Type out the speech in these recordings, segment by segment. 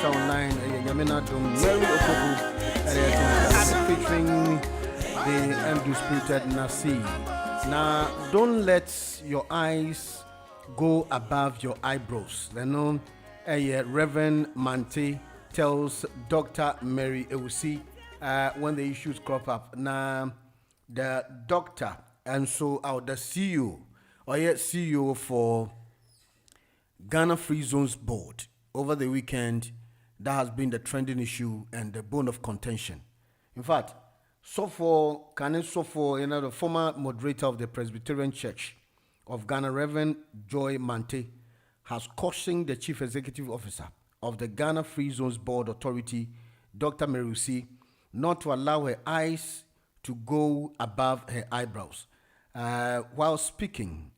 Disaster Online, Yamina Dum, Mary Okobu, featuring the undisputed Nasi. Now, don't let your eyes go above your eyebrows. The known Reverend Mante tells Dr. Mary Ewusi when the issues crop up. Now, the doctor and so the CEO or yet CEO for Ghana Free Zones Board over the weekend, that has been the trending issue and the bone of contention. In fact, the former moderator of the Presbyterian Church of Ghana, Reverend Joy Mante, has cautioned the Chief Executive Officer of the Ghana Free Zones Board Authority, Dr. Mary Ewusi, not to allow her eyes to go above her eyebrows. While speaking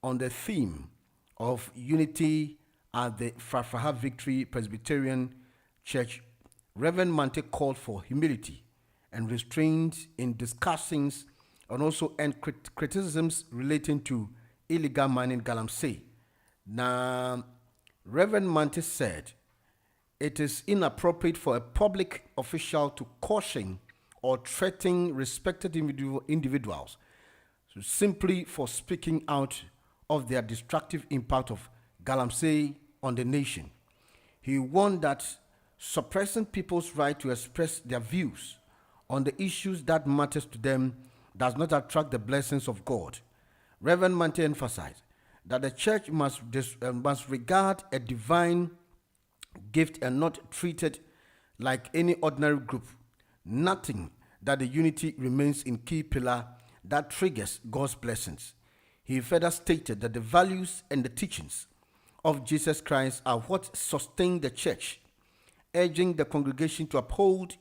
on the theme of unity at the Frafaha Victory Presbyterian Church, Reverend Mante called for humility and restraint in discussings and also criticisms relating to illegal mining Galamsey. Now, Reverend Mante said it is inappropriate for a public official to caution or threaten respected individuals simply for speaking out of their destructive impact of Galamsey on the nation. He warned that suppressing people's right to express their views on the issues that matters to them does not attract the blessings of God. Reverend Mante emphasized that the church must regard a divine gift and not treat it like any ordinary group. Nothing that the unity remains in key pillar that triggers God's blessings. He further stated that the values and the teachings of Jesus Christ are what sustain the church, urging the congregation to uphold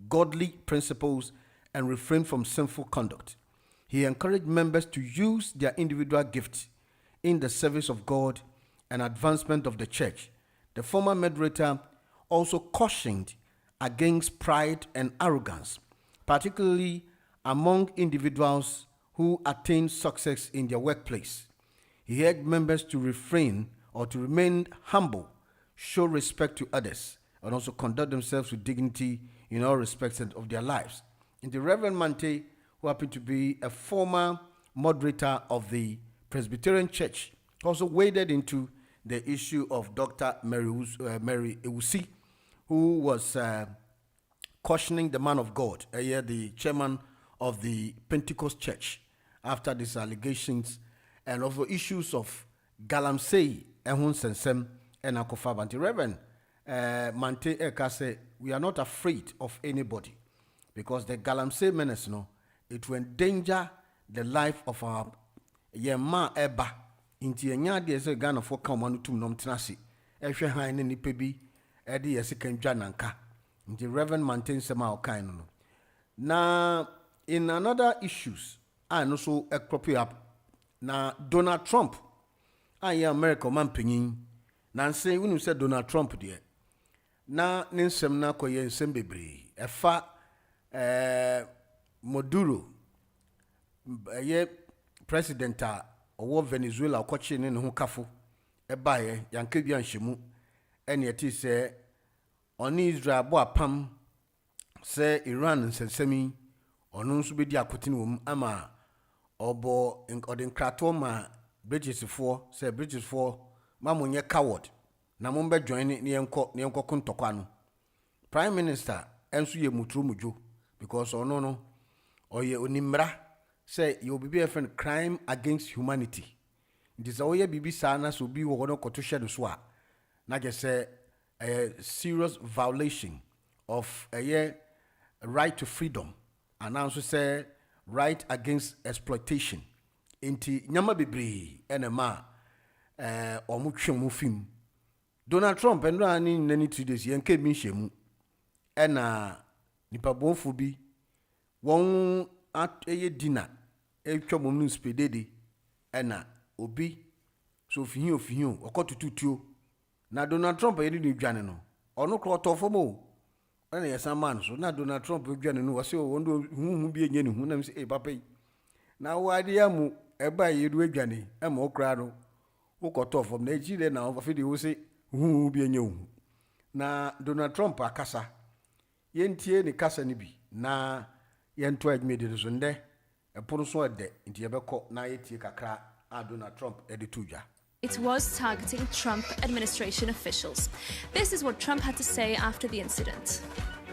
godly principles and refrain from sinful conduct. He encouraged members to use their individual gifts in the service of God and advancement of the church. The former moderator also cautioned against pride and arrogance, particularly among individuals who attain success in their workplace. He urged members to refrain or to remain humble, show respect to others, and also conduct themselves with dignity in all respects of their lives. And the Reverend Mante, who happened to be a former moderator of the Presbyterian Church, also waded into the issue of Dr. Mary Ewusi, who was cautioning the man of God, the chairman of the Pentecost Church, after these allegations and over issues of Galamsey, Ehun Sensem, and Akofab. Reverend Mante Eka said, we are not afraid of anybody because the Galamsey menace, it will endanger the life of our Yema Eba. Inti enya de se Ghana for come on to nom tenasi. Ehwe han ne nipa bi e de yesi kan dwa nanka. Inti Reverend Mante sema o kan no. Na in another issues, I no so crop up. Na Donald Trump, I America man penyin. Na say when you say Donald Trump there. Na nsem na koye nsem bebre. Efa Maduro ye president owo Venezuela okoche ne ho kafo ebaye yanka bia nhemu ene eti se oni Israel bo apam se Iran nsensemi ono nso bedi akotene wom ama obo odin krato ma British for mamonye coward na mo be join ne yenko kontokwa no Prime Minister enso ye mutru mujo because ono no oye onimra say you will be a friend crime against humanity. It is all bibi sana so be wo no koto hye do so a na je say a serious violation of a right to freedom and also say right against exploitation. Inti nyama bebre enema omutwe mu film Donald Trump and ani nani 2 days yenke bi nhemu ena nipa bonfo bi won at dinner etwa mom spedede ena obi so fihin okotututuo na Donald Trump yedi ni dwane no ono kro tofo mo ena yesa man so na Donald Trump dwane no wase wondo hu bi enye ni hu na mse papa na wade amu eba yedu adwane ema okra no ukotofo na ejire na ofide wo se hu bi enye hu na Donald Trump akasa yentie ni kasa ni bi na yento adwumedi so nde epono so ode ntie beko na yetie kakra a Donald Trump edituja. It was targeting Trump administration officials. This is what Trump had to say after the incident.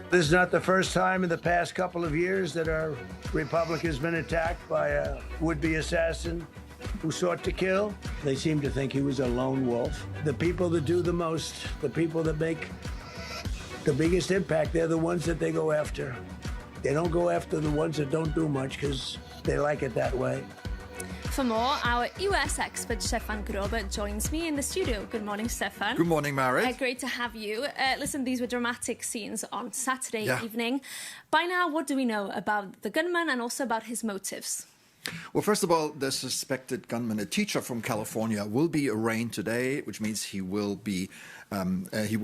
This is not the first time in the past couple of years that our republic has been attacked by a would-be assassin who sought to kill. They seem to think he was a lone wolf. The people that do the most, the people that make the biggest impact, they're the ones that they go after. They don't go after the ones that don't do much because they like it that way. For more, our US expert Stefan Grober joins me in the studio. Good morning, Stefan. Good morning, Marit. Great to have you. Listen, these were dramatic scenes on Saturday evening. By now, what do we know about the gunman and also about his motives? Well, first of all, the suspected gunman, a teacher from California, will be arraigned today, which means he will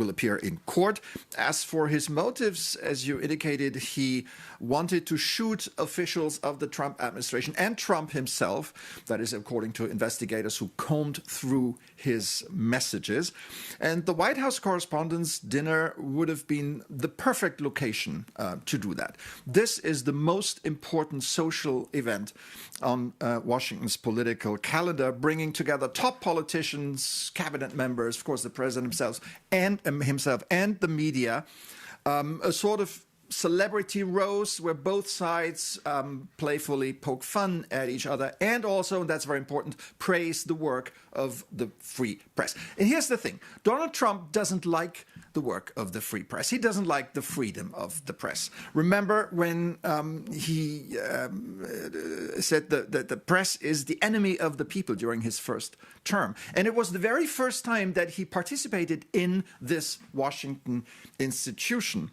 appear in court. As for his motives, as you indicated, he wanted to shoot officials of the Trump administration and Trump himself. That is, according to investigators who combed through his messages. And the White House Correspondents' Dinner would have been the perfect location to do that. This is the most important social event on Washington's political calendar, bringing together top politicians, cabinet members, of course, the president himself and the media, a sort of celebrity roast where both sides playfully poke fun at each other and also, and that's very important, praise the work of the free press. And here's the thing. Donald Trump doesn't like the work of the free press. He doesn't like the freedom of the press. Remember when he said that the press is the enemy of the people during his first term. And it was the very first time that he participated in this Washington institution.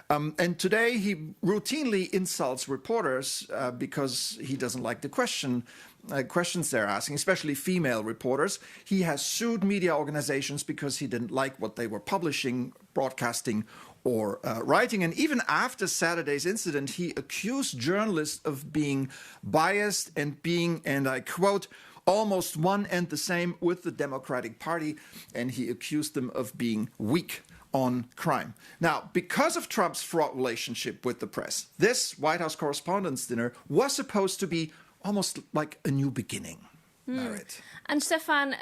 And today he routinely insults reporters because he doesn't like the questions they're asking, especially female reporters. He has sued media organizations because he didn't like what they were publishing, broadcasting, or writing. And even after Saturday's incident, he accused journalists of being biased and being, and I quote, almost one and the same with the Democratic Party. And he accused them of being weak on crime. Now, because of Trump's fraught relationship with the press, this White House Correspondents' Dinner was supposed to be almost like a new beginning. Merit. And Stefan,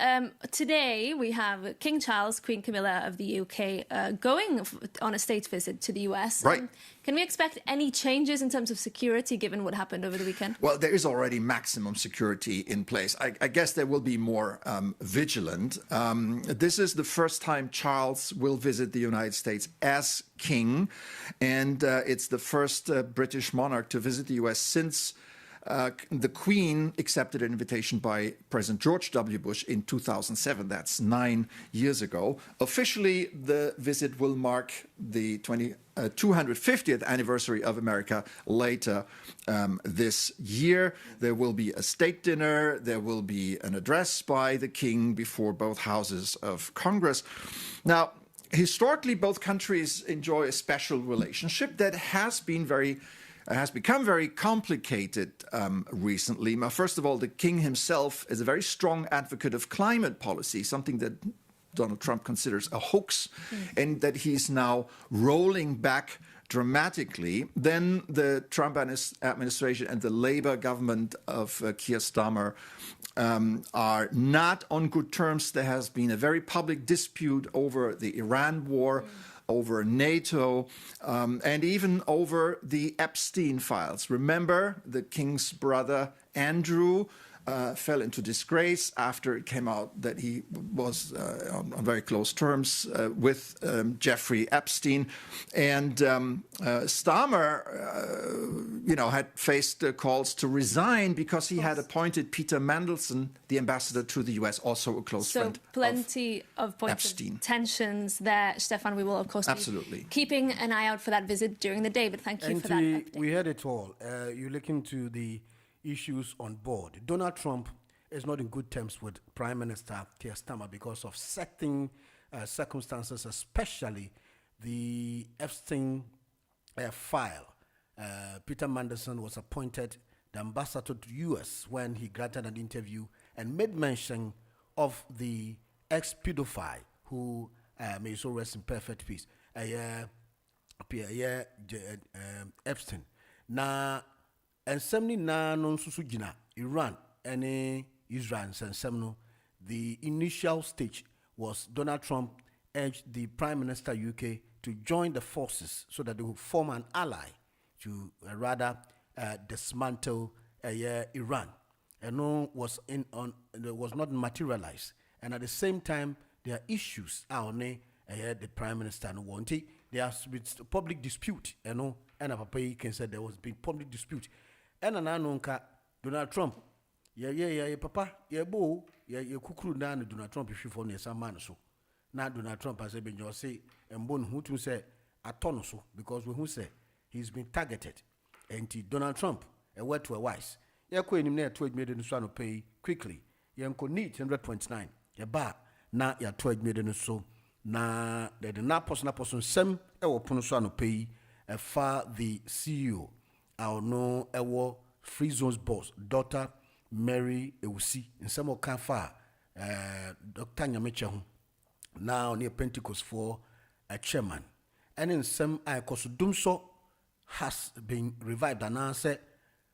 today we have King Charles, Queen Camilla of the UK going on a state visit to the US. Right. Can we expect any changes in terms of security given what happened over the weekend? Well, there is already maximum security in place. I guess there will be more vigilant. This is the first time Charles will visit the United States as king, and it's the first British monarch to visit the US since the Queen accepted an invitation by President George W. Bush in 2007. That's 9 years ago. Officially, the visit will mark the 250th anniversary of America later this year. There will be a state dinner. There will be an address by the king before both houses of Congress. Now, historically, both countries enjoy a special relationship that has become very complicated recently. First of all, the king himself is a very strong advocate of climate policy, something that Donald Trump considers a hoax, and that he's now rolling back dramatically. Then the Trump administration and the Labour government of Keir Starmer are not on good terms. There has been a very public dispute over the Iran war, over NATO, and even over the Epstein files. Remember, the king's brother, Andrew, fell into disgrace after it came out that he was on very close terms with Jeffrey Epstein. And Starmer, had faced calls to resign because he had appointed Peter Mandelson, the ambassador to the US, also a close friend So plenty of points of tensions there, Stefan. We will, of course, be keeping an eye out for that visit during the day, but thank you for that update. We heard it all. You look into the issues on board. Donald Trump is not in good terms with Prime Minister Keir Starmer because of certain circumstances, especially the Epstein file. Peter Mandelson was appointed the ambassador to US when he granted an interview and made mention of the ex-pedophile who may so rest in perfect peace. Epstein. Na ensem ni na no nsusu gina Iran and Israel nsem no. The initial stage was Donald Trump urged the Prime Minister UK to join the forces so that they would form an ally to rather dismantle Iran. And no was not materialized. And at the same time, there are issues out there. The Prime Minister no want it. There has been public dispute. And Papa can say there was been public dispute. And ananonka Donald Trump. Yeah, Papa. Yeah, bo. Yeah, kukuru na Donald Trump if you for some man so. Now Donald Trump has been just say and bon who to say atono so because we who say he's been targeted. And Donald Trump a word to a wise. Yeah, ko enim na 12 million so no pay quickly. Yeah, nko need 100.9. Yeah, ba na ya 12 million so na the na person sem e wo pono so no pay fa the CEO our no ewo Free Zones boss daughter Mary Ewusi in some of Kanfa Dr. Nyameche ho now near Pentecost for a chairman and in some I Dumso has been revived and answer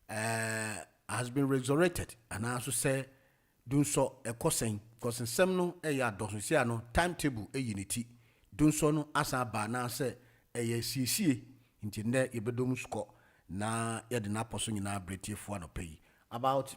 has been resurrected and also say Dunso a cousin because in some no doesn't timetable a unity Dunso no asa ba na say a CC into there yebedom score na yet na person na breti for no pay about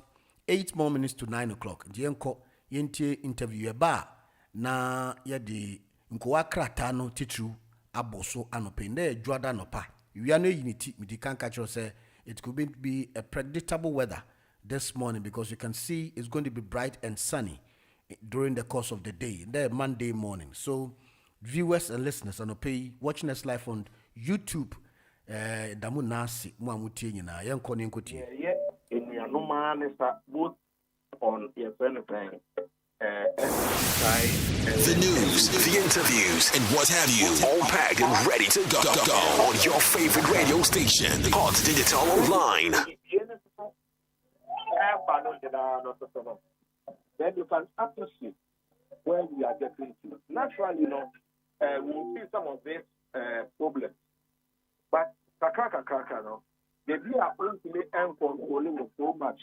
8 more minutes to 9 o'clock. Dienko yenti interview ba na yedi nko akrata no titru aboso anope na edwada no pa. We are no unity with the can catch say it could be a predictable weather this morning because you can see it's going to be bright and sunny during the course of the day, the Monday morning. So viewers and listeners anope watching us live on YouTube damu nasi mu amutie nyina yenko ne nkoti. Yeah. No man is both on your benefit. The news, the interviews, and what have you, all packed and ready to go on your favorite radio station, Hot Digital Online. Then you can appreciate where we are getting to. Naturally, we will see some of these problems. But kakaka, no. They are ultimately controlling so much.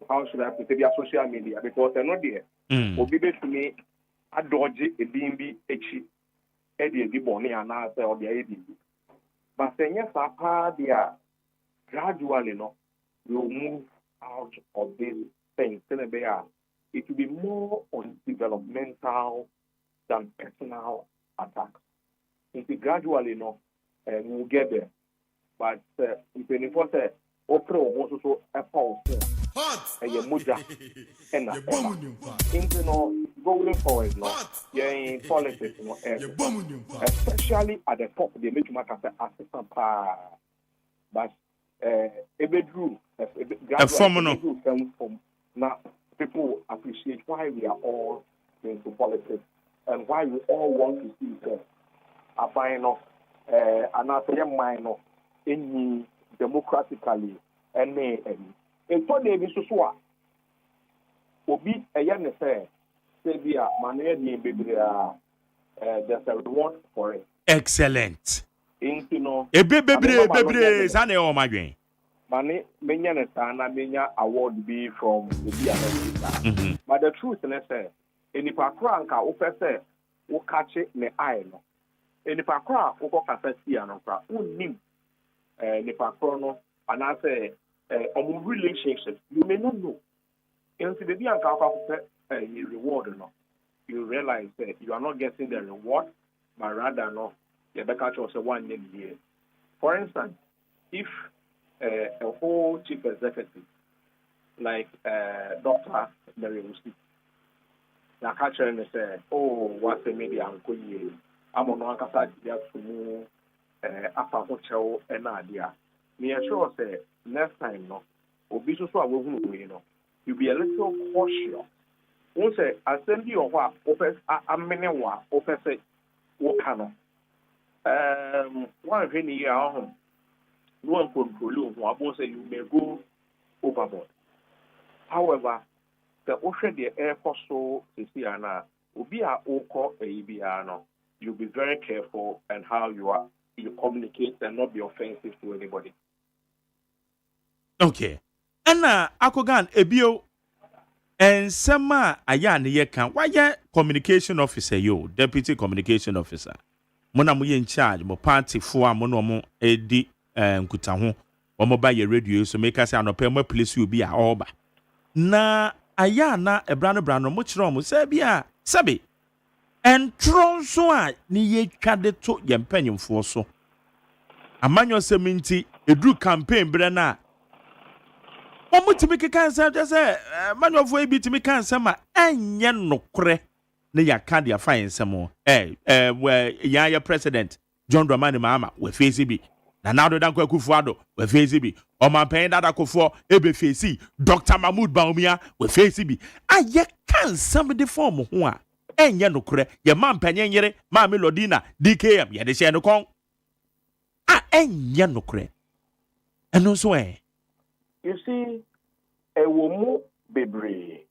How should I put it? Their social media because they're not there. Obi to me, a dodgy, a bimbi, Eddie Bonnie, and answer or the AD. But saying yes, they are gradually, will move out of this thing. It will be more on developmental than personal attacks. It's gradually, we'll get there. But if anyone says, Opera was also a powerful and your muja and going forward, in politics, especially at the top, they make you assistant power. But a bedroom, a phenomenal from now, people appreciate why we are all into politics and why we all want to see a final another minor in democratically and may and for the Bisua Obi a young affair, say be a money baby there's a reward for it. Excellent. Into a baby, Sunday or my game. Money, many menya award be from the BMS. But the truth is, any pakranka, officer, will catch it in the eye. Any pakra, or capacity, and unim, Nipa Chrono, and I say, on relationships, you may not know. And to the Bianca, you reward, you realize that you are not getting the reward, but rather, you catch also 1 year. For instance, if a whole chief executive, like Dr. Mary Wusi, now catch her and say, oh, what's the media? I'm on one side, to after hotel and idea. Me assure say next time obi so I will you be a little cautious. Won't say assembly of what offers a many wa offers say what can one penny year no one control you won't say you may go overboard. However, the ocean the air for so Sisiana will be our oko ABR. You'll be very careful and how you communicate and not be offensive to anybody. Okay. Anna Akogan Ebio and Sama Ayan Yekan, why communication officer, you, deputy communication officer. Mona mu in charge, mo party for monomo edi nkutaho. Omo ba ye radio so make us an opema place you be a oba. Na Ayana e brano mo chiro mo se bia sabi. En tron so a ni ye twade to ye mpanyimfo so. Amanyo seminti edru campaign bre na omutimi kekansa just manwofo e bitimi kansa ma enye nokre ne yaka dia fine nsemo we ya president John Dramani Mahama we face bi na now dan kwakufuado we face bi o man pen dada kofo ebe face Dr. Mahmoud Baumia we face bi aye kansa me de form ho a enye nokre ye man panyen yere ma Melodina DKM ye de hye no kon enye nokre eno so You see, a woman bebre.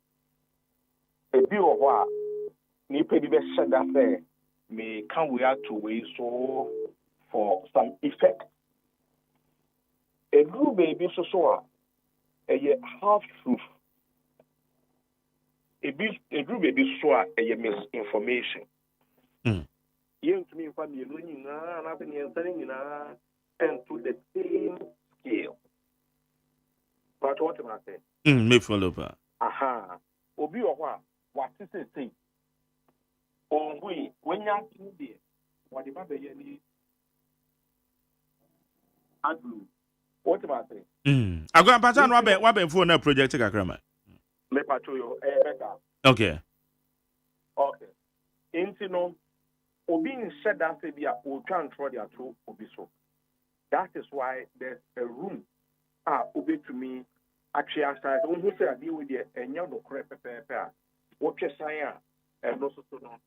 A biwa ni pebi be shada fe me can we have to wait so for some effect. A group baby so a half truth. A group baby so a misinformation. Young to me family learning nothing and to the same scale. But what am I saying? Me follow ba. Aha. Obi what is it? Oh, when you're there, what about the yearly? What am I saying? I go pattern waben phone na project kakrama. Me patrol you better. Okay. Okay. Intino Obi said that they are all trying to their two Obi so. That is why there's a room. Obi to me. Actually, I started who say I deal with the and you know crap what you say and also to know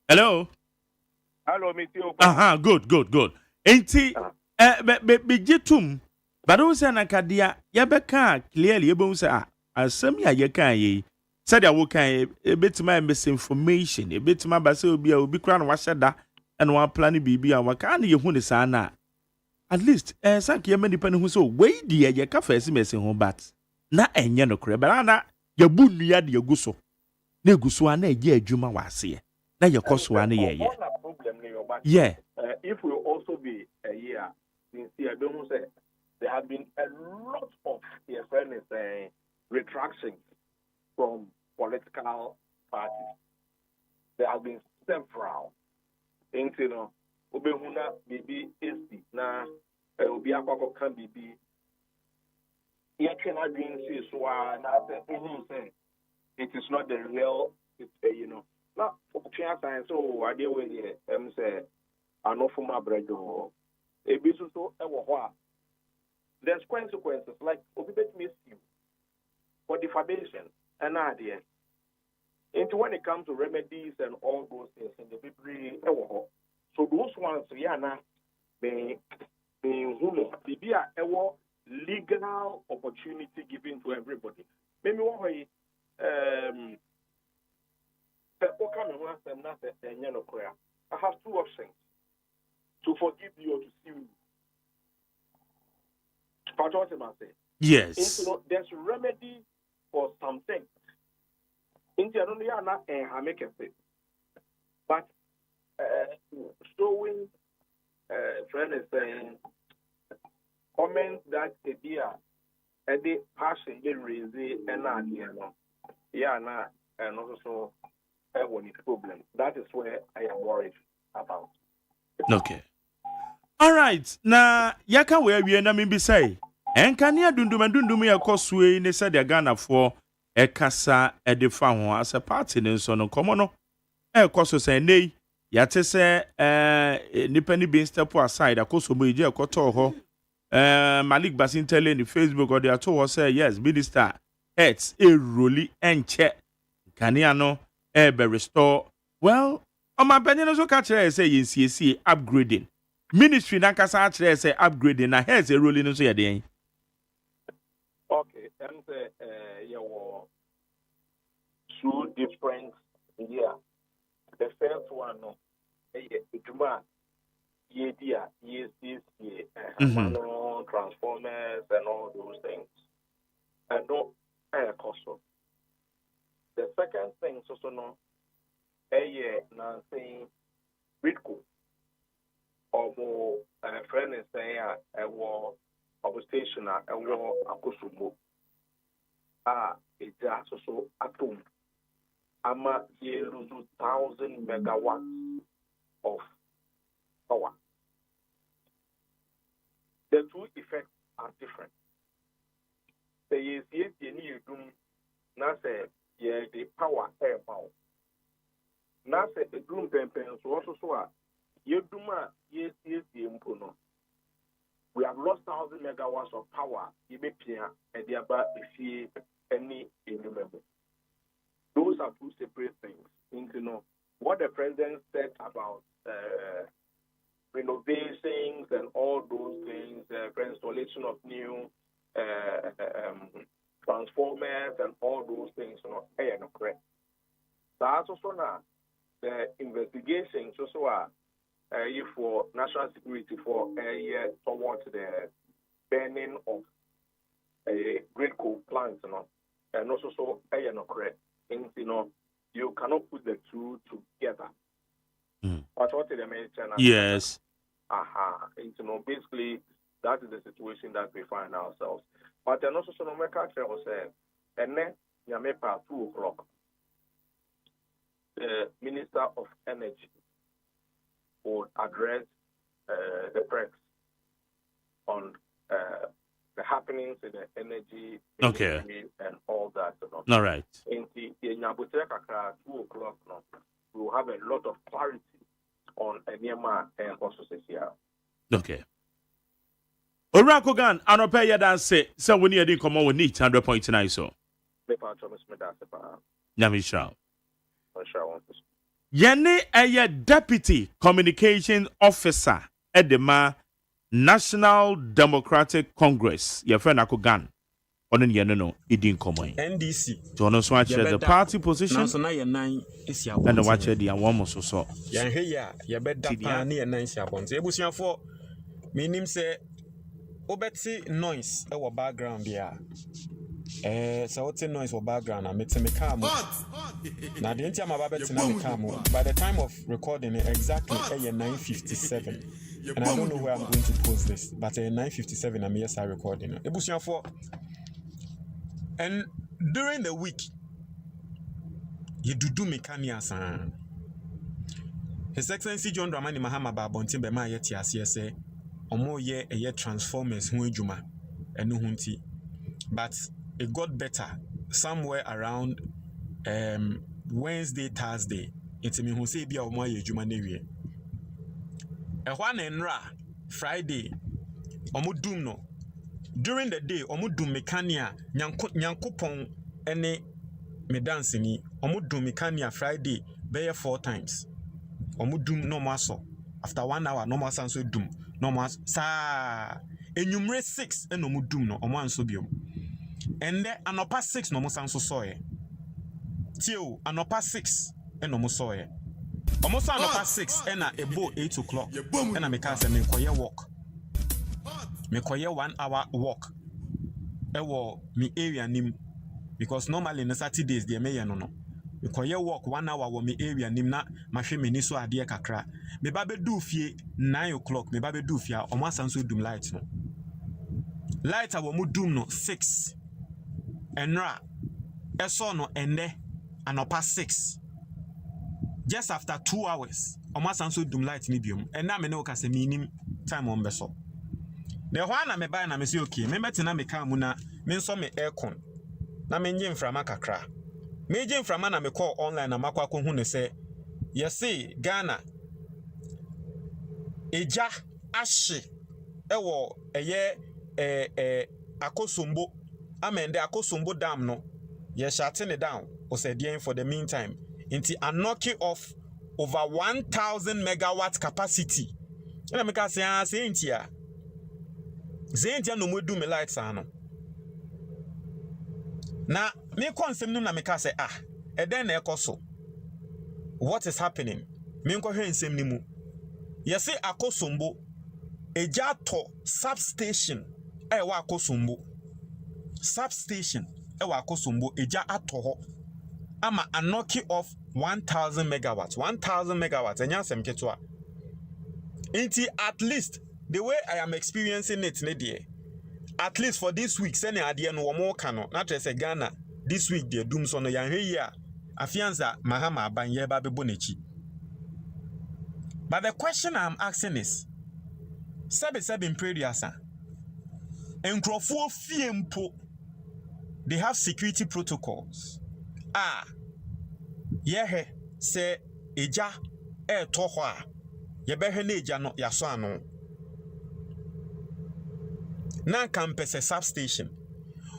Hello. Hello, Mr. Good. Enti be jitum but who say nakadia yebeka clearly ebo say asem ya yeka yi said ya wo kan e betima misinformation e betima ba say obi kra na waheda and one plan bibi and one can you who sana at least sank ye many penny who so way dear ye ka first messing home but na enye no kre but na ya bu nua de aguso na aguso ana ye adwuma wase na ye koso ana ye yeah if we also be a year since I don't say there have been a lot of retractions from political parties. There have been several. You know, Obehuna bibi esti na obi akwako kan bibi. Ye cannot be say so na say it is not the real. You know. Now, science so I deal with it. Say anofuma bredo. Ebisu so ewo there's consequences like obi bet miss you for defamation and idea. Into when it comes to remedies and all those things in the people, so those ones na be legal opportunity given to everybody. Maybe one way I have two options: to forgive you or to sue you. yes. There's remedy for something. But showing friend is saying comments that a dear a day passion they raise and and also one problem. That is where I am worried about. Okay. All right. Na yaka we na me be say enkania dundum ya kosue ne said the Ghana for ekasa edefa ho as a party ne so no komo no ekoso say nei yate say nipa ni bin step aside akoso mo eje ekoto ho Malik Basin tell ni Facebook or they told say yes minister it's a roli enche kania no be restore well on my benny no so catch say yensiesie upgrading ministry nankasa akyerɛ sɛ upgrade na here's a ruling nso yɛ den. Okay, and your two different the first one no transformers and all those things and no cost. The second thing so no now saying Britco or more friend is saying a war of a station a war Akosumbo. It's also atom. Ama ye lose 1,000 megawatts of power. The two effects are different. The yes, you need to not say the power air power. Not say the doom pen so also so you do yes, the impono. We have lost 1,000 megawatts of power. You may peer and the about if any innumerable. Those are two separate things. You know what the president said about renovations and all those things, installation of new transformers and all those things. You know, not correct. That's also now the investigations also are for national security for towards the banning of grid coal plants, you know, and also so not correct. You know, you cannot put the two together. But what did I mention? Yes. You know, basically, that is the situation that we find ourselves. But then also, so no matter was said, and then you may pass 2 o'clock. The Minister of Energy would address the press on the happenings in the energy industry and all that. You know. All right. In 2 o'clock, we will have a lot of clarity on Enema and also here. Okay. Orako Gan, anope ya dan se when you didn't come on with 100.9 so. Nyamisha. Yene a deputy communication officer at the National Democratic Congress. Your friend Akogan. On no, it didn't come on. NDC. To also watch the party position. And the watch the one most so. Yan here, ya better pani and 9 seconds. Ebusian for meaning say obeti noise our background there. So what's noise or background? I met me calm. Now the entire my by the time of recording exactly 9:57. And I don't know where I'm going to post this, but 9:57 I'm yes I recording. Ebusian for and during the week you do mechania san. His Excellency John Dramani Mahama Babontin Bema yeti asese omo ye a transformers hu adwuma enu hunti. But it got better somewhere around Wednesday, Thursday. It's me who say be a more juma newie. A one enra Friday, omudum no. During the day, omudum mechania nyankopon ene me dance ni omudum mechania Friday be 4 times. Omudum no maso. After 1 hour, no more so dum. No more sa enumere 6 and omudum no omo anso biom. And then anopa 6 no mo sanso soye. Tio anopa 6 and no mo soye. Almost anopa 6 and a boat 8 o'clock. And I make us a me walk. Me 1 hour walk. Ewo me area nim because normally in Saturdays they may no. Me walk 1 hour wo me area nim na mahwe me ni so ade kakra. Me ba be do fie 9 o'clock me ba be do fie o ma sanso dum light no. Light awo mu dum no 6. Enra eso no ende anopa 6. Just after 2 hours oma sanso dum light ni biom ena me ne o kase minim time on beso ne ho na me buy na me say okay me metina me ka mu na me nso me aircon na me nje mframa kakra me nje mframa na me call online na makwa ko hu ne say yesi Ghana eja ahye ewo eye Akosombo amende Akosombo dam no ye shutting it down o said for the meantime into a knocking off over 1,000 megawatt capacity And I make us say, Saintia no more do me lights ano. Na me konsem no na me ka say e den na ekoso. What is happening? Me nko hwe nsem ni mu. Ye say akosombo eja to substation e wa akosombo. Substation e wa akosombo eja ato ho. Ama a knocking off 1,000 megawatts. 1,000 megawatts. Enya sem ketwa. Inti at least the way I am experiencing it, at least for this week, send idea no more cano. Not just a Ghana. This week, the doom son of young here. Afianza Mahama Banye Babe Bonichi. But the question I'm asking is Sabe in Prediasa. And Crofo Fiempo, they have security protocols. Yehe say Eja tohwa. Yebehene Eja no yasano. Na campus substation.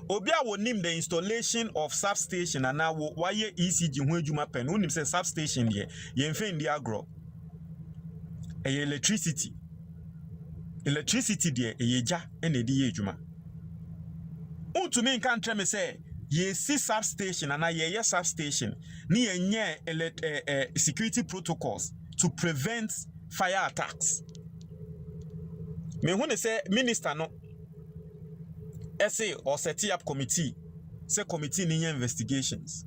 Obia will name the installation of substation and now why ECG Hujuma pen. Unim say substation ye infin the agro. Electricity. Electricity de yeja and the juma. To me can't me say ye see substation and ye substation near security protocols to prevent fire attacks. Me when they say minister no essay or set up committee, say committee ni investigations.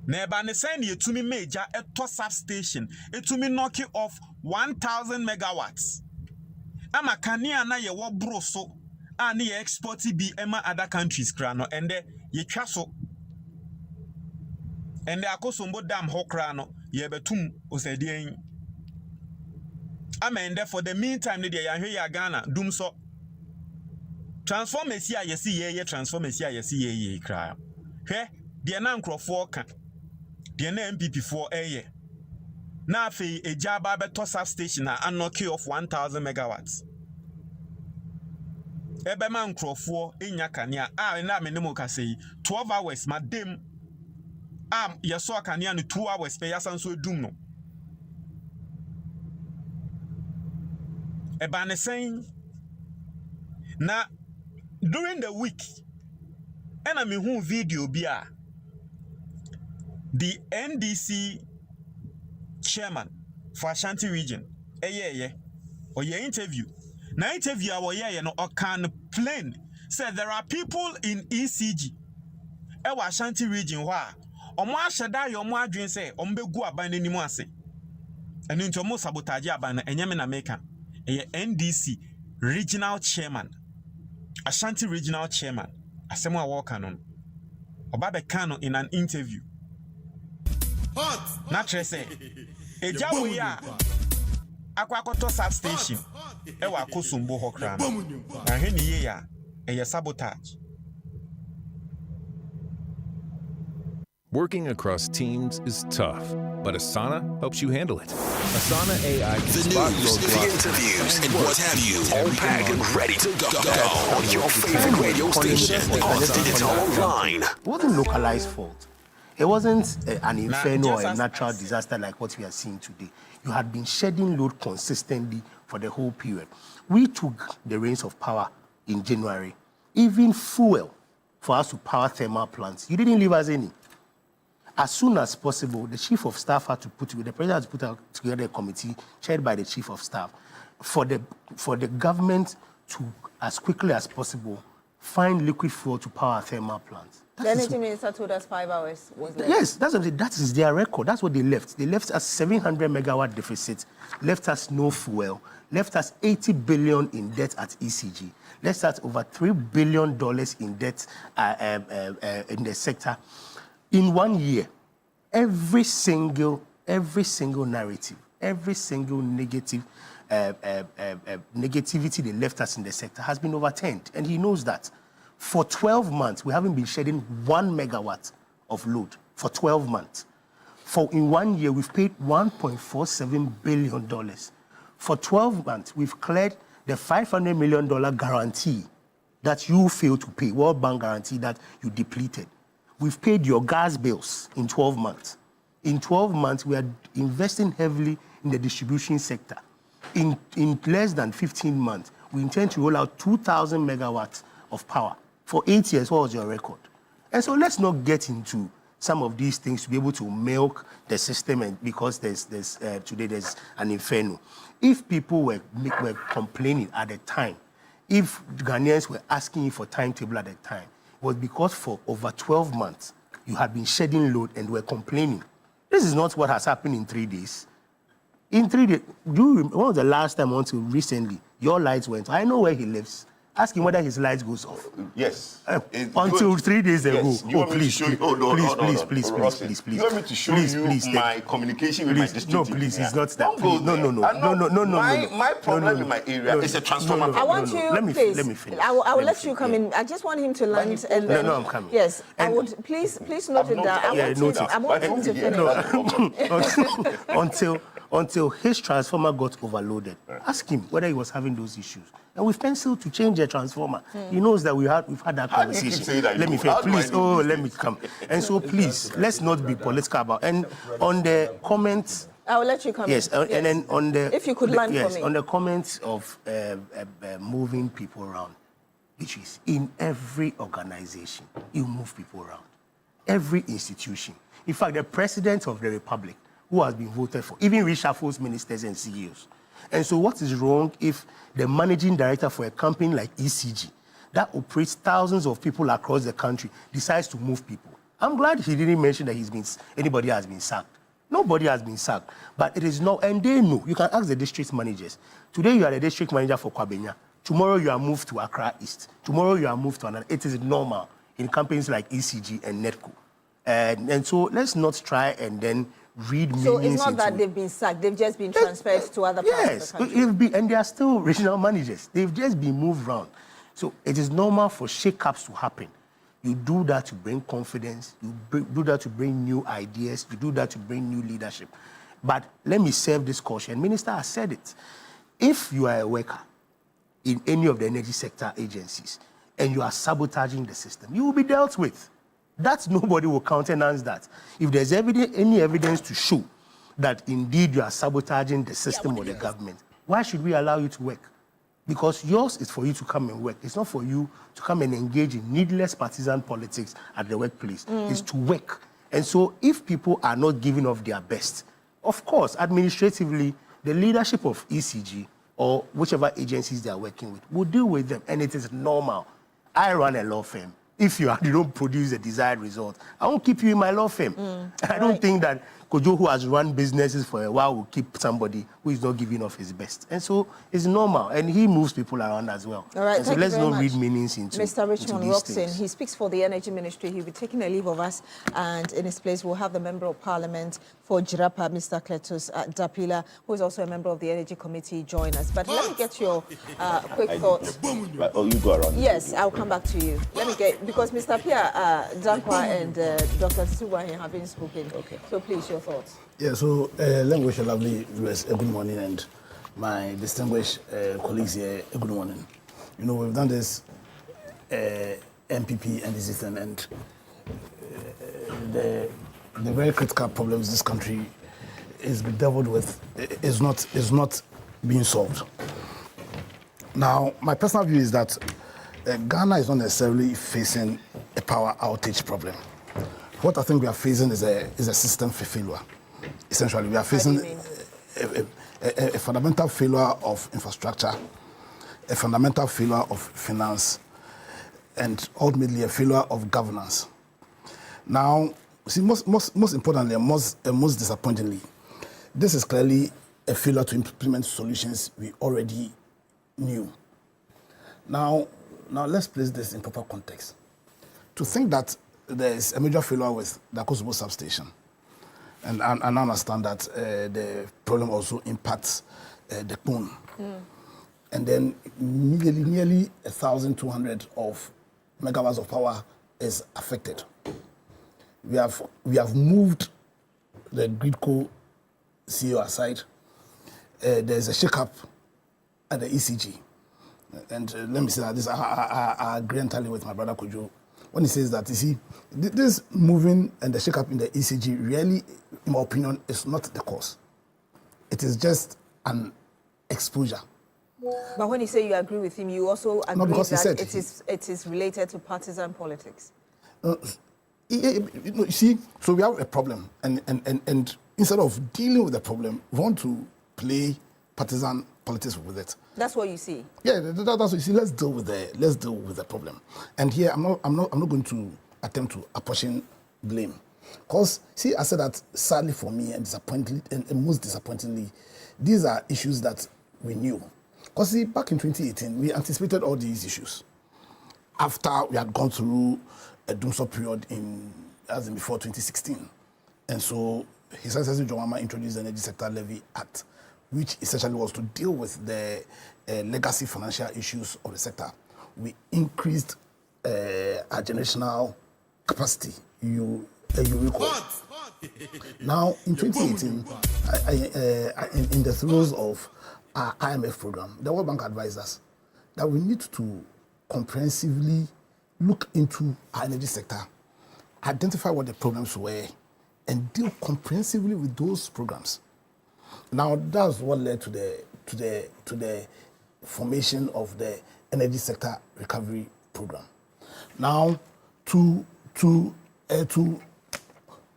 Neba ne send ye to me major a substation, it to me knocking off 1,000 megawatts. Ama kania na ye wo bro so ani ye export bi ema other countries krano and ye twa so and akosombo dam ho krano ye betum osedien. Ama and for the meantime ne dey ahwe ya Ghana dum so transformers here yesi ye transformers here yesi ye kra. Hwe de na nkrofo ka de na MPP for eye. Na afi eja ba beto substation na anoki of 1,000 megawatts. Ebe man nkrofo enya kanea na me nemo ka sei 12 hours madem yeso kanea no 2 hours pe yasan so edum no. Eba ne sen na during the week and I mean video bia the NDC chairman for Ashanti region or your interview na interview our no can plain said there are people in ECG ewa Ashanti region wha omo aheda yo omo adwen say ombegu aban nanimu ase enu nti omo sabotage aban na enyeme na meka NDC regional chairman Ashanti regional chairman asemo a work anon oba kano in an interview not say eja we ya akwakoto substation ewa akosumbo hokra na hwe ni ye ya sabotage. Working across teams is tough, but Asana helps you handle it. Asana AI can spot news, the interviews, and what have you, all packed and ready to go on your favorite radio station, on Digital Online. It wasn't localized fault. It wasn't an inferno or a natural disaster like what we are seeing today. You had been shedding load consistently for the whole period. We took the reins of power in January. Even fuel for us to power thermal plants. You didn't leave us any. As soon as possible, the chief of staff had to the president had to put together a committee chaired by the chief of staff for the government to, as quickly as possible, find liquid fuel to power thermal plants. The energy minister told us 5 hours was left. Yes, that is their record. That's what they left. They left us 700 megawatt deficit, left us no fuel, left us 80 billion in debt at ECG, left us over $3 billion in debt in the sector. In 1 year, every single narrative, every single negativity they left us in the sector has been overturned, and he knows that. For 12 months, we haven't been shedding 1 megawatt of load for 12 months. In 1 year, we've paid $1.47 billion. For 12 months, we've cleared the $500 million guarantee that you failed to pay, World Bank guarantee that you depleted. We've paid your gas bills in 12 months. In 12 months, we are investing heavily in the distribution sector. in less than 15 months, we intend to roll out 2,000 megawatts of power. For 8 years, what was your record? And so let's not get into some of these things to be able to milk the system, and because today there's an inferno. If people were complaining at the time, if Ghanaians were asking you for timetable at the time, it was because for over 12 months, you had been shedding load and were complaining. This is not what has happened in 3 days. In 3 days, when was the last time until recently your lights went? I know where he lives. Ask him whether his lights goes off. Yes. Until 3 days ago. Yes. You want me to show you? Please. You want me to show you my communication with my district? No, please, it's not that. No. My problem in my area is a transformer. I want you, let me finish. I will let you come in. I just want him to land. And then, I'm coming. Yes, I would. Please note it down. I want him to finish. Until his transformer got overloaded. Ask him whether he was having those issues. And we've penciled to change the transformer. He knows that we've had that conversation. Let me finish, please. Let me come. And so please, let's not be political about. And on the comments, I will let you come. Yes, and then on the if you could land for me. On the comments of moving people around, which is in every organization, you move people around. Every institution. In fact, the president of the republic, who has been voted for, even reshuffles ministers and CEOs. And so what is wrong if the managing director for a company like ECG, that operates thousands of people across the country, decides to move people? I'm glad he didn't mention that anybody has been sacked. Nobody has been sacked. But it is not, and they know. You can ask the district managers. Today you are the district manager for Kwabenya. Tomorrow you are moved to Accra East. Tomorrow you are moved to another. It is normal in companies like ECG and Netco. And so let's not try and then read meanings. So it's not that they've been sacked, they've just been transferred to other parts of the country. Yes, and they are still regional managers. They've just been moved around. So it is normal for shake-ups to happen. You do that to bring confidence, you do that to bring new ideas, you do that to bring new leadership. But let me serve this caution. Minister has said it. If you are a worker in any of the energy sector agencies and you are sabotaging the system, you will be dealt with. That nobody will countenance that. If there's any evidence to show that indeed you are sabotaging the system or the government, why should we allow you to work? Because yours is for you to come and work. It's not for you to come and engage in needless partisan politics at the workplace. It's to work. And so if people are not giving off their best, of course, administratively, the leadership of ECG or whichever agencies they are working with will deal with them. And it is normal. I run a law firm. If you don't produce the desired result, I won't keep you in my law firm. I don't think that Kojo, who has run businesses for a while, will keep somebody who is not giving off his best. And so it's normal. And he moves people around as well. All right, and so let's not read meanings into Mr. Richmond Roxon. Roxon, he speaks for the Energy Ministry. He'll be taking a leave of us. And in his place, we'll have the Member of Parliament for Jirapa, Mr. Cletus Dapila, who is also a member of the Energy Committee, join us. But let me get your quick thoughts. Oh, you go around. Yes, I'll come back to you. Let me get, because Mr. Pia Dankwa and Dr. Suwahi have been spoken. Okay. So please, your thoughts. Yeah, so let me wish a lovely viewers a good morning, and my distinguished colleagues here a good morning. You know, we've done this MPP and this thing, and the very critical problems this country is bedeviled with is not being solved. Now, my personal view is that Ghana is not necessarily facing a power outage problem. What I think we are facing is a system failure. Essentially, we are facing a fundamental failure of infrastructure, a fundamental failure of finance, and ultimately a failure of governance. Now, see, most importantly and most disappointingly, this is clearly a failure to implement solutions we already knew. Now let's place this in proper context. To think that there is a major failure with the Kosovo substation, and I understand that the problem also impacts the PUN. And then nearly 1,200 of megawatts of power is affected. We have moved the Gridco CEO aside. There's a shake-up at the ECG. And let me say that this, I agree entirely with my brother Kojo when he says that, you see, this moving and the shake-up in the ECG really, in my opinion, is not the cause. It is just an exposure. But when you say you agree with him, you also agree because he that said it is related to partisan politics. You see, so we have a problem, and instead of dealing with the problem, we want to play partisan politics with it. That's what you see. Yeah, that's what you see. Let's deal with the problem. And here, I'm not going to attempt to apportion blame, because see, I said that sadly for me and disappointingly, and most disappointingly, these are issues that we knew. Because see, back in 2018, we anticipated all these issues after we had gone through a doomsday period before 2016. And so His Excellency John Mahama introduced the Energy Sector Levy Act, which essentially was to deal with the legacy financial issues of the sector. We increased our generational capacity, you recall. Now, in 2018, in the throes of our IMF program, the World Bank advised us that we need to comprehensively look into our energy sector, identify what the problems were, and deal comprehensively with those programs. Now, that's what led to the formation of the Energy Sector Recovery Program. Now, to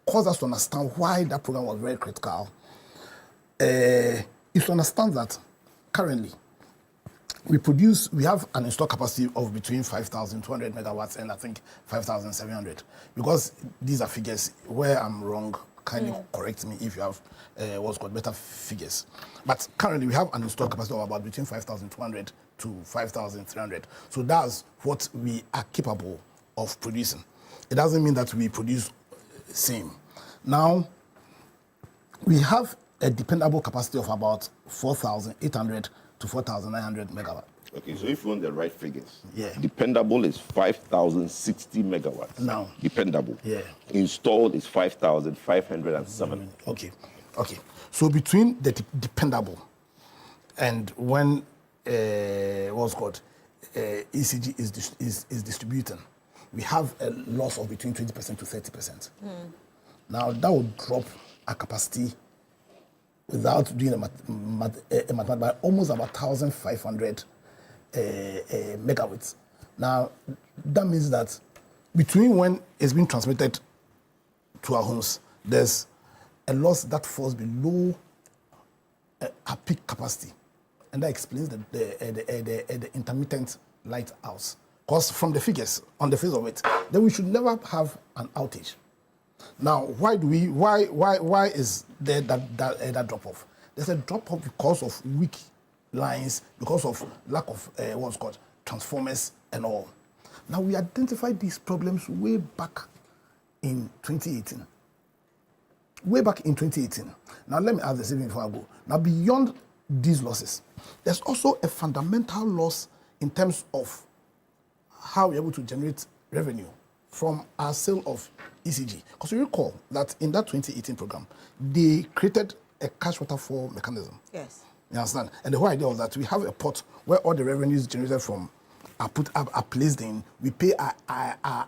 cause us to understand why that program was very critical, is to understand that currently we have an installed capacity of between 5,200 megawatts and I think 5,700. Because these are figures. Where I'm wrong, kindly correct me if you have what's called better figures. But currently we have an installed capacity of about between 5,200 to 5,300. So that's what we are capable of producing. It doesn't mean that we produce the same. Now, we have a dependable capacity of about 4,800 to 4,900 megawatts. Okay, so if you want the right figures, yeah, dependable is 5,060 megawatts. Now, dependable. Yeah. Installed is 5,507. Okay. So between the dependable and when what's called ECG is distributing, we have a loss of between 20% to 30%. Now that would drop our capacity without doing a math by almost about 1,500 megawatts. Now, that means that between when it's being transmitted to our homes, there's a loss that falls below our peak capacity. And that explains the intermittent light outs. Because from the figures, on the face of it, then we should never have an outage. Now, why is there that drop-off? There's a drop-off because of weak lines, because of lack of what's called transformers and all. Now, we identified these problems way back in 2018. Now, let me ask this even before I go. Now, beyond these losses, there's also a fundamental loss in terms of how we're able to generate revenue from our sale of ECG. Because you recall that in that 2018 program, they created a cash waterfall mechanism. Yes. You understand? And the whole idea was that we have a pot where all the revenues generated from are placed in. We pay our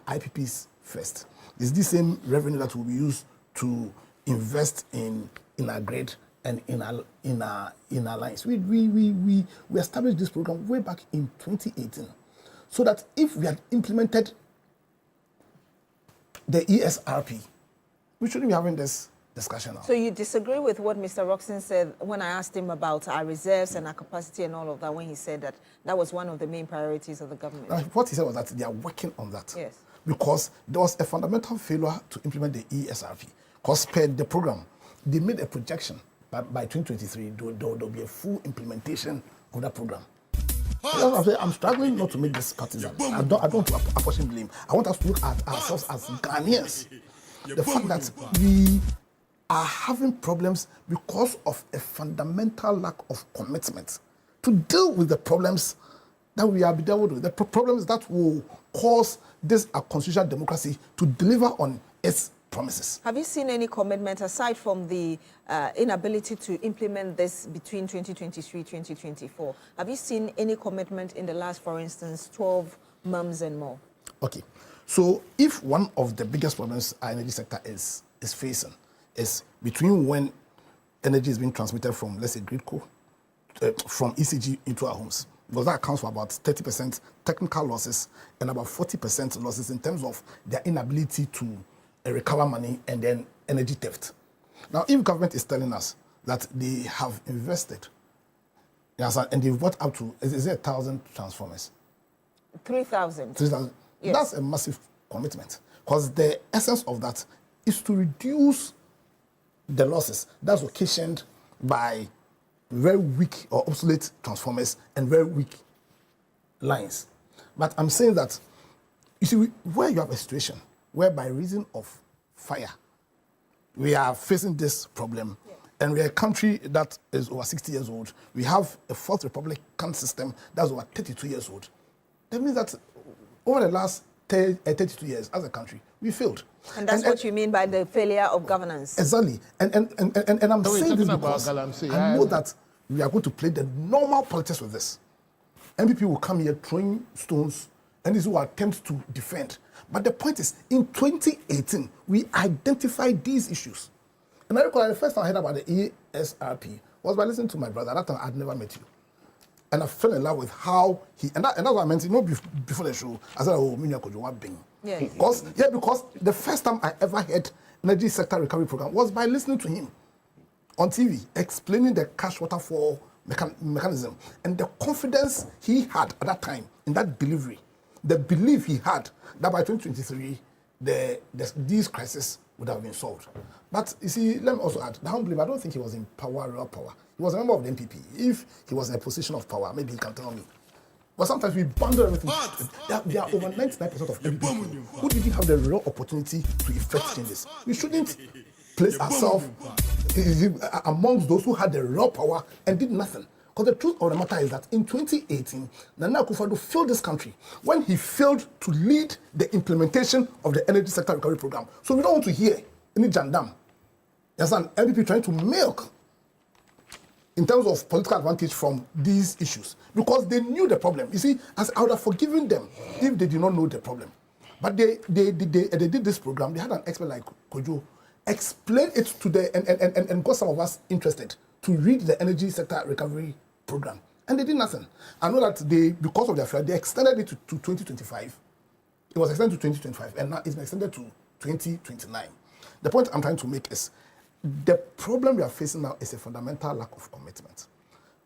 IPPs first. It's the same revenue that will be used to invest in our grid and in our lines. We established this program way back in 2018, so that if we had implemented the ESRP, we shouldn't be having this discussion now. So you disagree with what Mr. Roxon said when I asked him about our reserves and our capacity and all of that, when he said that that was one of the main priorities of the government? What he said was that they are working on that. Yes. Because there was a fundamental failure to implement the ESRP. Because per the program, they made a projection that by 2023, there will be a full implementation of that program. I'm struggling not to make this partisan. I don't want to apportion blame. I want us to look at ourselves as Ghanaians. The fact that we are having problems because of a fundamental lack of commitment to deal with the problems that we are dealt with, the problems that will cause this constitutional democracy to deliver on its promises. Have you seen any commitment aside from the inability to implement this between 2023 2024? Have you seen any commitment in the last, for instance, 12 months and more? Okay, so if one of the biggest problems our energy sector is facing is between when energy is being transmitted from, let's say, grid co to from ECG into our homes, because that accounts for about 30% technical losses and about 40% losses in terms of their inability to recover money and then energy theft. Now, if government is telling us that they have invested, yes, and they've bought up to, is it 1,000 transformers? 3,000. 3,000. Yes. That's a massive commitment, because the essence of that is to reduce the losses that's occasioned by very weak or obsolete transformers and very weak lines. But I'm saying that, you see, where you have a situation where by reason of fire, we are facing this problem, and we are a country that is over 60 years old. We have a fourth republican system that's over 32 years old. That means that over the last 32 years as a country, we failed. And that's what you mean by the failure of governance. Exactly. And I'm saying this because I know that we are going to play the normal politics with this. MPP will come here throwing stones, and this will attempt to defend. But the point is, in 2018, we identified these issues. And I recall the first time I heard about the ESRP was by listening to my brother. At that time, I'd never met you. And I fell in love with how he, and that's what I meant, before the show, I said, oh, Minya Kojowa Bing. Yeah. Because the first time I ever heard energy sector recovery program was by listening to him on TV, explaining the cash waterfall mechanism and the confidence he had at that time in that delivery, the belief he had that by 2023, these crises would have been solved. But you see, let me also add, I don't think he was in power, real power. He was a member of the NPP. If he was in a position of power, maybe he can tell me. But sometimes we bundle everything. There are over 99% of NPP who didn't have the real opportunity to effect changes. We shouldn't place ourselves amongst those who had the real power and did nothing. Because the truth of the matter is that in 2018, Nana Akufo-Addo failed this country when he failed to lead the implementation of the energy sector recovery program. So we don't want to hear any jandam. There's an NPP trying to milk in terms of political advantage from these issues, because they knew the problem. You see, as I would have forgiven them if they did not know the problem. But they did this program. They had an expert like Kojo explain it to the and got some of us interested to read the energy sector recovery program, and they did nothing. I know that because of their failure, they extended it to 2025. It was extended to 2025, and now it's been extended to 2029. The point I'm trying to make is, the problem we are facing now is a fundamental lack of commitment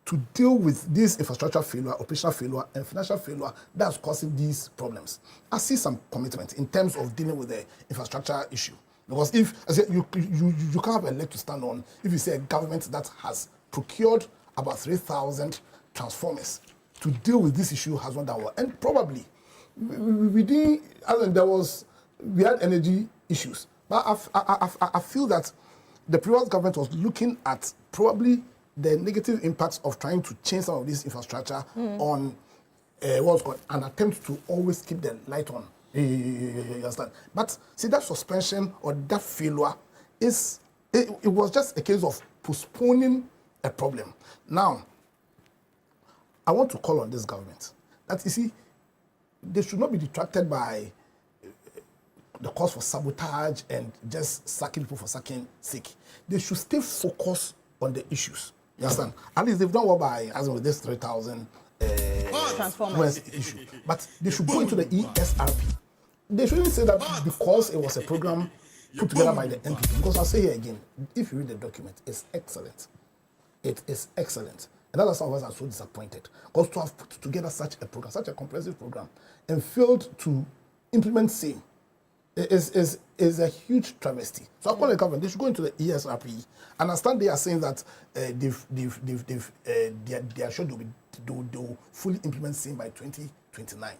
to deal with this infrastructure failure, operational failure, and financial failure that's causing these problems. I see some commitment in terms of dealing with the infrastructure issue. Because if I say you can't have a leg to stand on if you say a government that has procured about 3,000 transformers to deal with this issue has not done well. And probably we had energy issues. But I feel that the previous government was looking at probably the negative impacts of trying to change some of this infrastructure on what's called an attempt to always keep the light on. You understand? But see, that suspension or that failure it was just a case of postponing a problem. Now, I want to call on this government that, you see, they should not be detracted by the cause for sabotage and just sacking people for sacking sake. They should stay focused on the issues. You understand? At least they've done well by, as with this 3,000 transformers issue. But they should go into the ESRP. They shouldn't say that because it was a program put together by the NPP. Because I'll say here again, if you read the document, it's excellent. It is excellent. And that's why I was so disappointed. Because to have put together such a program, such a comprehensive program, and failed to implement same is a huge travesty. So I call the government, they should go into the ESRP. And I understand they are saying that they are sure they'll fully implement same by 2029.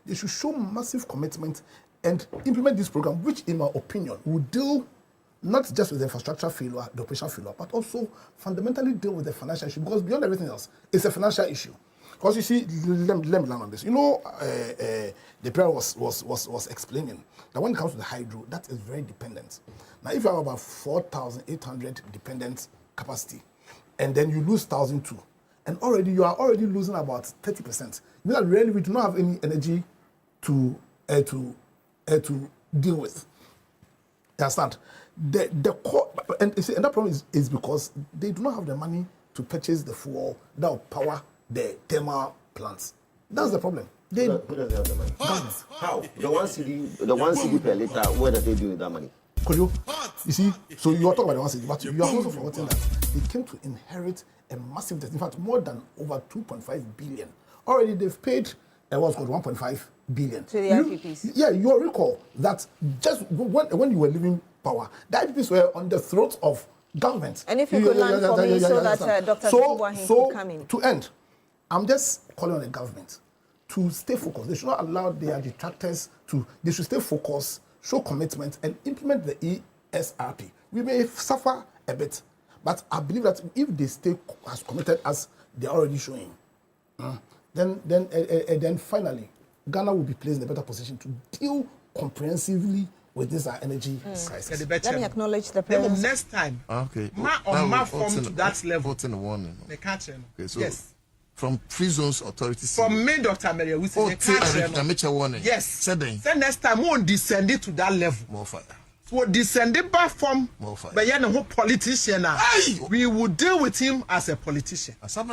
They should show massive commitment and implement this program, which, in my opinion, will deal not just with the infrastructure failure, the operational failure, but also fundamentally deal with the financial issue. Because beyond everything else, it's a financial issue. Because you see, let me land on this. You know, the prayer was explaining that when it comes to the hydro, that is very dependent. Now, if you have about 4,800 dependent capacity, and then you lose 1,002, and you are already losing about 30%. You know that really we do not have any energy to deal with. You understand? The core, and that problem is because they do not have the money to purchase the fuel that will power the thermal plants. That's the problem. Who doesn't have the money? How? The one CD per liter, where do they do with that money? You see, so you are talking about the one CD, but you are also forgetting that they came to inherit a massive debt. In fact, more than over 2.5 billion. Already they've paid what's called 1.5 billion. To the IPPs. Yeah, you recall that just when you were leaving power, the IPPs were on the throat of government. And if you could land for me so that Dr. Tibuahin could come in. To end, I'm just calling on the government to stay focused. They should not allow their detractors they should stay focused, show commitment, and implement the ESRP. We may suffer a bit, but I believe that if they stay as committed as they're already showing, then finally, Ghana will be placed in a better position to deal comprehensively with this energy crisis. Let me acknowledge the presence. Next time, okay. From to that level. What's in the warning? They can't change. Okay, so yes. From free zones authorities. From me, Dr. Maria, we say they can't change. Warning. Yes. Said next time, we won't descend it to that level. More fire. So descending back from but yeah, no politician now. We will deal with him as a politician. So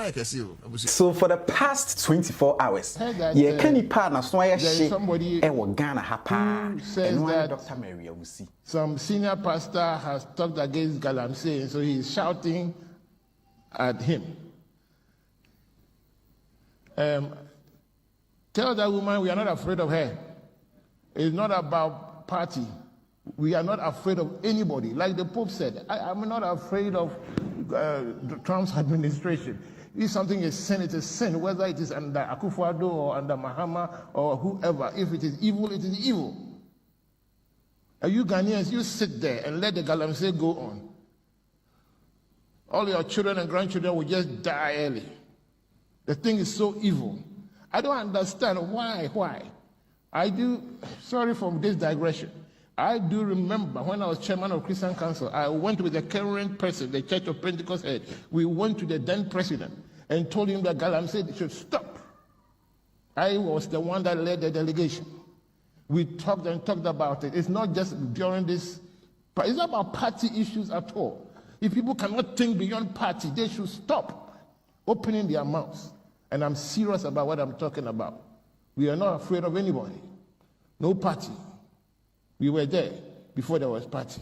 for the past 24 hours, yeah, can you partner somebody Ghana hapa says that Dr. Maria will see. Some senior pastor has talked against Galamsey, so he's shouting at him. Tell that woman we are not afraid of her. It's not about party. We are not afraid of anybody. Like the Pope said, I'm not afraid of Trump's administration. If something is sin, it is sin. Whether it is under Akufo-Addo or under Mahama or whoever. If it is evil, it is evil. And you Ghanaians, you sit there and let the Galamsey go on. All your children and grandchildren will just die early. The thing is so evil. I don't understand why. Sorry for this digression. I do remember when I was chairman of Christian Council, I went with the current president, the Church of Pentecost head. We went to the then president and told him that Galamsey should stop. I was the one that led the delegation. We talked about it. It's not just during this, but it's not about party issues at all. If people cannot think beyond party, they should stop opening their mouths. And I'm serious about what I'm talking about. We are not afraid of anybody. No party. We were there before there was party.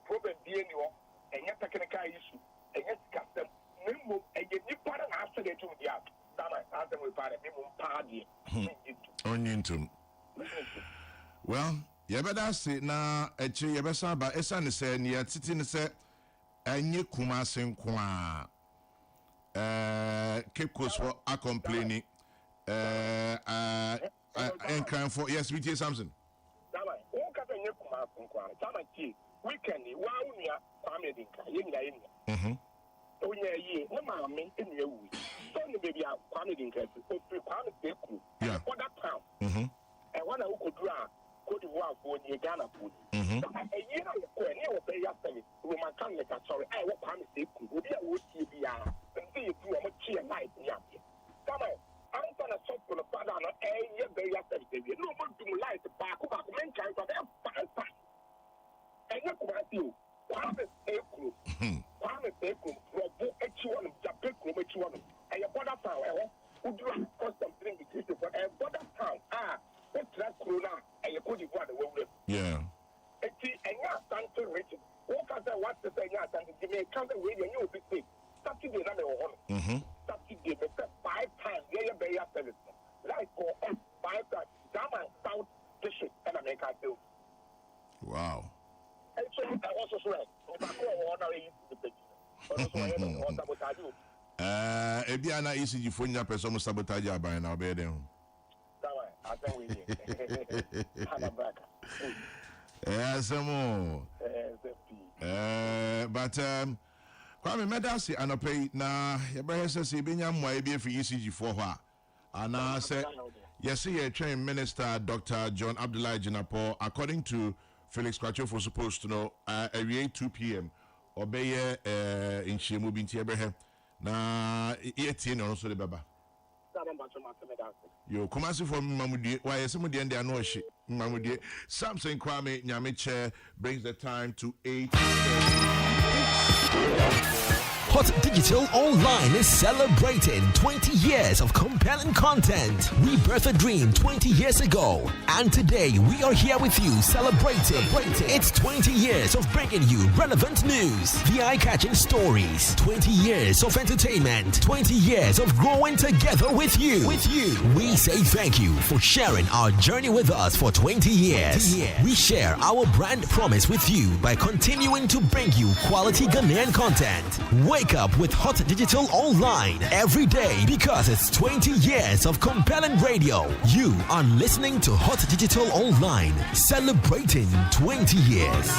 Problem being you and your technical issue and your custom minimum and your new partner after they told you that I asked them about a minimum party. Well, you better say now, actually, you better say, but it's an say near sitting say, and you come as in Kwa Cape Coast for a complaining and crime for yes, we hear something. Weekend, wow, near family, so yeah, no mammy in your week. So you baby are family in case of yeah, for that town. And one who could draw could walk for the Ghana food. A year of pay yesterday, Roman Catholic, sorry, I will promise they could be a wood TV and see if you are much cheer night. Come on, I'm going to talk to the father on a year yesterday. No one to light the back of men kind of that. And you come at you. Promise April. Promise April. Robo H1, Japan, H1. And your border town, who do not cost something because for a border town. What's that corona? And you could go the way. Yeah. And you're something rich. What can I want to say? You're something to me. Can't wait and you'll be sick. Saturday, another one. Saturday, 5 times. Yeah, very after this. Like for 5 times. Dama South District and America too. Wow. And so I also swear, if I call order Ebiana is you for your person sabotage by now, bed. Yes, more. But Kwame medasi anope na yɛbɛhɛ sɛ sɛ yɛbɛnya mmoa bi afiri ECG for hɔ a anaa sɛ yɛsɛ yɛtwɛn Minister Dr. John Abdullahi Jinapo, according to Felix Kwachofo supposed to know at 2 p.m. ɔbɛyɛ nhyiamu bi nti yɛbɛhɛ na yɛtie ne ɔno so de bɛba yo Kumasi for Mamudie why somebody and they are no shit Mamudie Samson Kwame Nyamiche brings the time to 8. Hot Digital Online is celebrating 20 years of compelling content. We birthed a dream 20 years ago, and today we are here with you celebrating. It's 20 years of bringing you relevant news, the eye-catching stories, 20 years of entertainment, 20 years of growing together with you. We say thank you for sharing our journey with us for 20 years. We share our brand promise with you by continuing to bring you quality Ghanaian content. Wake up with Hot Digital Online every day because it's 20 years of compelling radio. You are listening to Hot Digital Online, celebrating 20 years.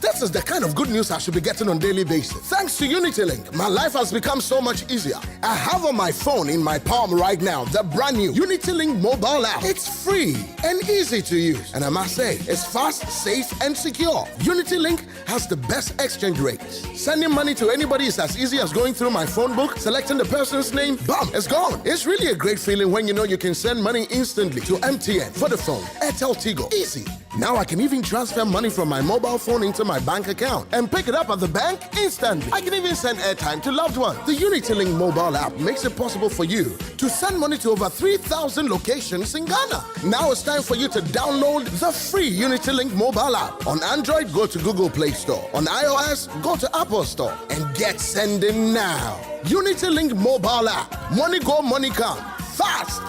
This is the kind of good news I should be getting on a daily basis. Thanks to UnityLink, my life has become so much easier. I have on my phone in my palm right now the brand new UnityLink mobile app. It's free and easy to use. And I must say, it's fast, safe, and secure. UnityLink has the best exchange rates. Sending money to anybody is as easy as going through my phone book, selecting the person's name, bam, it's gone. It's really a great feeling when you know you can send money instantly to MTN, Vodafone, Airtel, Tigo. Easy. Now I can even transfer money from my mobile phone into my bank account and pick it up at the bank instantly. I can even send airtime to loved ones. The UnityLink mobile app makes it possible for you to send money to over 3,000 locations in Ghana. Now it's time for you to download the free UnityLink mobile app. On Android, go to Google Play Store. On iOS, go to Apple Store and get sending now. UnityLink mobile app. Money go, money come. Fast.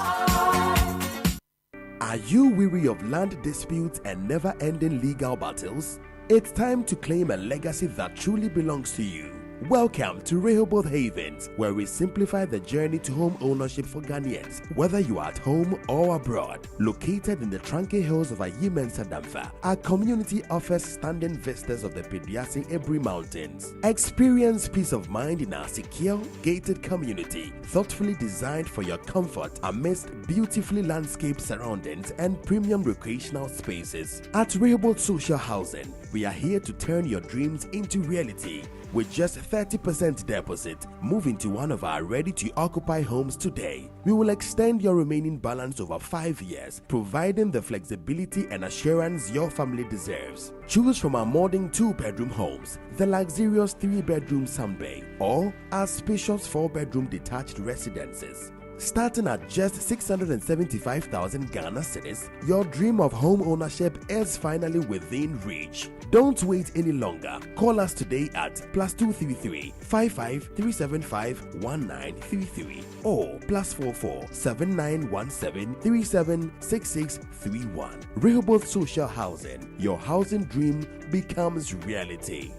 Are you weary of land disputes and never-ending legal battles? It's time to claim a legacy that truly belongs to you. Welcome to Rehoboth Havens, where we simplify the journey to home ownership for Ghanaians, whether you are at home or abroad. Located in the Tranke Hills of Ayimensa Damfa, our community offers standing vistas of the Pediasi Ebri Mountains. Experience peace of mind in our secure, gated community, thoughtfully designed for your comfort amidst beautifully landscaped surroundings and premium recreational spaces. At Rehoboth Social Housing, we are here to turn your dreams into reality. With just 30% deposit, move into one of our ready-to-occupy homes today. We will extend your remaining balance over 5 years, providing the flexibility and assurance your family deserves. Choose from our modern 2-bedroom homes, the luxurious 3-bedroom sunbay, or our spacious 4-bedroom detached residences. Starting at just 675,000 Ghana cedis, your dream of home ownership is finally within reach. Don't wait any longer. Call us today at +233 55 375 1933 or +44 7917 376631. Rehoboth Social Housing. Your housing dream becomes reality.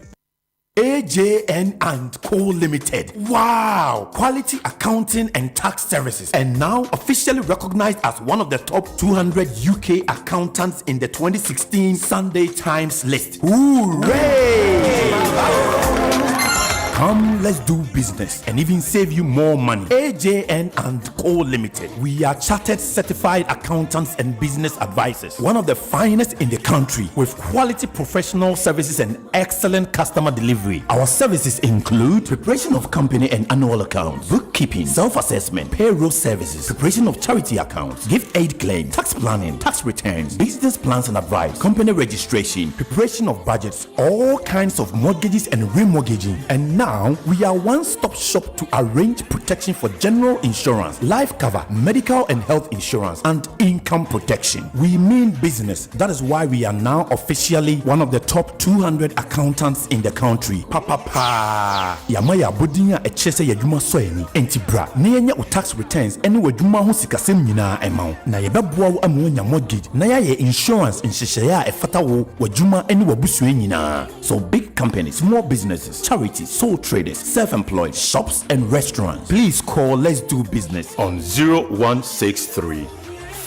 AJN and Co Limited. Wow! Quality accounting and tax services, and now officially recognized as one of the top 200 UK accountants in the 2016 Sunday Times list. Hooray! Come, let's do business and even save you more money. AJN and Co Limited. We are chartered certified accountants and business advisors. One of the finest in the country with quality professional services and excellent customer delivery. Our services include preparation of company and annual accounts, bookkeeping, self-assessment, payroll services, preparation of charity accounts, gift aid claim, tax planning, tax returns, business plans and advice, company registration, preparation of budgets, all kinds of mortgages and remortgaging. And now we are one-stop shop to arrange protection for general insurance, life cover, medical and health insurance, and income protection. We mean business. That is why we are now officially one of the top 200 accountants in the country. Papa Yamaya Budinya Echese Yajuma Soeni, Entibra, Nenya u tax returns, any Wajuma Husikasem Nina amount. Na Yababua Amunya mortgage, Naya insurance in Shishaya Efatawo, Wajuma any Wabusuenina. So big companies, small businesses, charities, sole traders, self-employed, shops and restaurants. Please call Let's Do Business on 0163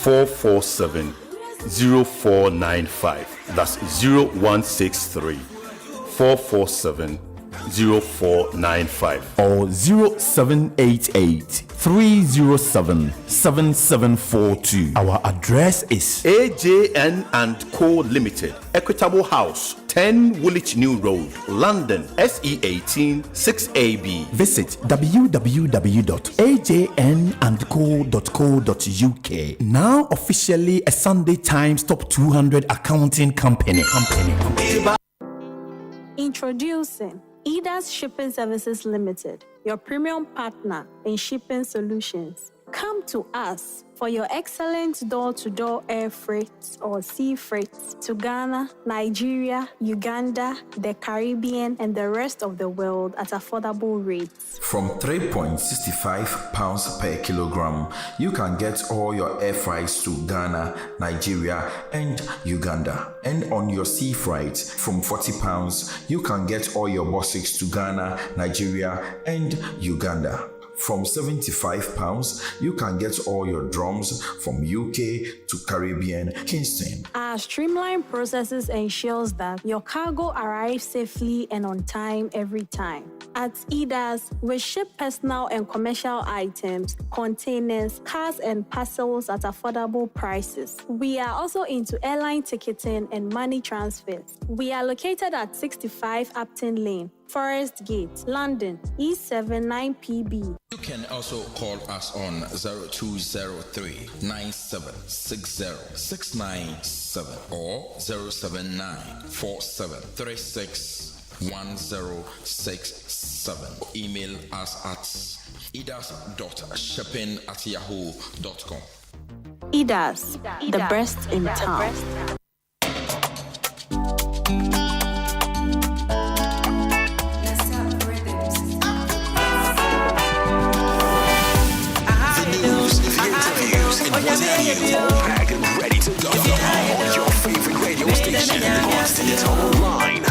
447 0495. That's 0163 447 0495 or 0788 307 7742. Our address is AJN and Co Limited, Equitable House, 10 Woolwich New Road, London, SE18 6AB. Visit www.ajnandco.co.uk. Now officially a Sunday Times Top 200 accounting company. Introducing Ida's Shipping Services Limited, your premium partner in shipping solutions. Come to us for your excellent door-to-door air freight or sea freight to Ghana, Nigeria, Uganda, the Caribbean, and the rest of the world at affordable rates. From £3.65 per kilogram, you can get all your air freights to Ghana, Nigeria, and Uganda. And on your sea freights, from £40, you can get all your boxes to Ghana, Nigeria, and Uganda. From £75, you can get all your drums from UK to Caribbean, Kingston. Our streamlined processes ensures that your cargo arrives safely and on time every time. At Ida's, we ship personal and commercial items, containers, cars, and parcels at affordable prices. We are also into airline ticketing and money transfers. We are located at 65 Upton Lane, Forest Gate, London, E79PB. You can also call us on 0203 9760 697 or 079 4736 1067. Email us at idas.shipping@yahoo.com. Idas, the best in town. Packed and ready to go. All your favorite radio station is online.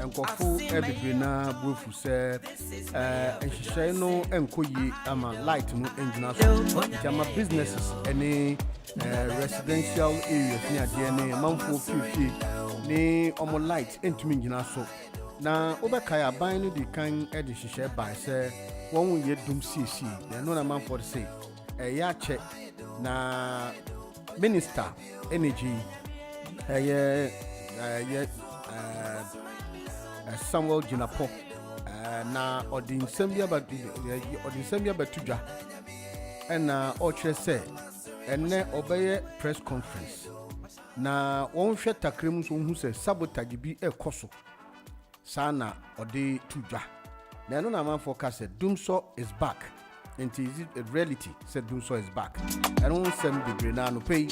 Enkofu ebibiri na bufu se enhihye no enkoyi ama light no engina so jama businesses any residential areas ni ade ne manfo fifi ni omo light entumi engina so na obekaya aban no di kan e de hihye ban se won ye dum cc na no na manfo de say ya che na minister energy Samuel Jinapo na odin sambia batudwa na oche se enne obeye press conference na won hwe takrem so hu se sabotage bi ekoso sana ode tudwa na no na man forecast Dumso is back and is it a reality said Dumso is back and won sem bebre na no pay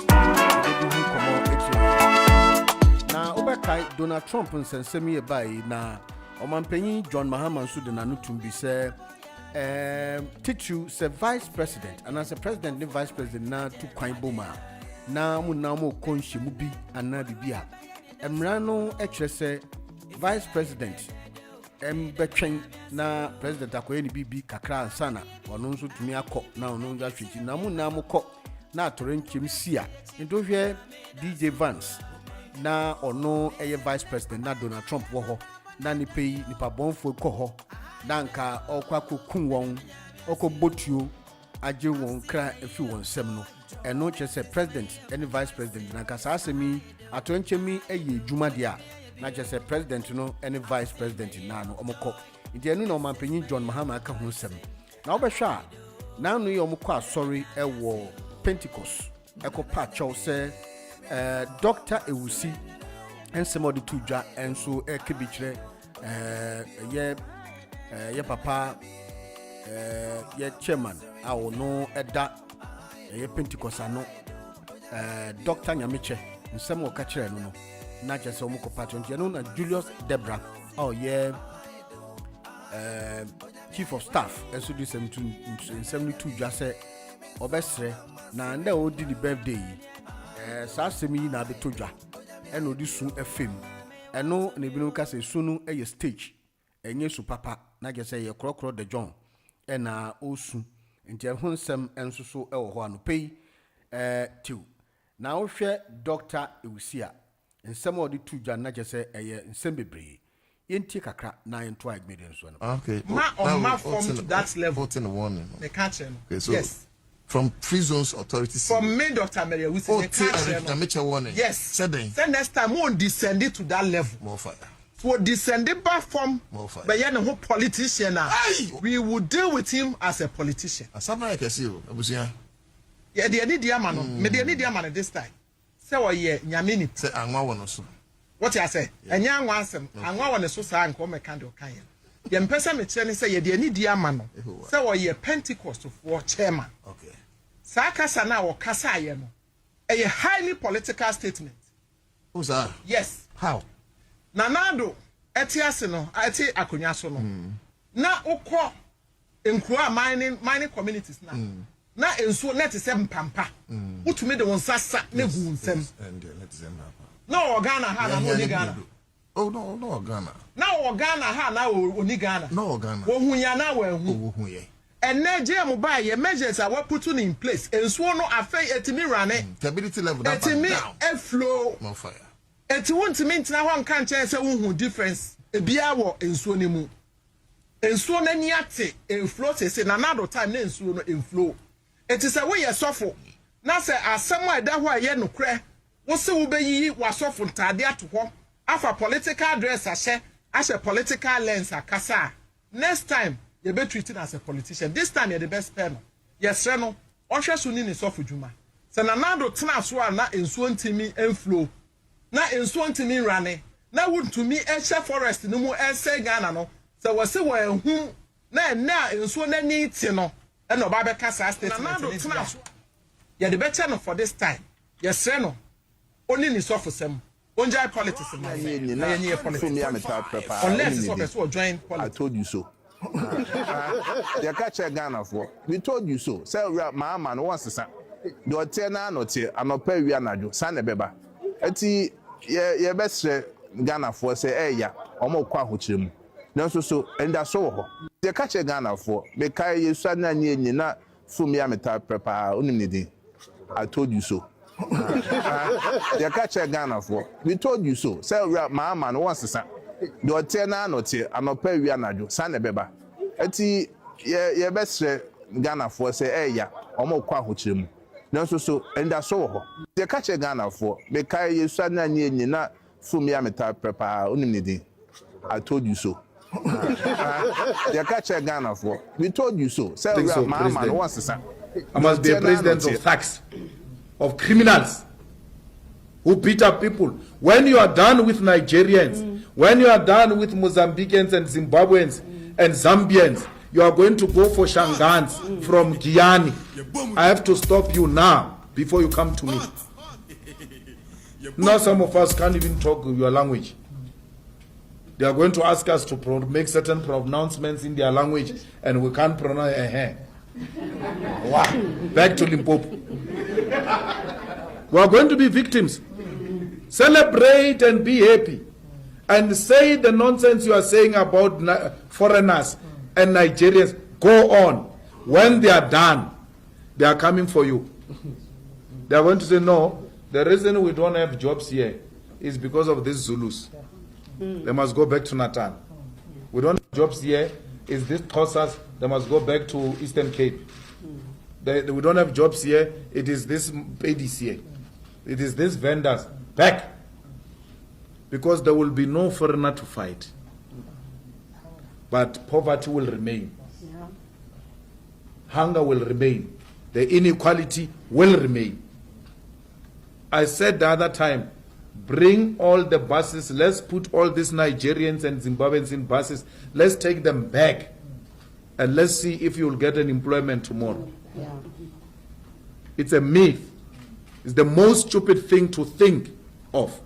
na obekai Donald Trump nsensemi e bai na omampanyin John Mahama nso de nanu tumbi se titu se vice president and as a president the vice president na tu kwan boma na mo konhye mu bi ana bibia emra no ekire se vice president betwen na president akoye ni bibi kakra ansana ono nso tumi akọ na ono nja hweji na mo kọ na atorenkyem sia ndohwe DJ Vance na ono eye vice president na Donald Trump wo ho na nipa bonfo ko ho na nka okwa kokun won okobotuo age won kra efi won sem no eno chese president any vice president na nka asemi atonchemi eye dwuma dia na chese president no any vice president na no omko ndi enu na omampanyin John Mahama aka ho sem na obehwa na anu ye omko asori ewo Pentecost eko pa chow se Dr. Ewusi and somebody to ja and so kebichre ye papa ye chairman I will know eda ye Pentecostano Dr. Nyamiche nsem o ka kire no na jese omo ko patron je no na Julius Debra oh yeah chief of staff eso do 72 jase obesre na nda o di the birthday sa semi na be toja e no di sun fm eno na ebinu ka se sunu e stage enye su papa na jese ye krokro de John e na osu nti ho nsem enso so e wo ho anopei tiu na wo hwe Dr. Ewusia nsem o di toja na jese eye nsem bebre yenti kakra na ento admire so no. Okay. Ma from to that level. In the warning. The catch. Okay, so yes. From Free Zones Authority. From me, Dr. Mary, we say the catch. Warning. Yes. Said next time we will descend it to that level. More fire. So descend it back from. More fire. But yeah, no politician now. We will deal with him as a politician. Something like I see you. Yeah, the need diamano. Me the need diamano this time. Say what yeah, nyamini. Say angwa wono so. What you say? Enya angwa asem. Angwa wono so sa anko me kan do kan. Ye mpesa me kire ni say ye the need diamano. Say what yeah Pentecost for chairman. Okay. Sakasa na wo kasa ye no. A highly political statement. Who's that? Yes. How? Nanado etiase no, eti akonya so no. Na ukọ enkura mining communities na. Na enso net se mpampa. Utumi de wonsasa na gu nsem. And let them happen. No Ghana ha na no Ghana. Oh no Ghana. Na Ghana ha na oni Ghana. No Ghana. Wo hunya na wo hu. Wo hu ye. And Nigeria mobile ye measures are what put in place. And so no affair etimi rane. Stability level that etimi down. Flow. No fire. Eti won to mean na wan kan chen say won difference. Ebia wo ensuo ne mu. Ensuo na ni ate enflow say na another time na ensuo no enflow. Eti say we ye sofo. Na say asem a da ho a ye nokre. Wo se wo beyi wa sofo ntade ato ho. Afa political dress ashe political lens akasa. Next time you be treated as a politician. This time you're the best pen. Yes, Reno. Osha suni ni sofu juma. Se na nado tina so na ensuo ntimi enflow. Na ensuo ntimi rane. Na would to me eshe forest no mu ense Ghana no. Se wo se wo ehun na ensuo na ni ti no. E no ba be kasa statement. Na nado tina so. You're the better no for this time. Yes, Reno. Only ni sofu sem. Onjai politics. Unless it's what join politics. I told you so. You catch a Ghana for. We told you so. Say my man wants to say. The hotel na no te anope wi anajo san beba. Eti ye best Ghana for say ya omo kwa hochire mu. Nanso so enda so ho. You catch a Ghana for be kai yesu na nyi na fumi ameta prepa onim ne din. I told you so. You catch a Ghana for. We told you so. Say my man wants to say. The hotel na no te anope wi anajo san beba. Eti ye best Ghana for say ya omo kwa hochire mu. Nanso so enda so ho. Ye catch a Ghana for be kai yesu na nyi na fumi ameta prepa onim ne din. I told you so. You catch a Ghana for. We told you so. Say my man wants to say. I must be a president of thugs, of criminals who beat up people. When you are done with Nigerians, when you are done with Mozambicans and Zimbabweans and Zambians, you are going to go for Shangans from Guyana. I have to stop you now before you come to me. Now some of us can't even talk your language. They are going to ask us to make certain pronouncements in their language and we can't pronounce Wow. Back to Limpopo. We are going to be victims. Celebrate and be happy. And say the nonsense you are saying about foreigners and Nigerians. Go on. When they are done, they are coming for you. They are going to say, no, the reason we don't have jobs here is because of these Zulus. They must go back to Natal. We don't have jobs here. Is this Xhosas? They must go back to Eastern Cape. We don't have jobs here. It is this ladies here. It is these vendors. Back. Because there will be no foreigner to fight. But poverty will remain. Hunger will remain. The inequality will remain. I said the other time, bring all the buses. Let's put all these Nigerians and Zimbabweans in buses. Let's take them back. And let's see if you'll get an employment tomorrow. Yeah. It's a myth. It's the most stupid thing to think of.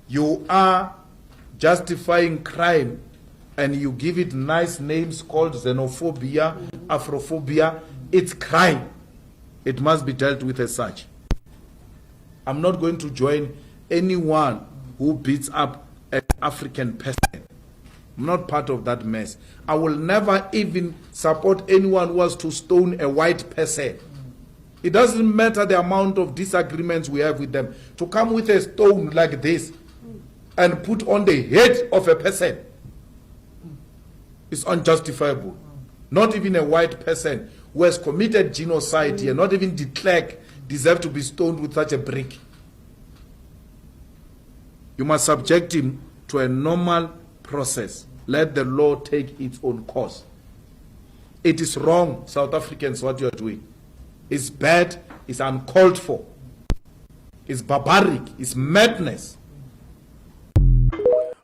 You are justifying crime and you give it nice names called xenophobia, Afrophobia. It's crime. It must be dealt with as such. I'm not going to join anyone who beats up an African person. I'm not part of that mess. I will never even support anyone who wants to stone a white person. It doesn't matter the amount of disagreements we have with them. To come with a stone like this and put on the head of a person is unjustifiable. Not even a white person who has committed genocide here, not even de Klerk, deserve to be stoned with such a brick. You must subject him to a normal process. Let the law take its own course. It is wrong, South Africans, what you are doing. It's bad, it's uncalled for. It's barbaric, it's madness.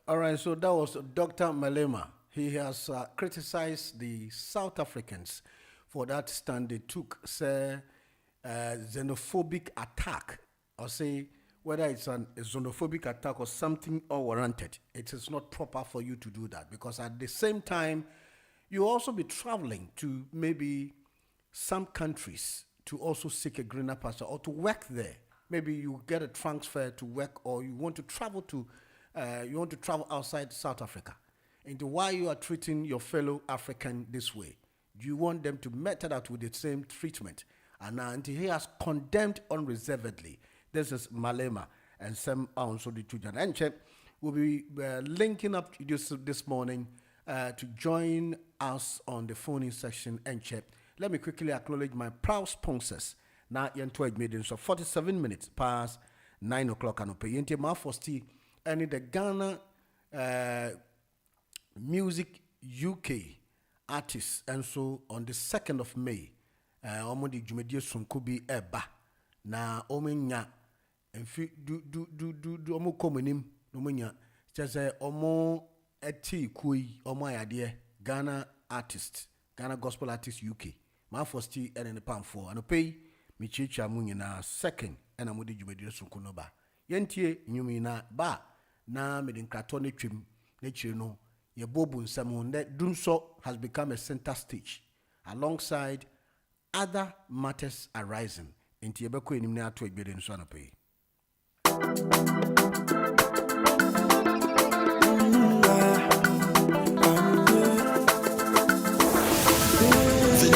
All right, so that was Dr. Malema. He has criticized the South Africans for that stand they took, say, xenophobic attack, or say whether it's a xenophobic attack or something unwarranted. It is not proper for you to do that, because at the same time, you also be traveling to maybe some countries to also seek a greener pasture or to work there. Maybe you get a transfer to work, or you want to travel outside South Africa. And why you are treating your fellow African this way? Do you want them to meet out with the same treatment? And until he has condemned unreservedly. This is Malema and some also the Tujan. And we'll be linking up this morning to join us on the phone-in section. And let me quickly acknowledge my proud sponsors. Now, you're 12 minutes, so 47 minutes past 9 o'clock. And pay into my first tea. And in the Ghana Music UK artists. And so on the 2nd of May, Omodi Jumedi Sunkubi Eba. Na omenya enfi do omo komunim no munya chese omo eti kui omo ayade Ghana artist, Ghana gospel artist UK. My first tea and in the palm for and pay mi chicha munye na 2nd and amudi jumedi sunkuno ba. Yentie nyumi na ba na medin krato ne twem ne chire no ye bobu nsam that Dunso has become a center stage alongside other matters arising. Inti yebeko enim na ato egbede nso anapɛ.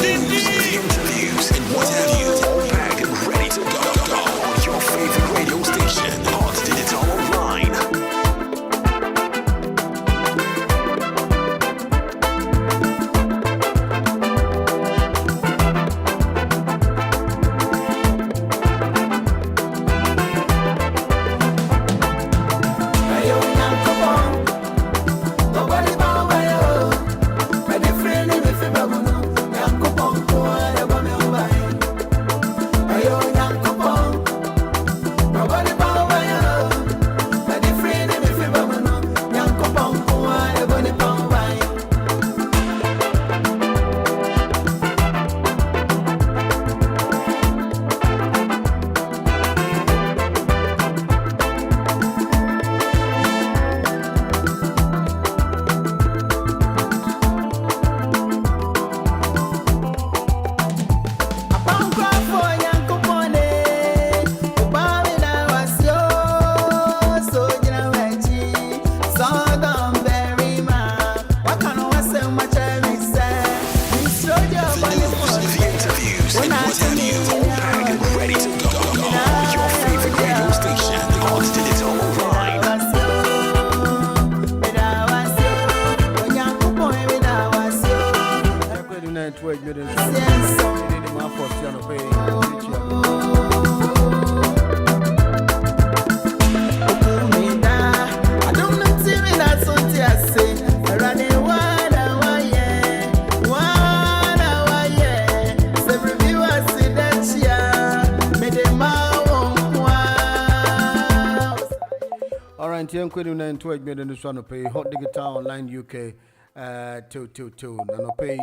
Interviews and what have you, all back and ready to go on your favorite radio station, Hot Digital Online. right, tiyan kwenu na nto adwede no so no pay Hot Digital Online UK na no pay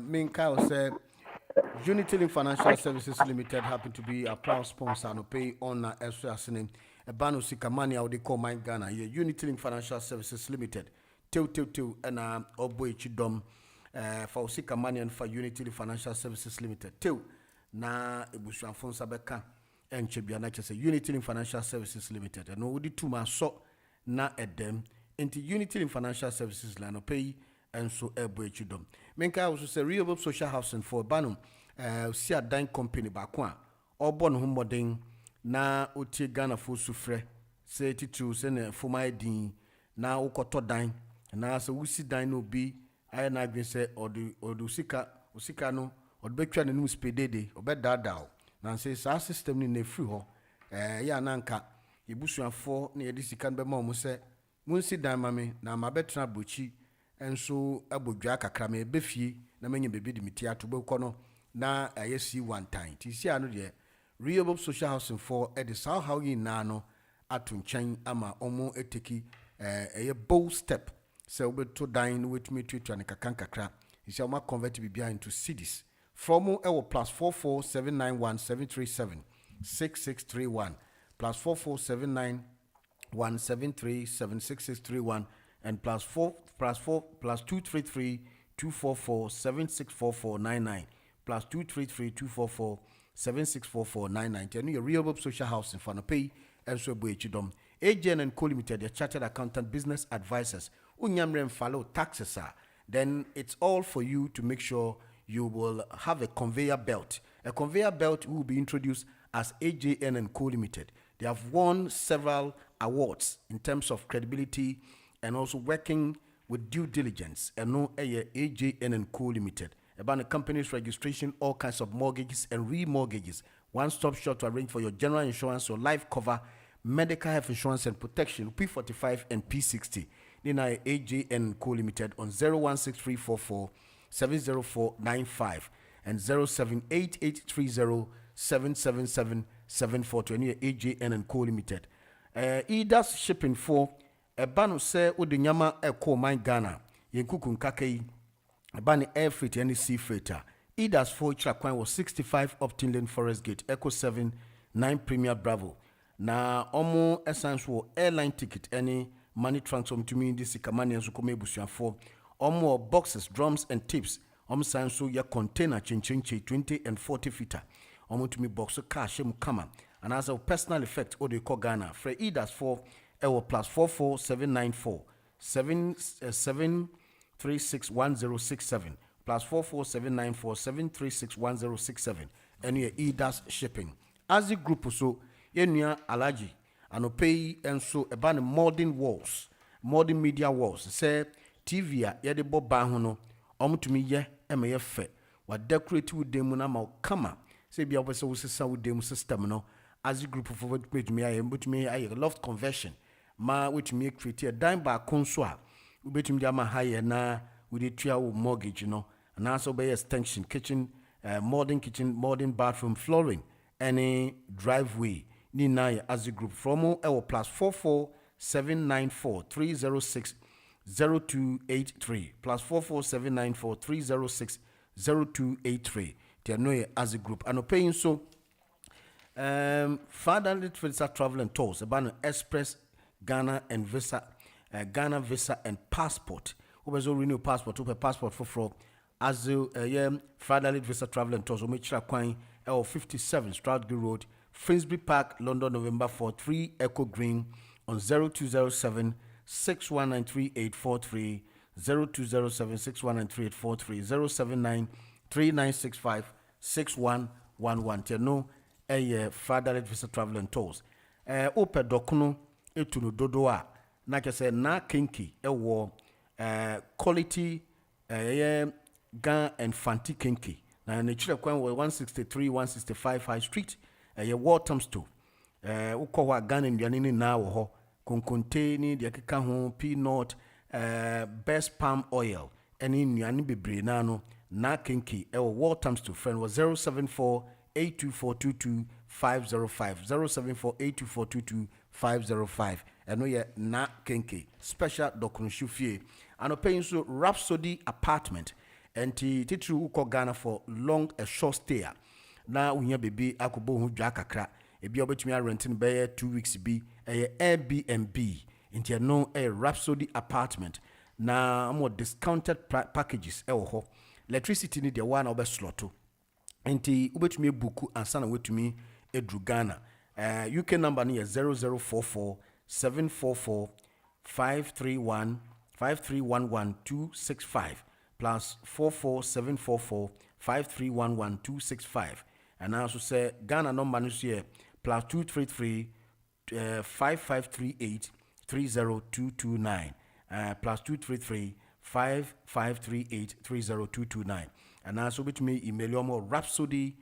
Minka say Unity Link Financial Services Limited happen to be a proud sponsor no pay on na eso asene Ebano Sikamani how they call my Ghana here Unity Link Financial Services Limited and obo chidom for Sikamani and for Unity Link Financial Services Limited na ebusuafo nsabeka enchebia na chese Unity Link Financial Services Limited and odi tuma so na edem into Unity Link Financial Services la no pay and so ebo chidom menka also say renewable social housing for Banum si adan company ba kwa obon ho modern na otie Ghana fo sufre say titu say na foma din na ukoto dan na so wusi dan no bi aye na gbe say odu sika no odbetwa ne spedede obedadao na say sa system ni na free ho ya na nka ibusuafo na yedi sika no be ma omo say munsi dan mame na mabetra bochi enso abodwa kakra me befie na menye bebi di meti atobo kono na ayesi one time ti si anu de renewable social housing for the south how you na no atunchen ama omo eteki a bold step so we to dine with me to an kakan kakra is your convert bibia into cities from our plus 44791737631 plus 44791737631 and plus 233-244-764499 plus 233-244-764499 tell you real social housing for no pay and so boy chidom AJN and Co Limited the chartered accountant business advisors unyamrem follow taxes then it's all for you to make sure you will have a conveyor belt will be introduced as AJN and Co Limited. They have won several awards in terms of credibility and also working with due diligence and no AJN and Co Limited about the company's registration, all kinds of mortgages and remortgages, one-stop shop to arrange for your general insurance or life cover, medical health insurance and protection, P45 and P60. Then AJN and Co Limited on 016344-70495 and 0788307777 to any AJN and Co Limited. Idas shipping for Ebano se udinyama eko my Ghana yenkuku nkake Ebani air freight and sea freighter Idas 4 Chakwan was 65 Upton Lane Forest Gate Echo 7 9 Premier Bravo na omo essence wo airline ticket any money transfer to me this Sikamani and Sukome Busuafo omo boxes drums and tips sanso ya container chinchinchi 20 and 40 feet omo to me box cash mu kama and as a personal effect or they call Ghana for Idas 4 Ewo plus 44794-7361067 plus 44794-7361067 and your EDAS shipping. As the group so yenua alaji anopei and so about modern walls, modern media walls. Say TV ya yede bo ba ho no omutumi ye emeye fe wa decorate with dem na ma kama say bia obese wo sesa with dem system no as the group of page me I loft conversion ma which me create a dime ba konso a ubetum dia ma higher na we dey tria mortgage and also be extension kitchen modern bathroom flooring any driveway ni na as the group from our plus 44794-306-0283 plus 44794-306-0283 they know as a group and paying so Father Literature Travel and Tours about Express Ghana and Visa Ghana Visa and Passport who renew passport to passport for as Father Visa Travel and Tours we make L 57 Stratgate Road Finsbury Park London November 4 3 Echo Green on 0207 6193843 0207 6193843 079 3965 6111 no Father Visa Travel and Tours ope dokuno etunu dodo a na kese na kinki ewo quality Gan and Fanti kinki na ne chire kwan 163 165 High Street Waltham Store ukwa Ghana ndiane ni na wo ho konkonte ni de keka ho peanut best palm oil eni nnuane bebre na no na kinki Waltham Store friend was 074 82422-505. 074-82422-505. And we are na kenke special dokunshu fie. And paying so Rhapsody apartment. And titru uko Ghana for long a short stay. Now we baby akubo hu dwa kakra. Ebi obetumi renting be 2 weeks bi Airbnb. Inti no a Rhapsody apartment. Na more discounted packages ho. Electricity ni the one obe sloto. Inti ubetumi buku ansana wetumi edru Ghana. UK number ni 0044 744 531 265 plus 44744 5311265. And I also say Ghana number is here plus 233 5538 30229 plus 233 5538 30229. And also with me email your Rhapsody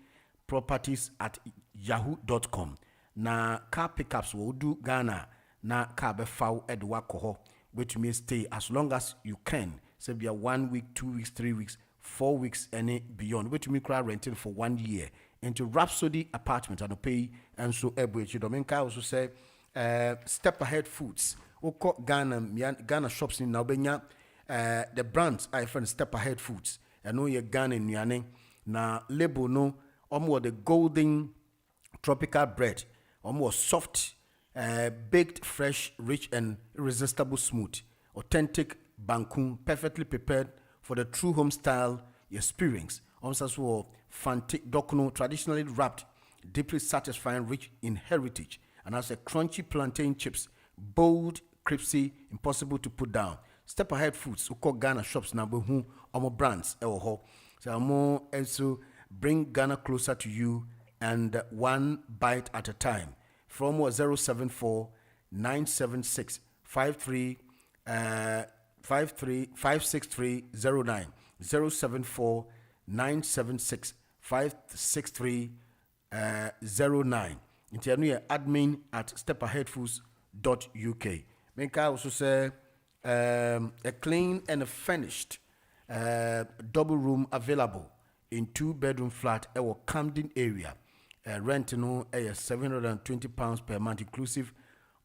properties at yahoo.com. Na car pickups will do Ghana na car be foul edwa koho, which may stay as long as you can. Say be a 1 week, 2 weeks, 3 weeks, 4 weeks, any beyond. Which me cry renting for 1 year into Rhapsody apartment and pay and so which Dominka also say Step Ahead Foods. Oko Ghana shops in Nabenya. The brands I find Step Ahead Foods. I know you're Ghana in Yane. Na label no the golden tropical bread. Almost soft, baked, fresh, rich, and irresistible smooth. Authentic Bankun, perfectly prepared for the true home style experience. Also, fantic dokno, traditionally wrapped, deeply satisfying, rich in heritage. And as a crunchy plantain chips, bold, crispy, impossible to put down. Step Ahead Foods, Uko Ghana shops number who omo brands ewo. So more also bring Ghana closer to you and one bite at a time. From 074 976 56309 074 976 56309. Interview admin at stepaheadfoods.uk. Menka also say a clean and furnished double room available in 2-bedroom flat at Camden area. Rent no £720 per month inclusive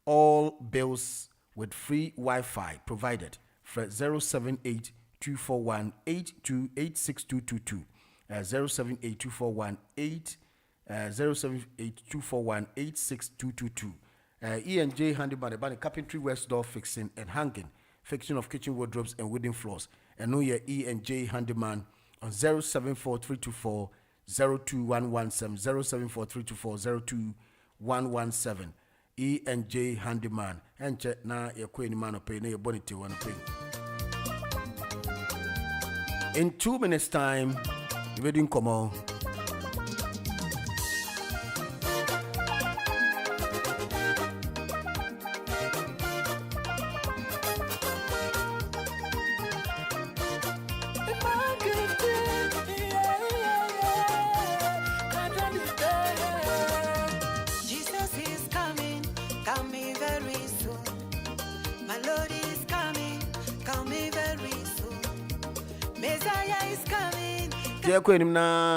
all bills with free Wi-Fi provided for 078 241 8286222 078 241 86222 E&J Handyman about carpentry, west door fixing and hanging, fixing of kitchen wardrobes and wooden floors. And know your E&J Handyman on 074324 02117 074324 02117 E&J Handyman and check na your queen man pay na your bonnet one pay. In 2 minutes time, the wedding come on.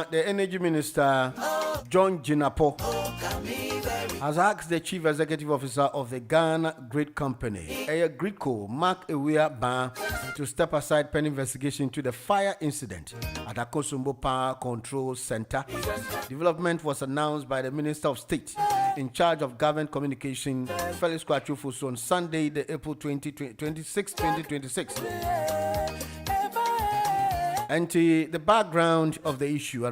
The Energy Minister, John Jinapo, has asked the Chief Executive Officer of the Ghana Grid Company, Gridco, Mark Ewia Ban, to step aside pending investigation into the fire incident at Akosombo Power Control Center. Development was announced by the Minister of State in charge of Government Communication, Felix Kwachufo, on Sunday, the April 26, 2026. And to the background of the issue,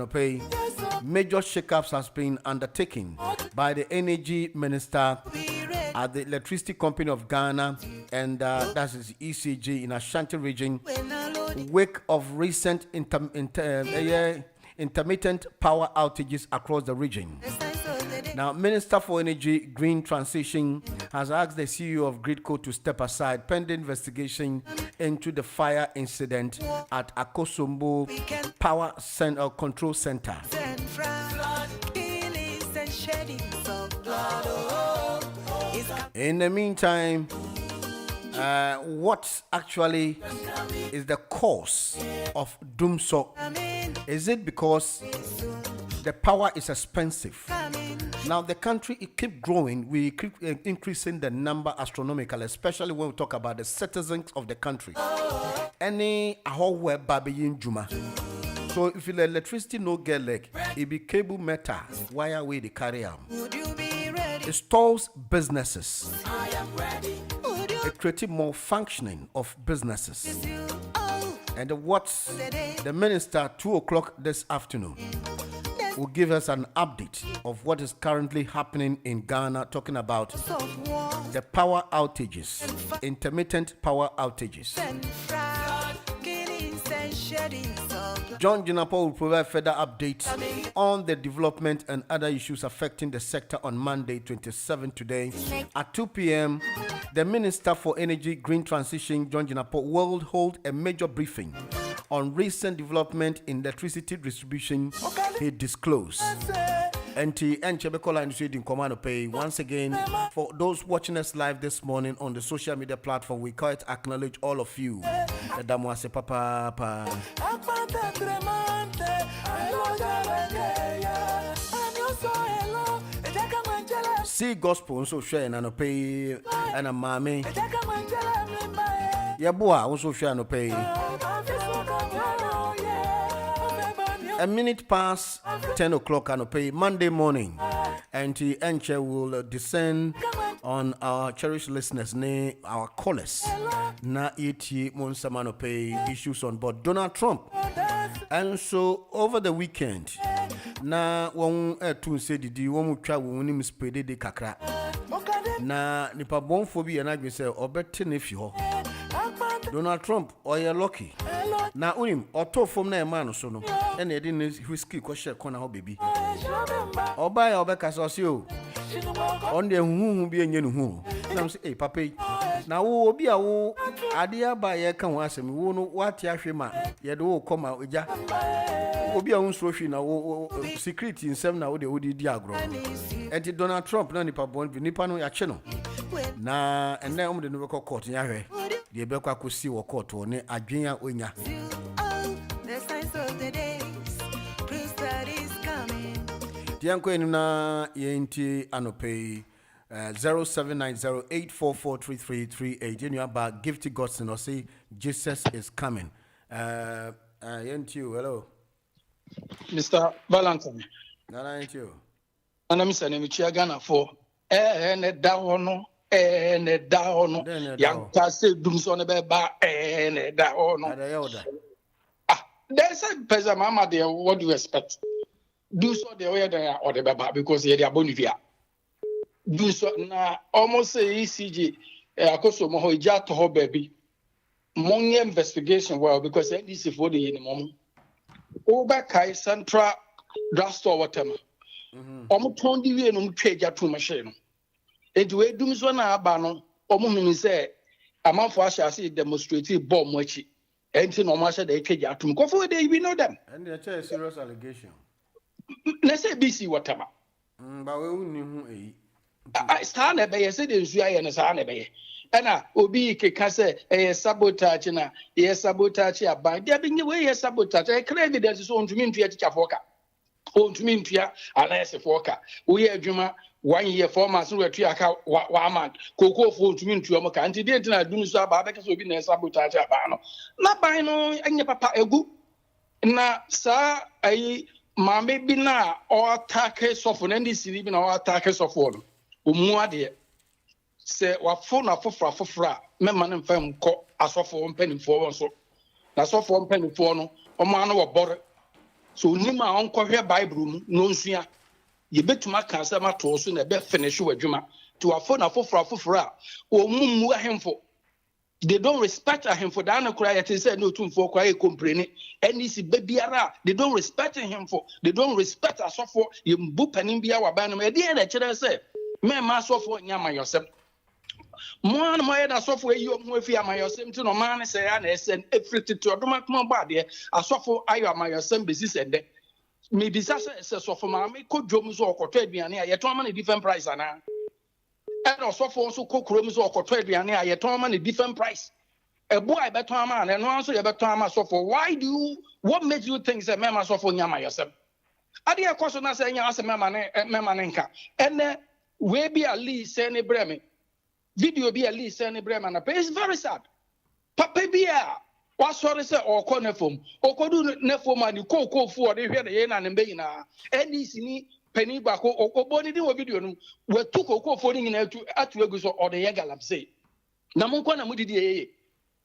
major shakeups has been undertaken by the Energy Minister at the Electricity Company of Ghana, and that is ECG in Ashanti region, wake of recent intermittent power outages across the region. Now, Minister for Energy Green Transition has asked the CEO of Gridco to step aside pending investigation into the fire incident at Akosombo Power Control Center. In the meantime, what actually is the cause of Doomso? Is it because the power is expensive. Now the country, it keep growing. We keep increasing the number astronomically, especially when we talk about the citizens of the country. Any whole baby in Juma. So if the electricity no get leg, it be cable metal wire way they carry on. It stalls businesses. It creates more functioning of businesses. And the minister 2:00 this afternoon will give us an update of what is currently happening in Ghana, talking about the power outages, intermittent power outages. John Jinapo will provide further updates on the development and other issues affecting the sector on Monday, 27 today. At 2 p.m., the Minister for Energy, Green Transition, John Jinapo, will hold a major briefing on recent development in electricity distribution, he disclosed. And Chebekola and in command pay once again for those watching us live this morning on the social media platform. We quite acknowledge all of you. See gospel so share and pay and a mommy. Yeah, boy, also share and pay. A minute past 10 o'clock and pay Monday morning, and the Enche will descend on our cherished listeners, our callers. Na eti monsamano pay issues on board Donald Trump. And so over the weekend, na one to say the one who try won spread the kakra. Na nipa bon phobia na gbe say obete if you Donald Trump or you lucky. Na unim auto from na man so no. And they didn't whiskey question corner baby. Oba ya obeka so o. On the who be enye who. Na say eh papa. Na wo obi a wo ade aba ye kan wo asem wo no wate ahwe ma ye de wo koma oja. Obi a unso hwe na wo secret insem na wo de wo di agro. Enti Donald Trump na nipa bon bi nipa no ya che no. Na enne om de no be court ya hwe. De be kwa kosi wo court wo ne adwen a onya. Dianko enuna yenti anope 079084433338. You know about Gifty Godson or say Jesus is coming. Yenti, hello. Mr. Valentine. Nana yenti. Ana Mr. Nemichia Ghana for ne dawono ne dawono yanka se dumso ne beba ne dawono. There's a person mama there. What do you expect? Do so the way they are or the baba because they are bonivia. Do so na almost say ECG akoso mo ho ija to ho baby. Money investigation well because this is for the in mom. Over Kai Central Drugstore whatever. Omo ton di we no twa ja to machine. Enti we dum so na aba no omo hunu say amanfo ahia demonstrate bomb machi. Enti no ma sha dey twa ja to. Kofo dey we know them. And they are serious allegation. Let's say BC whatever. But we who I stand a say the Zua and a son a Anna, Obi Kase, a sabotage, and a sabotage, by there being away a sabotage. I claim evidence is on to mean to a Chafoka. On to mean to unless a forker. We are Juma 1 year, 4 months, we are Triaka, 1 month, Coco for to mean to your Moka, and today I do so because we've been a sabotage. Not by no, and your papa a good. Now, sir, Mamma be now or attackers of an NDC, even our attackers of one. Umuade say, what phone of for Memman and Fem call as of 1 penny for so. That's off 1 penny for no, or man or border. So Nima uncle here Bible, no sooner. You bet to my cancer, my toes in a bed finish with Juma to a phone of for or mumu him for. They don't respect him for that. Cry said no to for cry complain. And this baby ara. They don't respect him for. They don't respect us for you boop and in be our banner. My dear, the children say, "Me master for nyama yourself." More and more than software you if you are my yourself to no man say and send everything to a domain body. A software I am my yourself business and maybe success of my could drums or trade me and I told money different price and and also for also cook rooms or trade and I told money different price. A boy better man and also a better man so for what makes you think that man so for nyama yourself? ade e koso na say nya ase mema ne nka ene we be at least say ne breme video be at least say ne breme na it's very sad papa bia wa sorry say okọ na fom okodu na fom ani kokofu o de hwe na ye na ne mbe nyina NDC ni pani ba ko obo ni di wo video no we tu kokofu ni nyina atu egu so o de ye galamse na mo nko na mo didi ye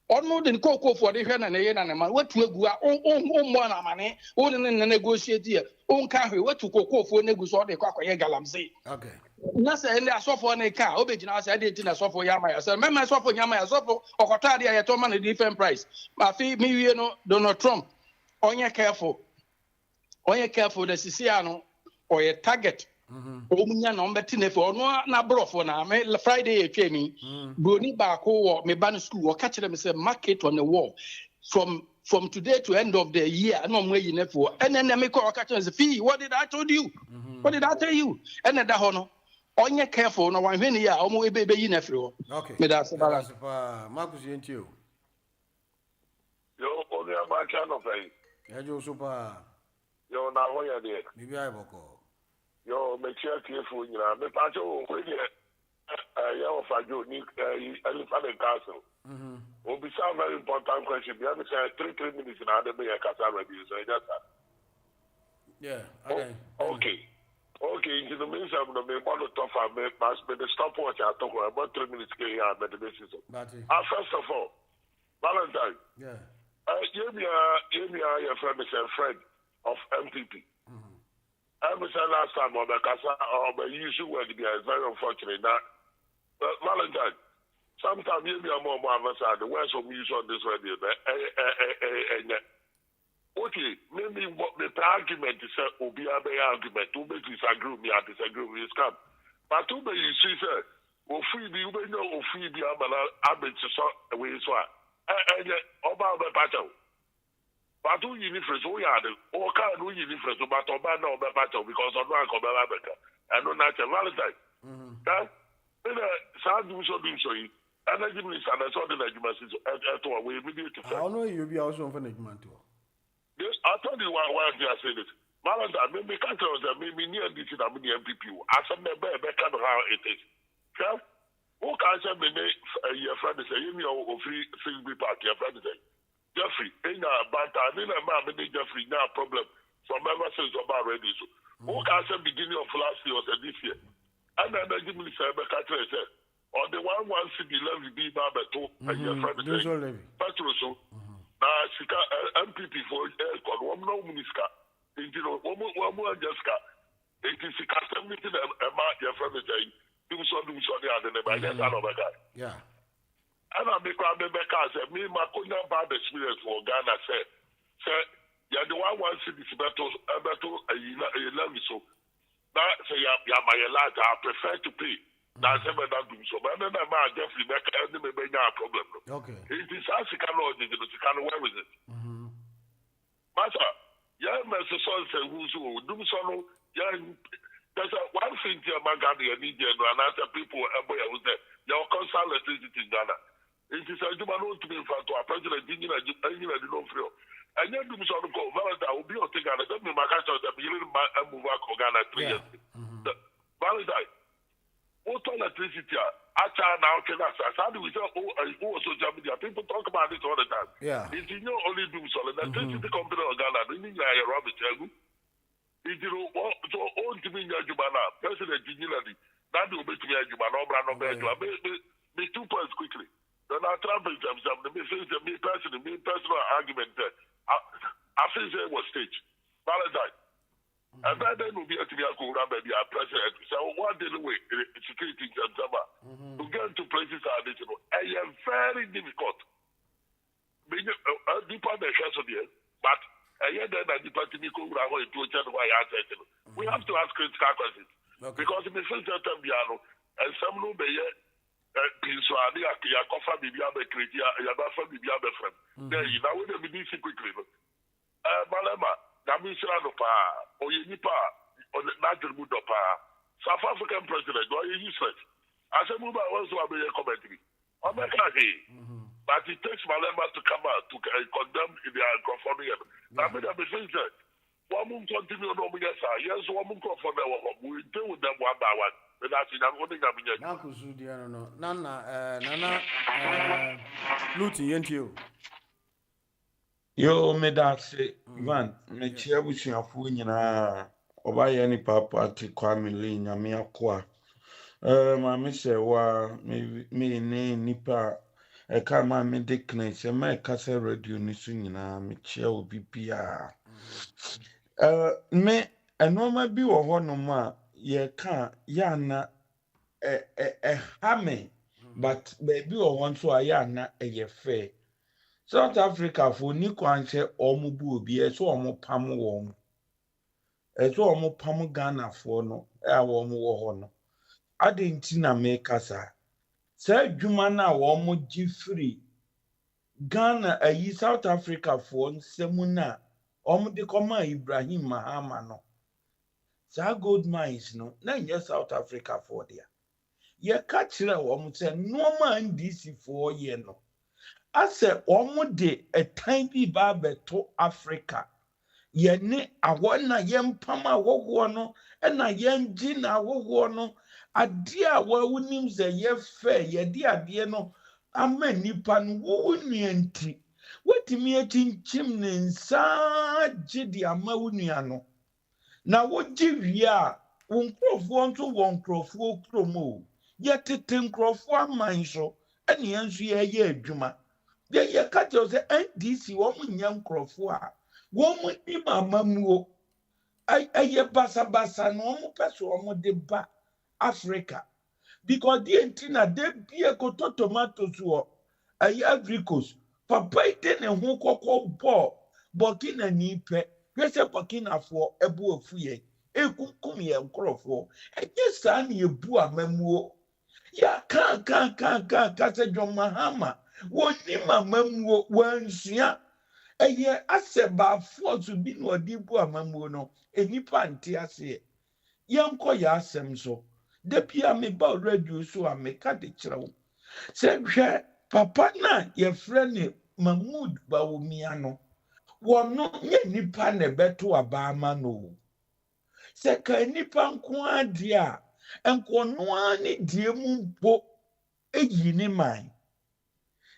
ono de kokofu o de hwe na ne ye na ne ma watu egu a mo na mane o ne ne negotiate ye o nka hwe watu kokofu na egu so o de kwa ye galamse okay na say ndị asọfo na ka obejina say dey tin asọfo ya ma ya say mema asọfo nya ma ya asọfo okota dey ya to man different price ma fi mi wie no Donald Trump onye careful the sisiano or a target omunya na ombeti na fe ono na brofo na me Friday etwa mi broni ba ko wo me ban school o ka kire me say market on the wall from today to end of the year no mo yi na fo and then me ko ka kire say fee what did I told you what did I tell you and that ho no onye careful no wan hwene ya omo ebe yi na firi ho okay me da se balance pa Marcus yentio yo oni abacha no fe ejo super yo na ho ya de bibi ai boko yo me chia careful nyina me pa cho we de ya o fajo ni elephant castle o be some very important question be me say 3 minutes na de be ya kasa ready so e just yeah okay Okay, in the meantime, I'm going to talk about the stopwatch. I talk about 3 minutes here at the basis. First of all, Valentine. Yeah. You your friend is a friend of MPP. I said last time, but usually word is very unfortunate. That Valentine, sometimes you be a more advanced. The words of use on this radio. Okay, maybe what the argument is Obi Abe argument, to make disagree with me and disagree with his camp. But to be you see, sir, Ofi be Ube no Ofi be Abala Abe so away so. And Oba Abe Pacho. But who you difference, who you are, or can't who you difference, but Oba no Oba Pacho because of one Oba Abe. And no natural Valentine. That, in a sad do so, and I give me some sort of argument to away immediately. I know you'll be also for the man too. Yes, I told you why I said it. Valentine, maybe can't tell us that maybe near this in the MPP. I said, maybe kind of how it is. Okay? Who can say, maybe your friend is saying, you know, free park, your friend is saying, Jeffrey, in a banter, in a man, Jeffrey, no problem from ever since about ready. So, who can say, beginning of last year or this year? And then I give me the say, or the one wants to be levy be Babato, and your friend is saying, Petroso. Sika MPP for aircon, one no minister. One more just it is a custom meeting a mark your friend is saying, do so, the other name. I guess I know my guy. Yeah. And I make a because me, my couldn't bad experience for Ghana said, you're the one to this battle, a love so. Now, say, yeah, my lad, I prefer to pay. That's ever that do so. But then I'm Jeffrey Beck and the baby problem. Okay. It is as you cannot do it, you can wear with it. Master, yeah, Mr. Son who's who do so. Yeah, there's one thing here, my God, you need to know, and answer people who's there. Your constant electricity in Ghana. It is a human to be in front of a president, you know, free. And then do so, Valentine will be on Ghana. Let me make sure that you move back to Ghana 3 years. Valentine. What electricity? Actually, now how do we say? Social media people talk about it all the time. Yeah. It's only do so. The electricity company of Ghana, they need a rubbish. It's so old to me in Jubana. President Jiniladi, that will be to me a Jubana, Brano Beto. Be 2 points quickly. Then I travel themselves. Me personal argument. I think it was staged. Valentine. And then will be a maybe a president. So what did we security in Zamba to get to places are digital? I am very difficult. Being a deeper the but I hear that the party to why I said we have to ask critical questions. Because in the first term, and some no be Pinswadi, Yakofa, Bibiabe, Kritia, Yabafa, Bibiabe friend. There you know, we be quickly. Malema. Namisra no pa, or Yenipa, or the Natural Mudopa, South African president, or useless. As a move, I also have a commentary. But it takes Malema to come out to condemn the conforming. I mean, I'm saying that One continue on yes, one for the we deal with them one by one. But that's in I'm going to Uncle Zudia, no, Nana, Luti, ain't you? Yo, me that say, Van, me chia busuafo nyinaa obaye ni papa ti Kwame Lee nyame akwa. Ma me se wa me ne nipa e ka ma me declare se ma ka se radio ni so nyinaa me chia obi bia. Me enoma bi wo ho no ma ye ka ya na ha me but baby wo ho so ya na ye fair. South Africa for ni kwanche omu bu obi so omu pam wo so omu pam Ghana for no wo mu wo ho no adenti na me kasa sa adwuma na wo mu gi free Ghana ayi South Africa for nsemu na omu de koma Ibrahim Mahama no sa gold mines no na nye South Africa for dia ye ka kire wo mu se no ma NDC for ye no ase omude a tiny babe to Africa. Ye ne awona yem pama wogo no na yem gina wogo no adia wa unim ze ye fe ye di ade no ama nipa no wo nuanti wetimi atinchim ne nsa gidi ama wonua no na wogi wi a wonkrofo nto wonkrofo kromo ye tete nkrofo aman so ene yensu ye adwuma ye catch us NDC woman nkrofo a woman ni mama muo aye basa no mo peso omo de ba Africa because the entina de bie ko tomatoes wo aye agricos papa ite ne ho kokko bo Burkina ni pe kwese Burkina fo ebu ofuye ekukum ye nkrofo enye sa na ebu amamuo ya kan se John Mahama woni mamamuo wansua eye aseba force bi no odibu amamuo no enipa nte ase yenko ya asem so de pia me ba radio so ameka de kirewo se hwe papa na ye frene Mahmoud Bawumia no wono nye nipa ne beto abama no se ka nipa nko ade a enko no ani die mu mpo eyi ni man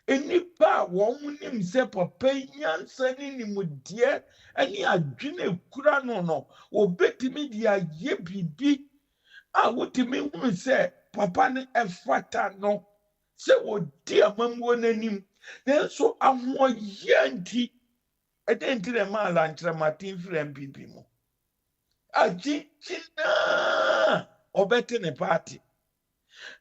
enipa won nim se papa nyansa ni nimudie ani adwene kura no obetimi dia ye bibi a wotimi hu se papa ne efata no se wodi amamwo nanim nenso ahwo yanti edenti le mala ntre matin frem bibi mo aji china obete ne party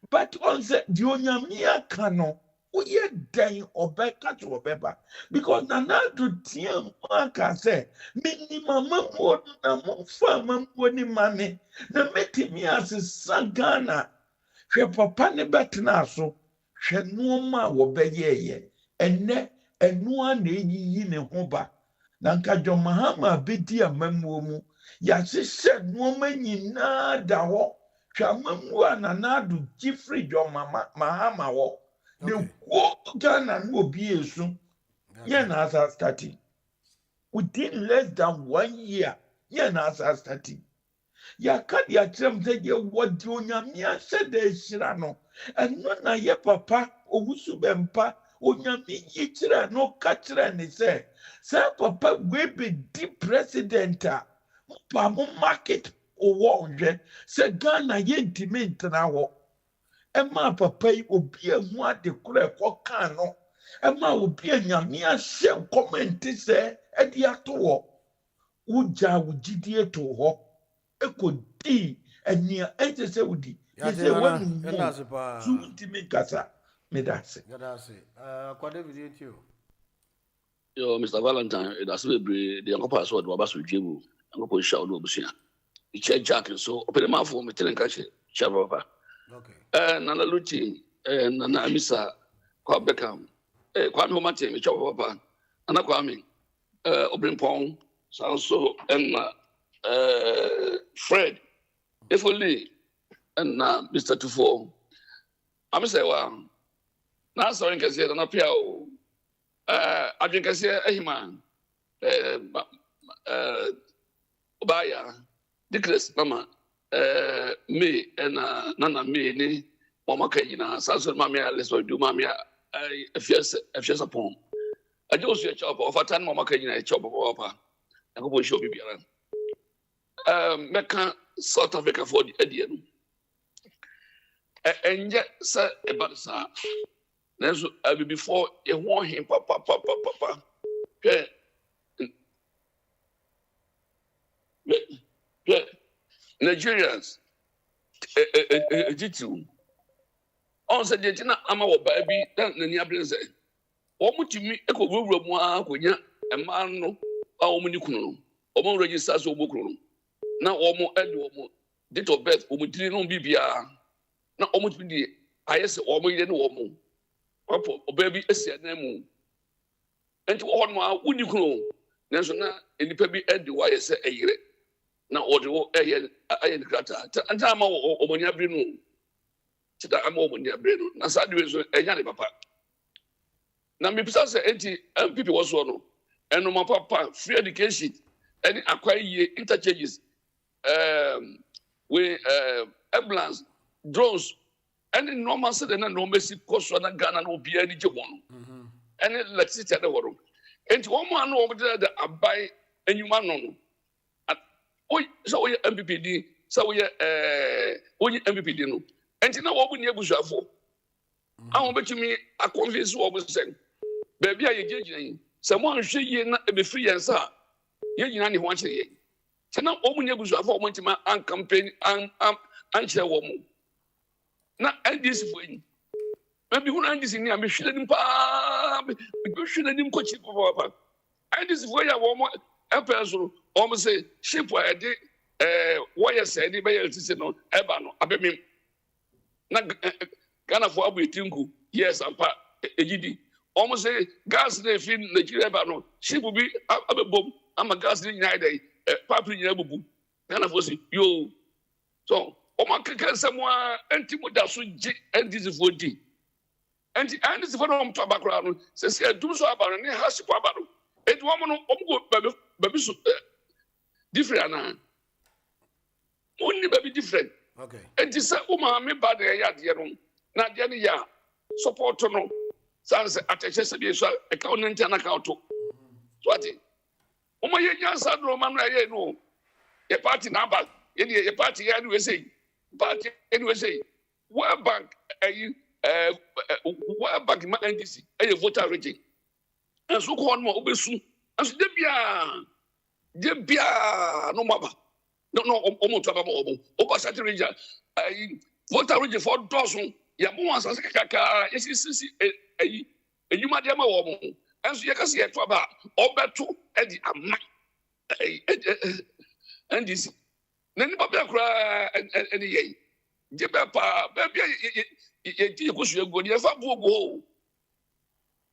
but on se di onyamia kano oye dan obeka to obeba because nana to tiam aka say minimum mo na mo fa mamwo ni mame na metimi asesa Ghana hwe papa ne betena so hwe nuoma wo beyeye enne enua na eyiyi ne ho ba na nka John Mahama bedi amamwo mu ya hye nuoma nyina da ho hwe amamwo ananado gifri John Mahama wo the Ghana no be esu ye na asa starting within less than 1 year ye na asa starting ya ka ya trem ze ye wodi onyamia hye de hira no eno na ye papa owusu bempa onyami yi kire no ka kire ni se papa we be the president a pa mo market owo nje se Ghana ye intimate na ho Emma papa obi ehu ade kura ekoka no Emma obi anyame ahye comment se edi ato uja wugidie to ho ekodi enia ente se wudi se wanu so intimi kasa me dase kwade video tio yo Mr. Valentine that's be the uncle so do abaso dwemu uncle show do obusia iche jack so opere mafo me telen kache papa Nana Luchi, Nana Amisa, Kwa Beckham, Kwa Momati, me chop papa, Nana Kwame, Obrimpong, Sanso, and Fred, Efoli, and Mr. Tufo. I'm saying, well, now sorry, can say, Nana Piao, I drink I say, man, Obaya, Dickless, Mama, me and Nana me, ni, Mama Kayina, Sansa Mamma, let's do Mamma, if yes upon. I just see a chop of a time, Mama Kayina, a chop of Papa, and go show me. Mecca, South Africa for the Edian. And yet, sir, about sir. Then before you want him, Papa. Nigerians, Jitu. On said, Jetina, I'm our baby, then the near Brinze. What would you mean? Echo Rubra, Quenya, and Mano, our Munukuno, or more registers or Bukuru. Now, almost Edward, date of birth, who didn't BBR. Now, almost be the highest or more than woman. Papa, baby, a name. And to all my Unukuno, National, in the baby, Ed, why I say a year. Now, order I am Grata, and I'm all over your brain. I'm over your brain. Nasadu is a young papa. Now, me say, people was one, and no, my papa, free education, and acquire interchanges, with ambulance, drones, and in normal said, and no messy cost on a gun and will be any job one. And electricity at the world. And one man over there that I buy a new man. So we MPPD, so we MPPD no. And you know what we need to for? I want to me a convince what was saying. Baby, I judging. Someone should ye be free and sir. You only want to ye. So now all we need to for one to my campaign and share woman. Now, and this for you. Maybe when I'm this in here, I'm shooting pa, I'm shooting coach papa. And this is where I want a person. Almost say ship where I did why said the bail to say no ebano abemim na Ghana for abu tingu yes and pa ejidi almost say gas they feel Nigeria ebano ship will be abebom am a gas in nyide papi nyina bubu Ghana for say yo so o man keke someone antimo da so ji and this for di and this for no to background say do so abano ne ha ship abano et woman go baby so different na only baby different okay and this woman me bad ya de no na de ne ya support no sans attention se bi so account na account to what o ma ye nyansa do ma no ye no ye party na ba ye party ya no say party anyway say World Bank World Bank ma NDC e voter rating and so ko on mo obesu and so de bia no maba no omo to aba mo oba sati region voter region for dozen ya mo wan sase kaka yesi enyuma de ma wo mo enso ye kase ye to aba obeto e di ama ndc nani ba bia kura eni ye je ba pa ba bia ye ti ko su ego ni e fa buogo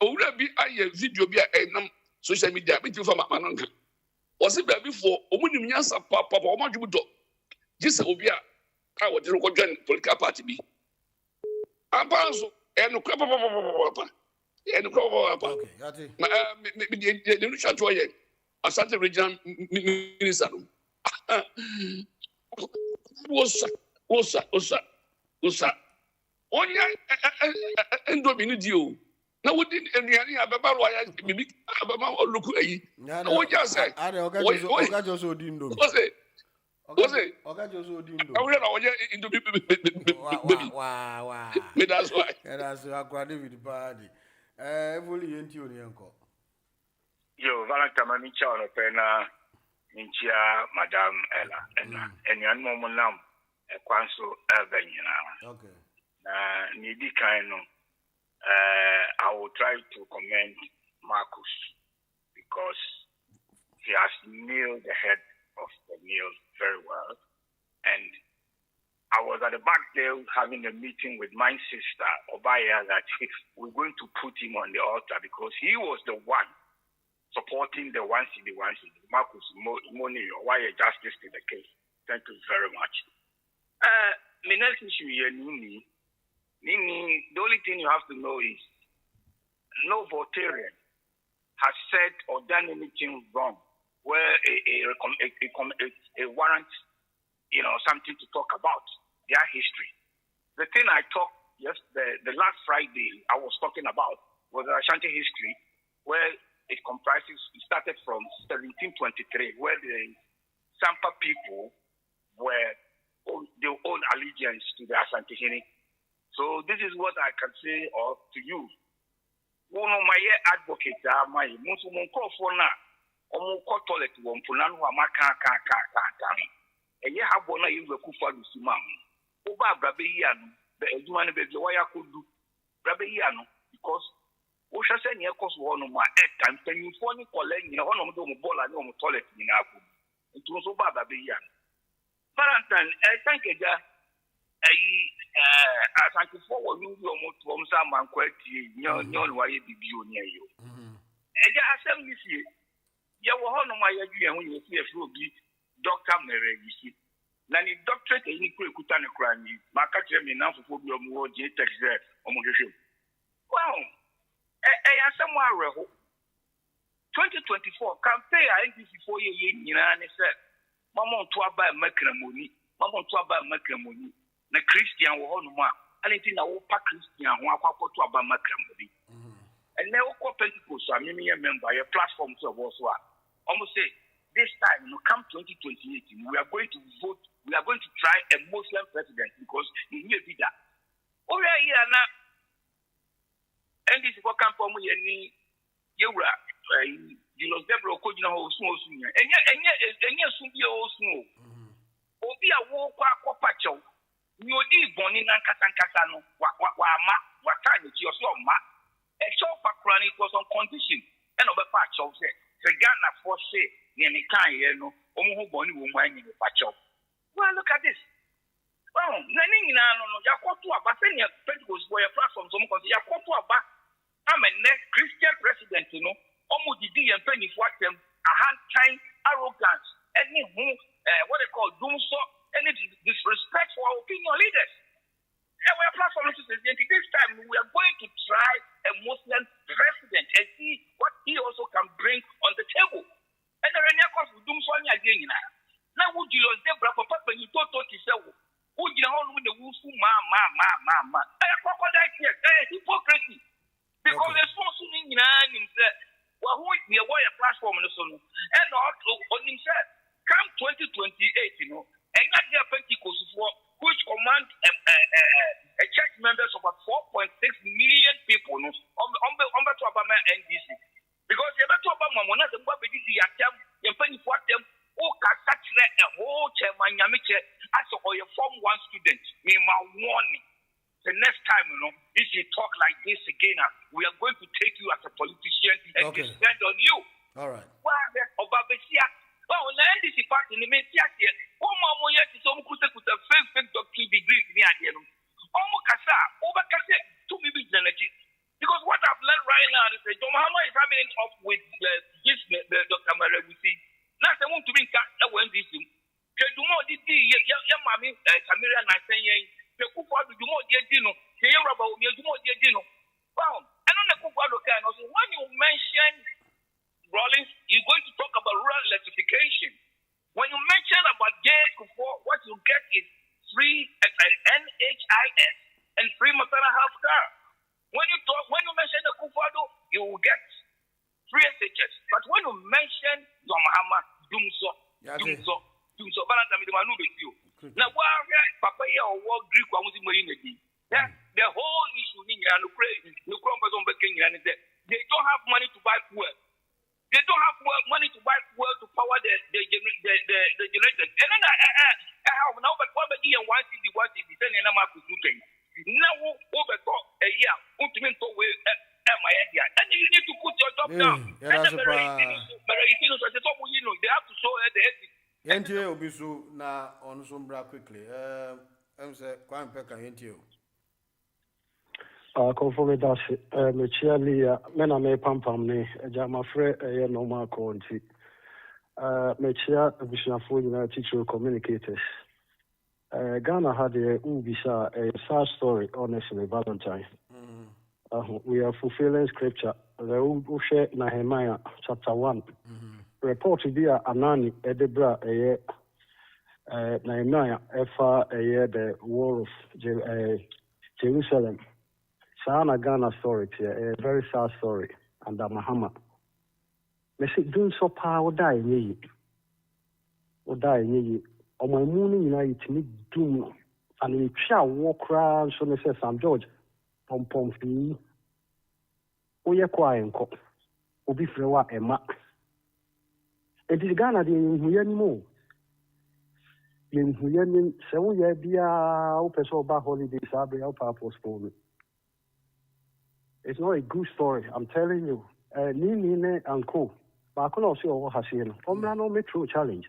owura bi aye video bi enam social media bi ti fa ma nanka was it before omunim nyansa papa omadwu do gise obi a ka wo diro ko join political party bi apanso enu kwa papa enu kwa papa okay yati me de nu chato ye asante regional minister osa onya endomi ni dio na wodi enuane ababa ro ya bibi ababa oluku ayi wo ja say oga joso odindo oga joso odindo awure na oje indo baby wa me that's why that's akwa David party evoli yenti oni enko yo valanta mami cha no pena minchia madam Ella enuane mo nam kwanso abanyina okay na ni di kan no I will try to commend Marcus because he has nailed the head of the nail very well. And I was at the back there having a meeting with my sister, Obaya, that we're going to put him on the altar because he was the one supporting the 1CD. Marcus Money, why justice to the case. Thank you very much. The next issue here, Nini, the only thing you have to know is no Voltarian has said or done anything wrong where a warrant, something to talk about their history. The thing I talked the last Friday I was talking about was the Ashanti history, where it started from 1723, where the Sampa people they own allegiance to the Ashanti Hini. So this is what I can say to you. One of my advocates are my Musumukofona, toilet, one Punan, Wamaka, a year have one I use a Kufa Sumam. Oba Brabian, the Eduan Baby, why I could do Brabiano, because Osha said, "Yes, one of my head, and you phone calling, one of them, Bola, no toilet in Abu. It was Oba Brabian. Valentine, I thank you. As I forward you from some man quite yon why be near you. And I said, you see, you were on my idea when you see a few be Dr. Mary, you see. Nani doctorate any quick kutana crime, Macatcher me now for your more J text there on the show. Well, I am somewhere 2024 campaign I think before you said. Mama to buy macaroni, Mama to buy macaroni. Na Christian wo no ma, anything na wo pa Christian ho akwa to buy macaroni. And now ko Pentecost, I mean a member, your platform to also. Almost say this time, come 2028, we are going to vote. We are going to try a Muslim president because he knew that. Oh yeah, now. And this is what come from you. Dilos Debra Kojina ho small senior. And yet soon be also. Obi a walk pacho. You did Bonin and Katankasano, Watani, your son, ma. A show for chronic was on condition. And over patch of say, the Ghana for say, near Nikan, Omo Bonnie will mind in the patch of. Well, look at this. Well, Nanning, no, Yakotu, but then your Pentecost were a platform, some because Yakotu, I'm a next Christian president, almost the and penny for them, a hand time arrogance, any what they call doomso, any disrespect for our opinion leaders. And we are platform this time we are going to try a Muslim president and see what he also can bring on the table. And the Renia course will doomso again. Now would you lose the brother when you told yourself, would you hold with the wolf ma? Crocodile here, hypocrisy. Because there's so soon in himself. Well, who is the warrior platform in the sun? And on himself, come 2028, and not their Pentecost for which command a church members of about 4.6 million people on the Obama NDC. Because you better Obama, one of the Bobby attempt, you penny for them, who can such a whole chairman Yamiche as a Form 1 student, me my warning. The next time, if you talk like this again, we are going to take you as a politician and descend on you. All right. Well, Obabesia, the NDC party in the Mesia here, more yet is almost with a fake doctrine degree near the end. Almost Kasa, over Kasa, to me, because what I've learned right now is that Domahama is having it off with the Dr. Maregusi. Now, I want to bring that when this thing. Do more did young mammy, Samira, and I say, the Kufa do more dear Dino, the Yoruba, you more dear Dino. Well, and on the Kufa can also, when you mention Rollins, you're going to talk about rural electrification. When you mention about Kufa, what you get is free NHIS and free maternal health care. When you mention the Kufa, you will get free SHS. But when you mention Domahama, Dumso, Valentine, now, Papa, or Greek, the whole issue in they don't have money to buy fuel. They don't have money to buy fuel to power the generators. And then I have now, but what the one city, sending a mark to do. Now, over a year, put me into my idea. And you need to put your job down. And the very they have to show the ethics. Yentio Bisu na on Sombra quickly. I'm saying, Quampeka Yentio. Conforme Michelle, Mena me pampamne, Jamafre, a normal county. Michelle, Vision for teacher communicators. Ghana had a Ubisa, a sad story, honestly, Valentine. We are fulfilling scripture. The Ubushe Nehemiah, chapter 1. report bi a Anani Edebra Nehemiah Efa the war of Jerusalem. Sana Ghana story here, a very sad story under Muhammad. Me say doing so power die ye. O die ye. O my morning you me doom and we shall walk around so me say Sam George pom fi. O ye kwa enko. Obi frewa ema. It is Ghana the Huyanimu. In Huyanin, so ye be a open so back holidays, I'll be out postpone. It's not a good story, I'm telling you. Nini and Co. But I can also what has seen. Omrano Metro Challenge.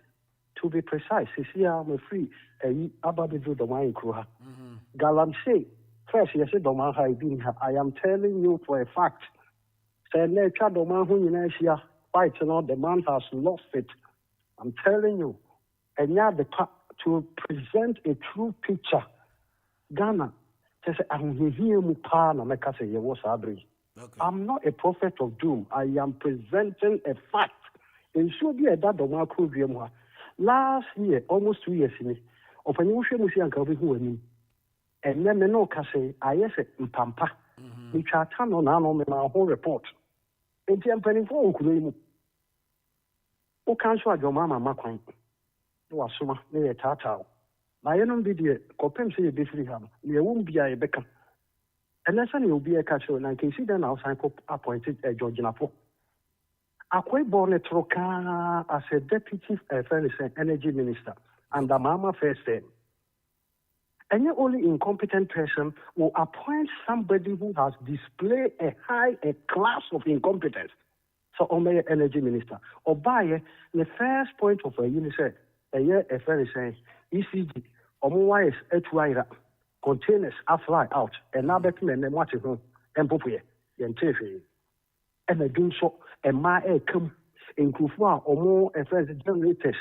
To be precise, this year I'm free. Ababidu the wine crew. Galam say, first, yes, I am telling you for a fact. Say, nature the man who in Asia fights, the man has lost it. I'm telling you. And now to present a true picture, Ghana says, I'm here, I'm not a prophet of doom. I am presenting a fact. And so be a dad of my crew. Last year, almost 2 years in it, of an usual Musian Kabi who and then no Kase, I said, Pampa, which are turned on our whole report. And the penny for Ukulimu. O can't your mamma, Macquain. Wasuma, near a tatao. I don't be the Copem say a Bethlehem. There won't be a Beckham. And that's when you'll be a catcher, and I can see them outside appointed a George Napo. Akwe born a Troka as a deputy energy minister and the Mama first name. Any only incompetent person will appoint somebody who has displayed a class of incompetence. So, Omega energy minister. Or by the first point of a UNICEF, a year a friend saying, ECG, Omuwais Etuaira, containers are fly out, and now better than what you know, and Popuye, and Tiffy. And I do so, and my air come in Kufwa or more a friend generators,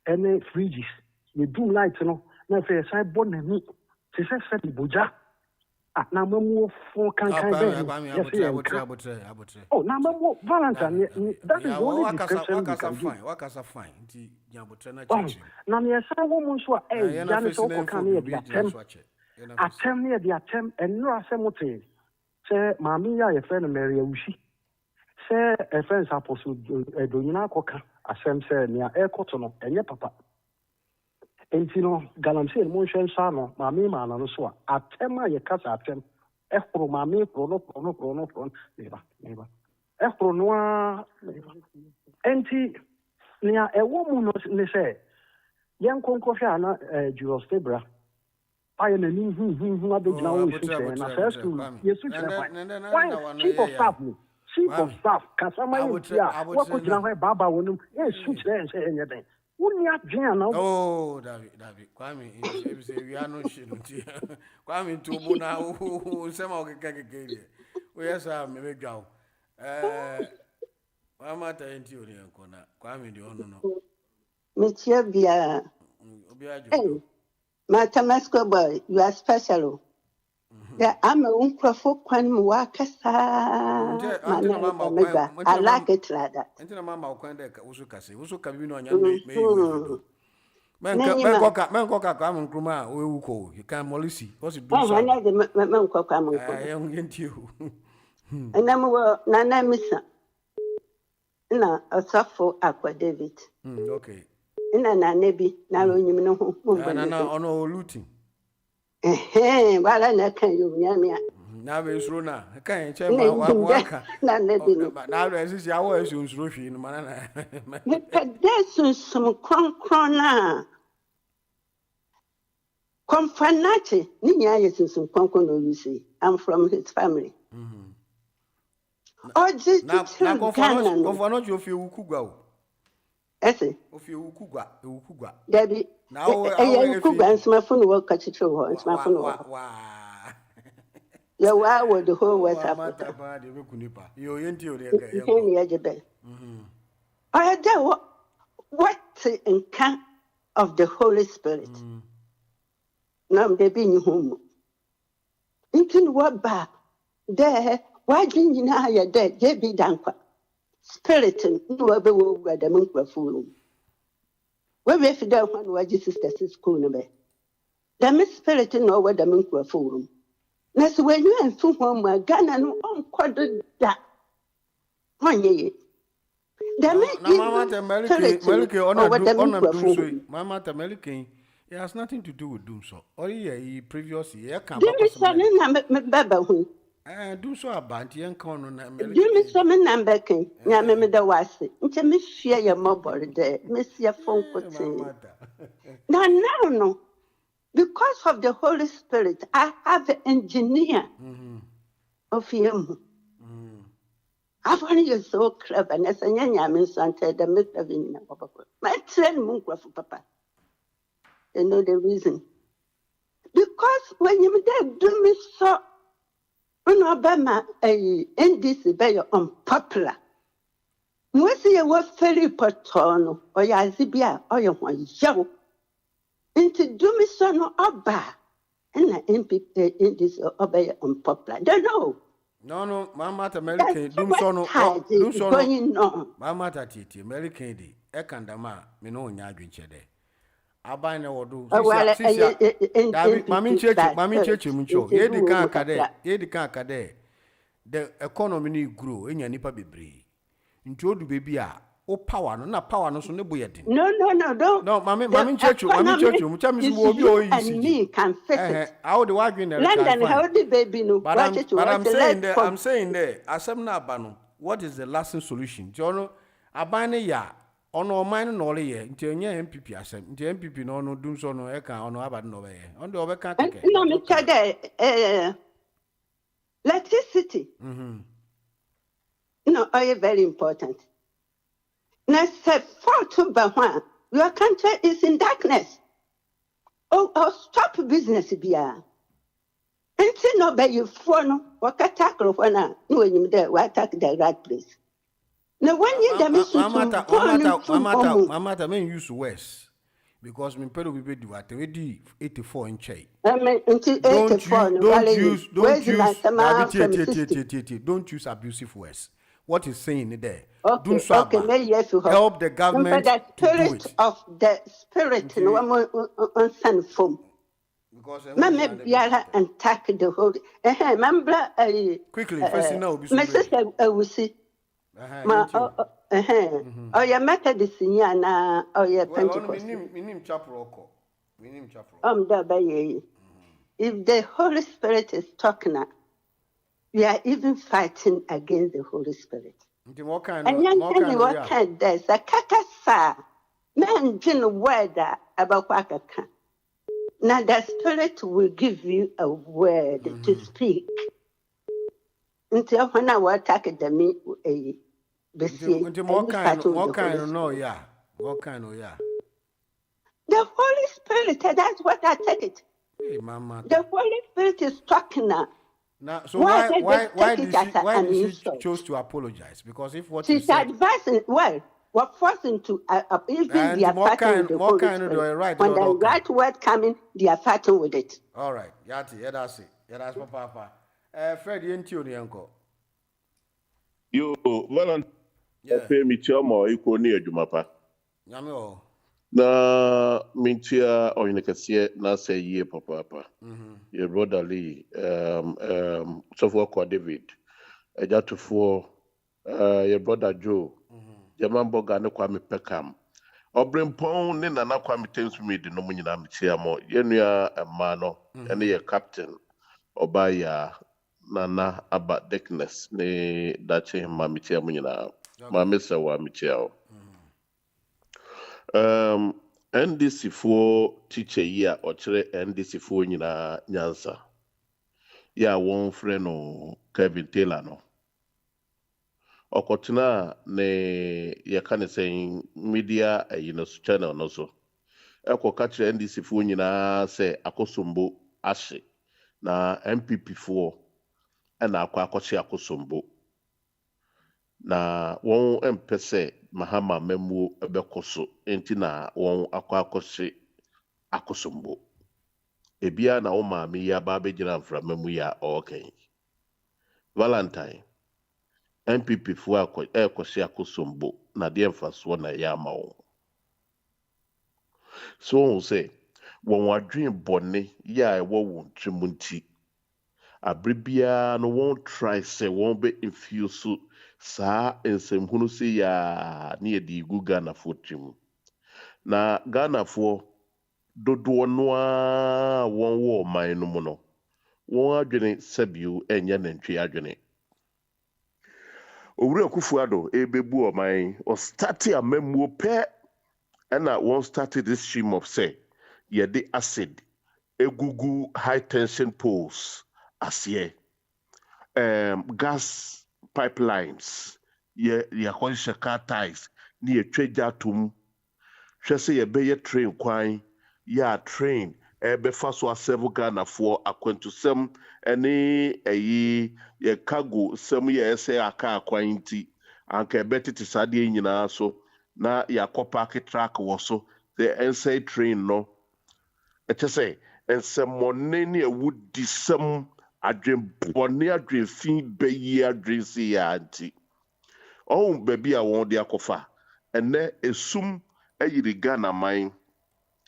and then fridges. You do light, now for a side born and me. She says, Buja. Number more for oh, number more Valentine. That is the only description we can give. What can fine? Now, yes, I woman so a Janice come near the attempt near the attempt, and no assembly. Say, Mamma, a friend of Mary Ushi. Say, a friend's apostle, a Donina Coca, a sem say near Air Cotono, and your papa. And you know, Galamsey and Motion Sano, Mammy Man and so attempt my cats attempt. Efro Mammy, Prono, neighbor. Efro Noir, Enti, near a woman, they say, young Concofiana, Jules Debra. I am a new who have been now in a first school. Yes, chief of staff, chief of staff, Casama, what could you have Baba when you switch there and say anything? Oh, David, Kwame, we are not shit. Kwame to Mona, who some of the Kagagi. Where's our maybe go? I'm not telling you, Kwame, the honor. Monsieur Bia. Hey, my Tamasco boy, you are special. I'm a uncrophone Wakasa. I like it like that. And then Mamma Quanda also can be on your Mancoca, Common Gruma, we will call. You can't molisi. What's it? I know the Mancoca. I am into you. And I'm Nana Missa. No, a soft aqua David. Okay. In an Nebi, now you know who. No looting. Well, I can you, now is Rona. I can't check my work. Now there's hours you roofing in Manana. There's some crona. Confanati, Nina is some concono, you see. I'm from his family. Oh, just now, confanot you feel Kugo. Esse. Of you Kuga. Debbie. Now, I could my phone work at it. It's my phone. Yeah, why would the whole West Africa? You're into the I had what in camp of the Holy Spirit. Now they being home. You can walk back there. Why didn't you know you're dead? They be done. spirit no be wo gwa da munkrafo we be fi da ho no waji sisters school no be da me spirit no wa da munkrafo na so when you and ho ma Ghana no on kodo da honye da me Mama Tamelike on doom so Mama Tamelike it has nothing to do with doom so or ye previous year can do me so na me baba hu do so about yen kan no na do me so me number ken nya me da wase nche me hwia ye mobor de me sia fonkote na now no because of the Holy Spirit I have an engineer of him I've only you so clever and as a young Santa the myth of in my train mungraf papa you know the reason because when you do me so Obama NDC be unpopular. Mwesi ye was very patono or ya zibia or ya yo. Into do me so no oba and the NDC obey unpopular. Don't know. No, Mama American doom so no Mama Tati American di ekandama me no nya adwenche aban na wodo sisia mami cheche muncho ye di kan akade the economy ni grow enya nipa bebre nti odu bebi a o power no na power no so ne boye din no mami cheche muncha mi so obi o yi and me can fix it how the wagin na London how the baby no but I'm saying there asem na aba no what is the lasting solution do you know aban ne ya ono man no le ye nti enye MPP asem nti MPP no no dum so no e kan ono abade no be ye on de obeka keke no me tade electricity no are very important na se for ba hwa your country is in darkness stop business bia nti no be you for no wakatakro for na no enyim there we attack the right place. No, when you damage Mama, men use worse because me pelo we do at 84 in chai. Don't use abusive words. What is saying there? Okay, help the government the spirit of the spirit no on form. Because and tack the whole remember quickly first now my sister will see. Oh, your Methodist na your Pentecost. If the Holy Spirit is talking, we are even fighting against the Holy Spirit. And what kind there's a kakasa man didn't word about wakaka. Now the Spirit will give you a word to speak. Until when I was attacking the what kind no yeah. The Holy Spirit, that's what I take it. Hey, Mama. The Holy Spirit is talking now. So why did she chose to apologize? Because if what she's advising, well, we're forcing to even they are fighting with the Holy Spirit. When the right word coming, they are fighting with it. All right, Yati, yeah, that's it. Yeah, that's Papa. Fred, you ain't your uncle. Yo, Valentine. Pay me chama iko ni adwumapa. Nyame o. Na mintia oyinekase na say ye papa. Your brother Lee so for David. Ejatufo your brother Joe. Jamambo Gane Kwame Pekam. Obrempon ne nana Kwame Tensumi de no mu nyina metia mo. Yenua emano ene ye captain Obaya Nana Aba Dickness ne dache mamitia mu nyina. Mamisa wa michao. NDC for teacher year or chere NDC for nyina nyansa. Ya one friend no Kevin Taylor no. Okotuna ne yakane saying media channel no so. Eko kachere NDC for nyina se akosombo ashe na MPP for na akwakoche akosombo. Na won empese mahama memu ebekoso enti na won akwakohye akosombo ebia na wo maami ya ba begina mfra memu ya okay Valentine MPP fo akosi akosombo na de emfaso na ya ma wo so on say won wadwen bone ya ewo won twimunti abribia no won try say won be infuse saa ensemhunu se ya na yedi gu Ghana fo twim na Ghana fo dodo no a won wo man no mu no won adwene sabio enye nantwi adwene Owura Kufuado ebebu oman o start amamuo pe and one started this stream of say the acid egugu high tension poles as gas pipelines car ties near treja tum say ye be train kwan train ebe faso asevu Ghana for akwentusem ene ye cargo sem ye say aka kwan ti anka betiti sade nyina so na park track wo so the NSA train no say ensemone ne awudi sem adwen bone adwen fin beyi adwen si ya anti baby a won de akofa ene esum ayiri Ghana mine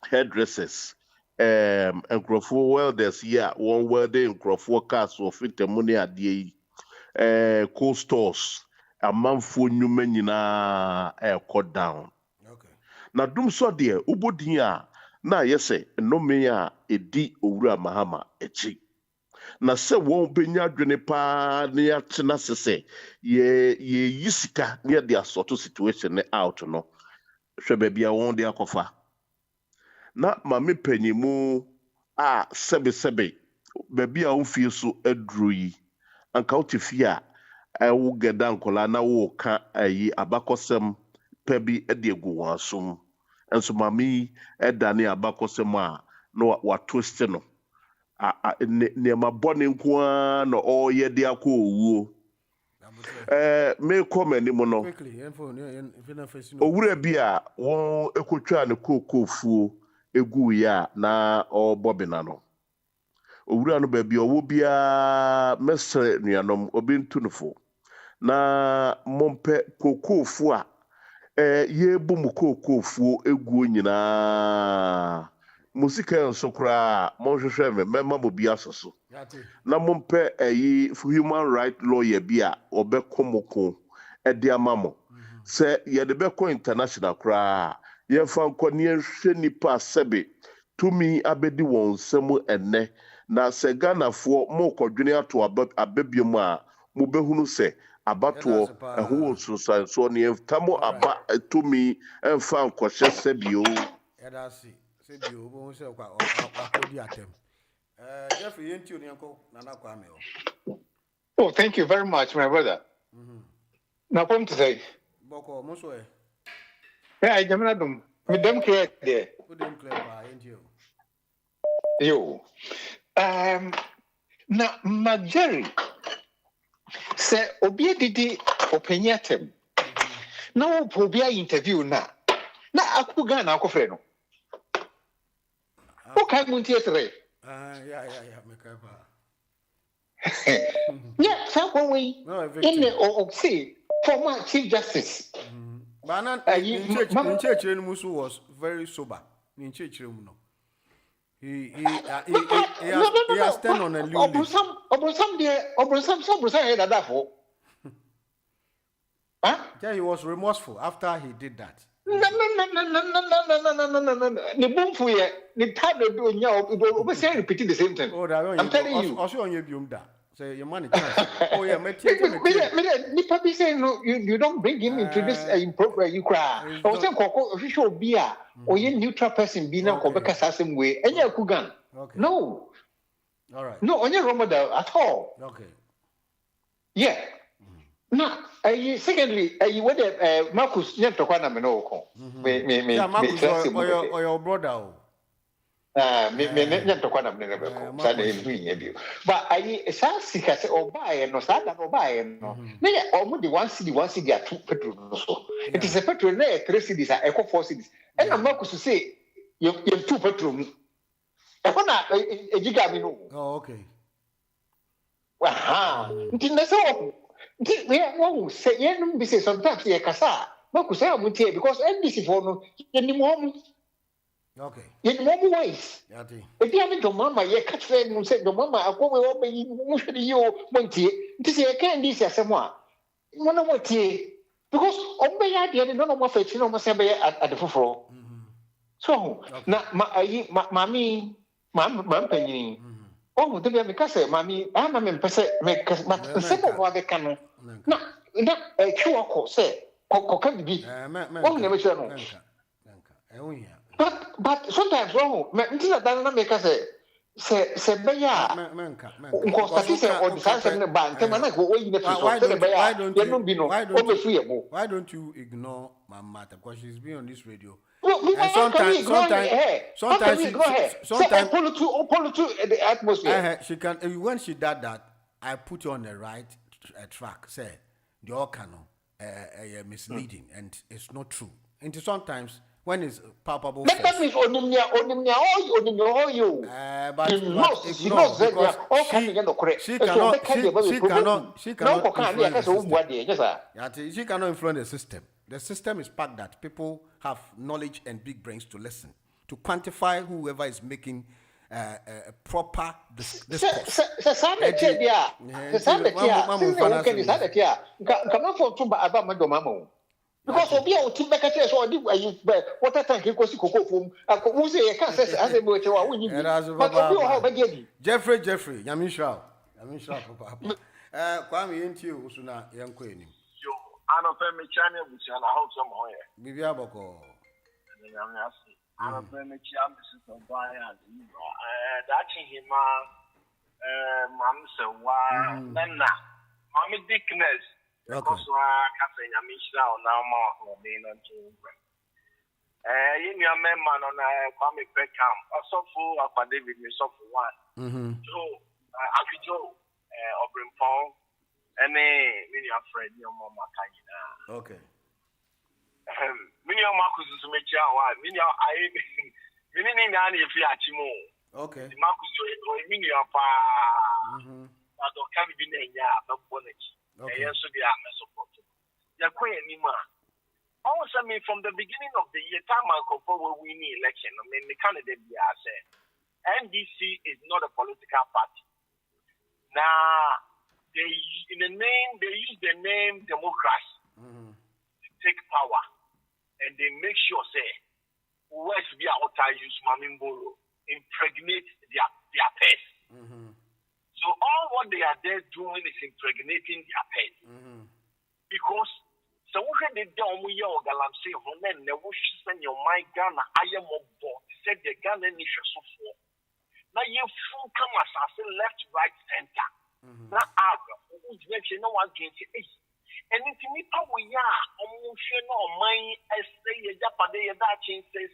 hairdressers nkrofo welders one welding nkrofo cars of itemoni ade yi cold stores amanfo nyuma nyina cut down na dum so de ubodin a na yese nnome a edi owura mahama echi na se won benya dwene pa na ya tena sese ye yisika near their sort of situation out no hwe bia won de akofa na mame panyimu a sebe bia won fie so aduru yi anka wotifi a ewu geda nkola na wo ka ayi abakosem pebi ede egu wansum enso mami edane abakosem a no wa twist no ne mabone nko a no oye de akọ owuo me comment ni mo no owura bi a won ekotwa ne kokofuo egu ya na obobina no owura no ba bi owo bia mesre nuanom obintunfo na mompe kokofu a ye bu mu kokofu egu nyina musika nsokra monhwehwe me mema mo bia soso na mompe human right lawyer bia obekomoko ede amamo se ye de beko international kra ye fa nkoni hwe nipa sebe tumi abedi won semu enne na se Ghana fo mo kodwene ato ababiemu a mo behunu se abato eho sunsan so ne tamo aba tumi emfa nkɔhye sebio edasi sebio bo se kwa akodi atem Jeffrey yenti oni anko nana kwa me Oh, thank you very much, my brother. Now, come to say. Boko muso e. Yeah, jamana dum. Me dem clear there. Who dem clear pa yenti yo. Na Majeri se obi didi opiniatem. Na obia interview na aku Ghana akofre no. O kai munti etre. Yeah, me kai pa. Yeah, so when we in the say former Chief Justice. Banan Nchechire Musu was very sober. Nchechire mu no. He has stand on a new leaf. Obrosam head that for. Huh? Yeah, he was remorseful after he did that. No. The boom for you, the time they do now, we say repeating the same thing. I'm telling you. Also on your biumda. Say your money chance. Oh yeah, me Nipa say no, you don't bring him into this program. You cry. I was saying official beer or you neutral person being a Quebec assassin way. And you're Kugan. No. All right. No, on your Ramadan at all. Okay. Yeah. Now, secondly, you went Marcus Yantokwana Menoko. Yeah, Marcus or your brother. But I say or buy no sada no buy no. Nay almost the one city are 2 petrol. It is a petrol there, 3 cities are eco 4 cities. And I'm Marcus to say you 2 petrol. A gigabino. Oh, okay. Aha. won't say, yeah, be say sometimes, yeah, Cassa, Makusa would say, because NBC for no, any more. Okay. In many ways. If you haven't mamma, you catch them and said, Mamma, I go over you, Monty. This is a candy, says someone. One of what ye. Because obey idea, no one of it, you know, must have at the floor. So, now, mammy, penny. Oh, the baby castle, mammy, I'm a person, make a simple one they can. No, a true say, can be. Oh, never shall. But sometimes wrong. Until that doesn't make us say, Baya. Why don't you ignore my matter? Because she's been on this radio. And sometimes the atmosphere. She can. When she did that, I put you on the right track. Say the all canon misleading, and it's not true. And sometimes when it's palpable. That means she cannot influence the system. The system is packed that people have knowledge and big brains to listen, to quantify whoever is making proper discourse. Because of you, team back at us, or do what I think it was cocoa from who say a cancer as a motor. Jeffrey, Yamisha, Papa. Kwame into you, Suna, young queen. You, I don't pay me channel, which I hope somewhere. Maybe I will I don't pay me chances of Brian. That's him, Mamma, why, Nana, Mammy Dickness. Because I can't say Yamisha now more than in your man on a Kwame Peckham, also for David, yourself for one. So, I could go, Obrimpong, and many of friends, your mama can. Okay. Many of Marcus is make your many if you are Chimo. Okay. Marcus, many of I don't come in a bonnet. Yes, they are support. You're quite anymore. Also, from the beginning of the year, time and before we win election, I mean, the candidate we are saying, NDC is not a political party. Now, they use the name Democrats to take power, and they make sure, say, West be out use Mamimbolo, impregnate their pets. So all what they are there doing is impregnating their pets. Because so when they don't we are galam say honen ne wo send your my Ghana I am bo said the Ghana ni so for. Now you full come as left, right, center. Now who direction no one can say anything we are almost no mind as say ya japade ya that chin say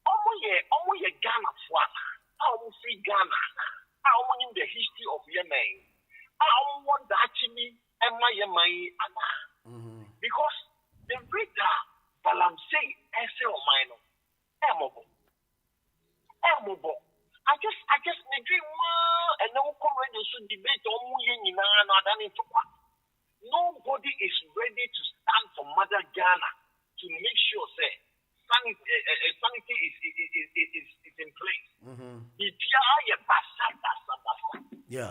almost Ghana for almost see Ghana. I want the history of Yemen. I want that actually and my Yemen because the reader Balam say essay of mine emable. I just need and no radio should debate on nobody is ready to stand for Mother Ghana to make sure say sanity is in place. Yeah.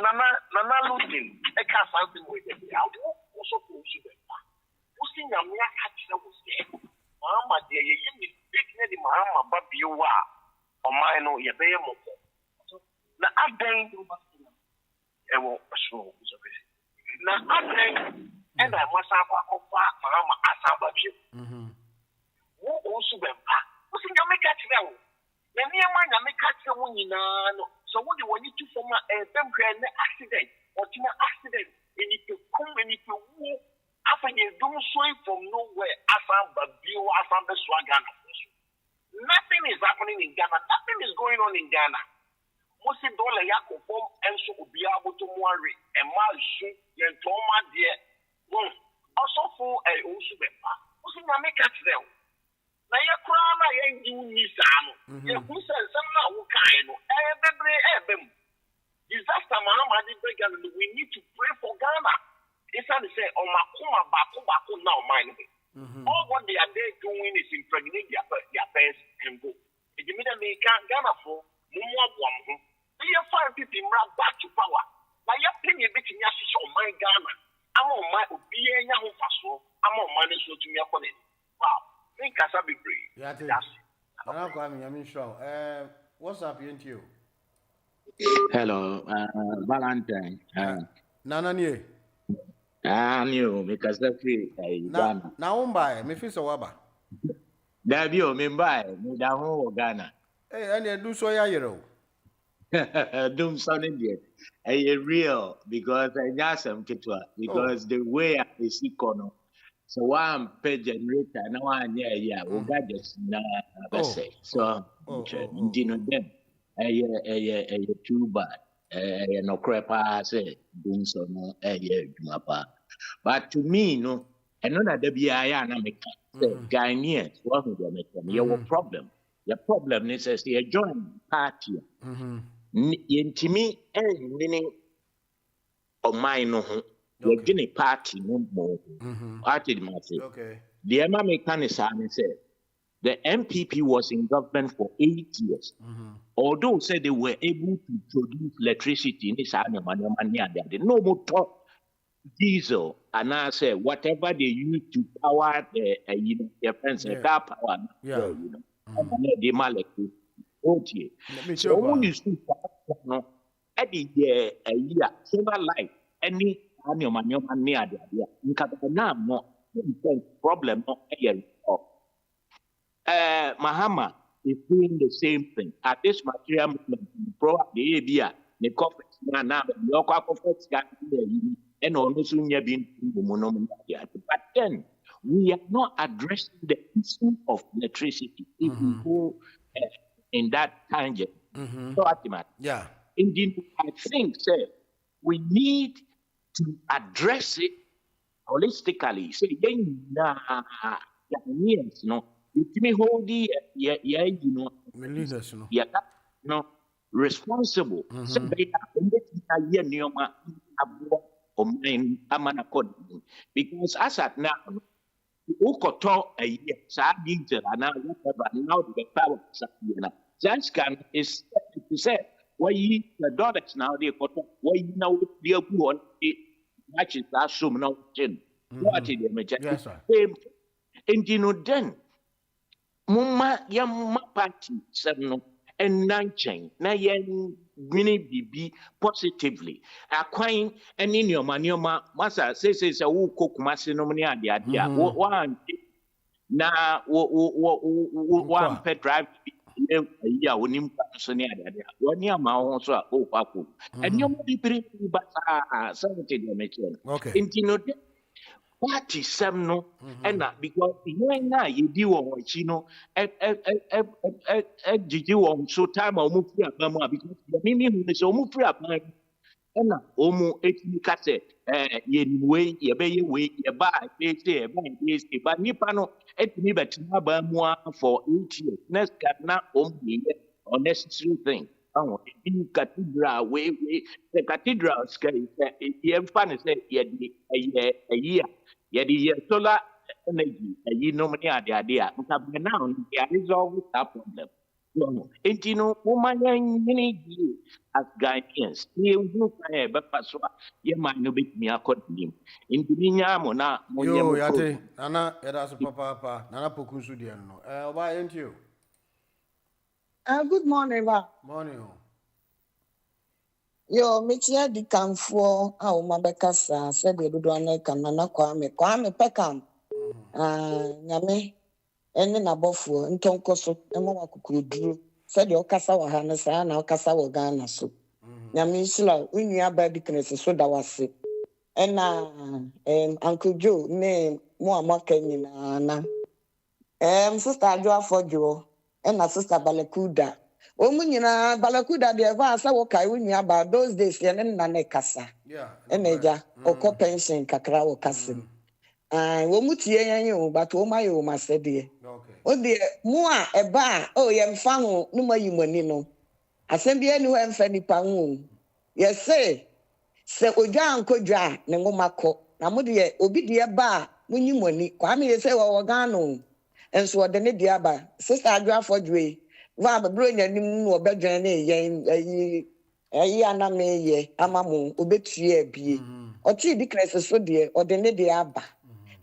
Nana looting. I can't something with it. I also push it. Pushing your mere catch was there. Mama, dear, you need big lady Mahama, but you are. Or mine, or your baby. Now, I think it will show. Now, I think, and I must have a Mahama as a baby. Who also went back? What's in your make catch them? Then near mine, I make catch the one. So what do you need to form a accident or accident? You need to come and if you walk after you do so from nowhere, nothing is happening in Ghana. Nothing is going on in Ghana. Most of all, I can form and so be able to worry and mal shoot and trauma dear. Well, also for a also what's in your make at them? Now your crown, I ain't doing this. Who says some now kind of every disaster Mahama did bring Ghana. We need to pray for Ghana. It's not to say, oh, Makuma, Baku, now, mind. All what they are there doing is impregnate their parents and go. If you mean that they can't Ghana for Mumu, they are five people back to power. Now you're paying a bit in your show, my Ghana. I'm on my opinion, I'm on money so to me upon it. Wow, think I shall be brave. What's up, you? Hello, Valentine. Nana nie. New because the free. Na umba, me fi so waba. Dabio me buy me da ho Ghana. And do so ya yero. Doom sounding there. A real because I just am kitwa because the way I see kono. So one pay generator now one yeah we got just na say so dino them a too bad no crepa say doom so no mapa but to me no and none of the BIA na make Ghanaians one of them your problem. The problem is as you join party. Yentimi meaning of mine no you're getting party no more. Party okay. The American said the MPP was in government for 8 years. Although said they were able to produce electricity in this they no more talk diesel and I say whatever they use to power the their friends car power the molecule. Okay. So when you see no at the year solar light any annual near there no problem not here. Mahama is doing the same thing at this material movement probably the conference now the conference and also but then we are not addressing the issue of electricity if we go in that tangent. So yeah. Indeed, I think sir, we need to address it holistically. So Ghanaians, no, it may hold the responsible. So they because as at now, Ukoto a year, Sadinter, and now the power just can is to say, why the daughters now they got why you know the one matches that sum no chin. What is the same? And you know, then Mumma Yamma party, seven and 19, Nayan mini BB positively. Acquine and in your manuma, Massa says a woo cook massinomania, the idea. One now one pet drive. Yeah, when you one year, my own so and you be pretty but something. Okay. In party no and because now you do on chino did you on so time or move because the mimi is almost free up and almost 8 cassette way you pay way you buy but nipano et me but for 8 years next now unnecessary thing. In cathedral way the cathedral scale fun say a year solar energy you know many idea now there is always that problem. And you know, many as Ghanaians, you but you might not be me according in the Minyamona. Yo, Yate, Nana, Eras Papa, Nana Pokusudiano. Why ain't you? Good morning, ma. Morning. Yo, Michia di Camfo, our Mabecasa, said the Duane Canana Kwame Peckham. Yame. Ene na bofo ntonko so emo akukuru said the okasa wa hana sa na okasa wa Ghana so nyame isla unua ba dikness so da wase ena Uncle Joe ne mo amaka nyina na sister Ajo Afodjo ena sister Balakuda omu nyina Balakuda de va asa wo kai unua ba those days ye ne na ne kasa eneja okọ pension kakra wo kase wo mutie yan but wo maye wo masede o de mu a eba o ye mfa ho no mayimani no asem bia ni ho emfa nipa ho Yes, say Oja and Koja, Nengomako, Namudia, Obidia Ba, Munimoni, Kwame, you say, Wagano, and so the Nidiaba, Sister Adra for Dre, Vaba Brain and Nimu, Bedjane, Ayana me, Amamu, Obetria be, or Chi declares so dear, or the Nidiaba.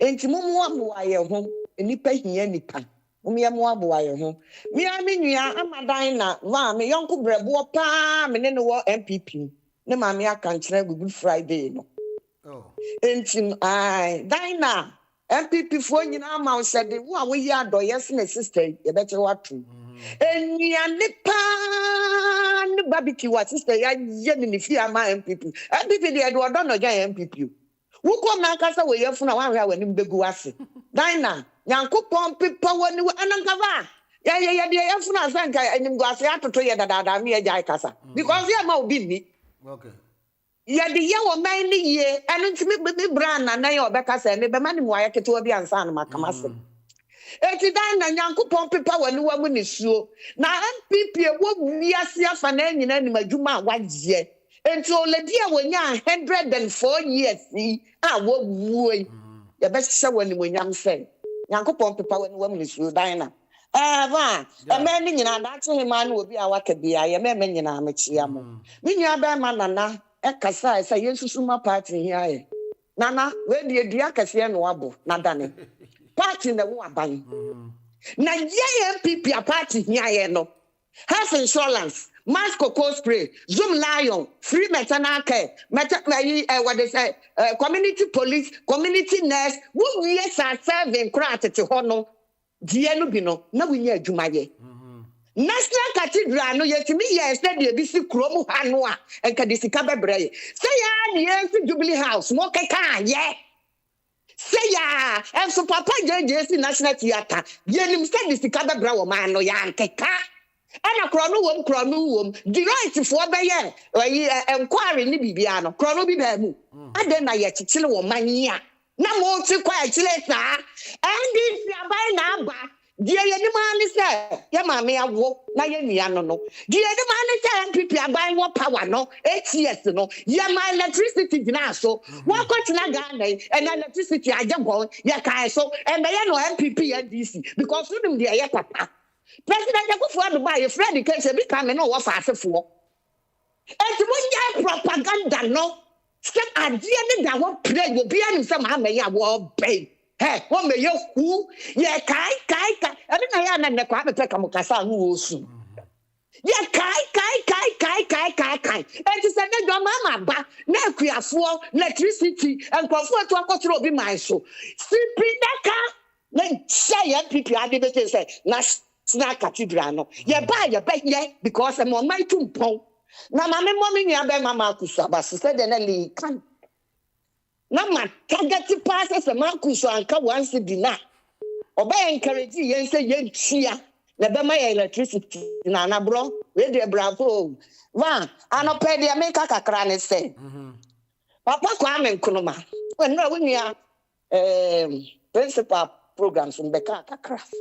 And Timumu, I am home, and Nipa here, Nipa. Umiamuabuayo ho. Mi aminua amadan na ma me yonko brebo pa me ne wo MPP. Ne ma me aka nkyere Good Friday no. Oh. Entim ai Dina MPP fo nyina ma wo sede wo a wo yi adoye se ne sister ye bete watu. Enua ne pa ne barbecue wa sister ya ye ne fi ama MPP. MPP de do no ja MPP. Wo kom na kasa wo ye fu na wa hwa wani mbegu ase. Dina Yankupon people when you anangava. Ya funa sanka animguase atoto ye dada me ya kasa. Because ya ma obi ni. Okay. Ya de ye wo man ni ye anu ntimi be brand na ye obeka se me be mani mo aye keto obi ansa na makamase. Eti dan na Yankupon people when you wamu ni suo. Na MPP wo wiase afa na nyina ni madwuma waje. Enti oledi a wonya 104 years ni a wo wuoi. Ya be hye woni mo nyam se. Yankopon pepa when woman is Dina. Va, a man in an man will be our cabia, a man in a mechiamo. Minya Nana, Ekasa, say Yesusuma party here. Nana, where the Diakasian wabo, Nadane. Party in the Waban. Na MPP a party here, no. Health insurance, mask cocoa spray, Zoom lion, free maternal care, what they say, community police, community nurse, who yes are serving craft to honor, Dianubino, no we near Jumaye. National Cathedral, no yet me, yes, that the BC Chromo Hanua and Kadisikabe Bray. Say, yes, Jubilee House, Mokaka, yeah. Say ya, and so Papa Jesse National Theatre, Yenim said this Kabe Brow man, no yankeka. And a chrono, the right for Bayer, or inquiry ni Bibiano, chrono bibamu. And then I yet chill mania. No more to quiet later. And if you buy number, dear man is there. Yammy, I walk, Nayaniano. Dear the man is there, and people are buying more power, no, 8 years, no. Yama electricity now, so what got Nagane and electricity I don't go, Yakaso, and they know MPP and DC because you them dear papa. President Yakufu to buy a friend case become no what fast for. And when you propaganda no, step idea that what play will be in some may ya war bay. Hey, what may you who? Yeah, kai. I didn't know the Kwame Pekamukasa who soon. Yeah, kai. And to send your mama back, now we are for electricity and comfort to a control be my show. Sleeping that car, then say people are able to say, Snack Cathedral, no. Ya buy your bed yet because I'm on my tumpon. Now, my mommy, ya be Mamma Kusaba, said the Nelly can. Now, my target passes a Marcus and come once a dinner. Obey encourage you and say, yen cheer. Never my electricity, Nana bro, with the bravo. Van, I no pay the America Cacrane say. Papa Kwame Kunoma. When no, when you are principal programs from Becca Craft.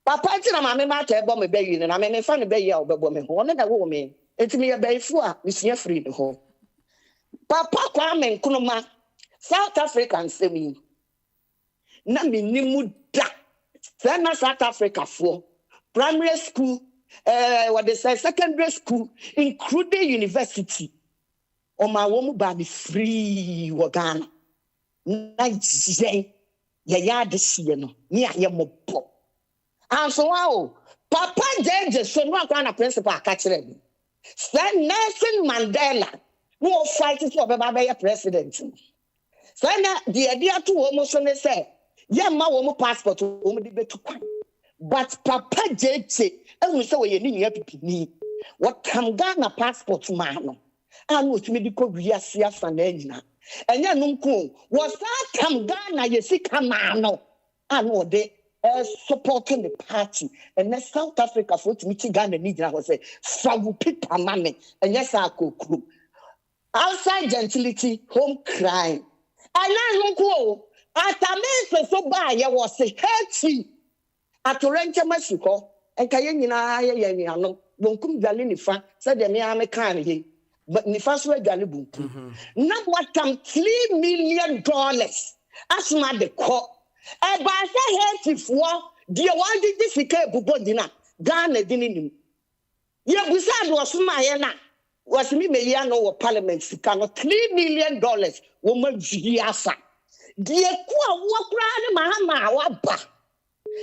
Papa tina mama ma ta ebo me bayi na me fa ne bayi a obebo me ho ne da wo me etimi ya bayi fu a mesia free ne ho Papa Kwame Nkrumah South African semi na me nimu da na South Africa for primary school what they say secondary school including university o ma wo mu ba me free wo Ghana na je ya de sie no ni aye mo bo. And so, wow, Papa James, so no one principal catching me. Then Nelson Mandela, who was fighting for the president. Then the idea to almost say, yeah, my woman passport to be to come. But Papa James, and we say, you need to what come Ghana passport man? And which medical we are see us and then. And ya nunku was that come Ghana, you see, come on, and what they. Supporting the party and then South Africa for to Michigan and Nigeria was say fawu people money and yes I could outside gentility home crime and now go at a so by ya was a healthy at Torrente Mexico and Kayana no won't come Galini fan said the me can he but nifaso adwane bunku na watam $3 million asma de ko e ba say hetifo de wadi disika bubodina Ghana dininim ye busa do soma ye na wasimi meya no wo parliament sika no $3 million wo ma viasa de ku a wo kra ne mahama wa ba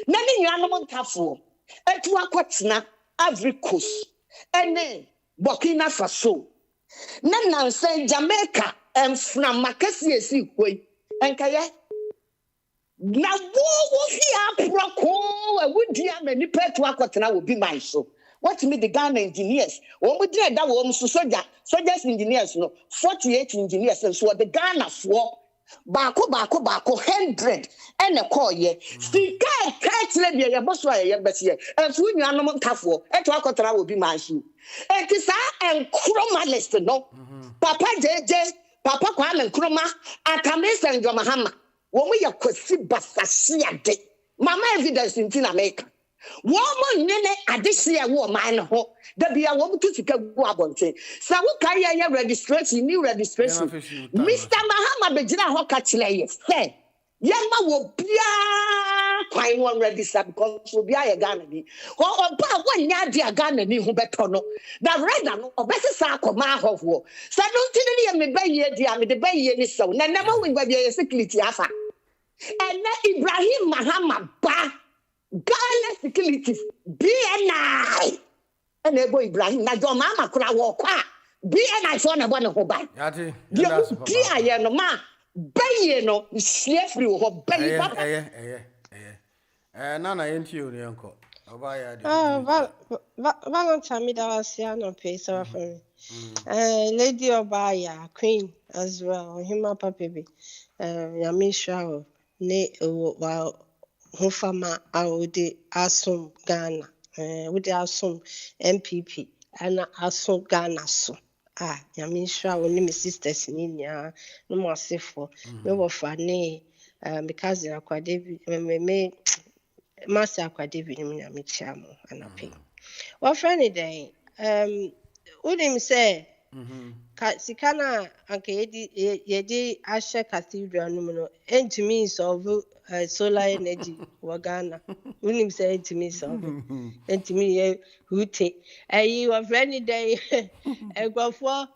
na ni nyanom ntafo etu akotena Ivory Coast ene Burkina Faso na nansen Jamaica from makasi esi koi enkaye na wo fi aproko awudi amani petu akotena wo bi man so what me the Ghana engineers wo mo dire da wo so soldiers engineers no 48 engineers so the Ghana for Bako 100 and a call ye. Sika catch lady ya boss why ye besie. And so you anom tafo. E to akotra will be my shoe. E kisa and chroma list no. Papa JJ, Papa Kwame Nkrumah, Akamesa and Mahama. Wo me ya kwasi basasia de. Mama evidence in America. Woman nene adisia wo man ho. Da bia wo to sika go abonte. Sa wo carry your registration, new registration. Mr. Mahama bejina ho ka kile ye. Say, yama wo bia kwan won register because wo bia ye Ghana ni. Ho oba wo nya dia Ghana ni ho beto no. Da reda no obese sa akoma ahofo. Sa no ntini ni me ba ye dia me de ba ye ni so. Na na ma wo gba bia security afa. And Ibrahim Mahama ba Ghana securities BNI and ebo Ibrahim na jo mama kura wo kwa BNI so na bo ne ho ba yati dia ye no ma baye no sie free ho baye papa na yenti o ne enko oba ya de va tami da wasia no pay so for me lady Obaya queen as well hima papa bi yamisha ne wa Hofama Audi Asum Ghana, with the Asum MPP, and Asum Ghana so. Yamisha, only my sisters in India, no more safe for no more for ne, because they are quite David, me Master Aqua David in Yamichamo and a pay. Well, friendly day, what him say? Sikana anke yedi Asha Cathedral no to me solve solar energy wagana unim say to me solve and to me hute you have any day go for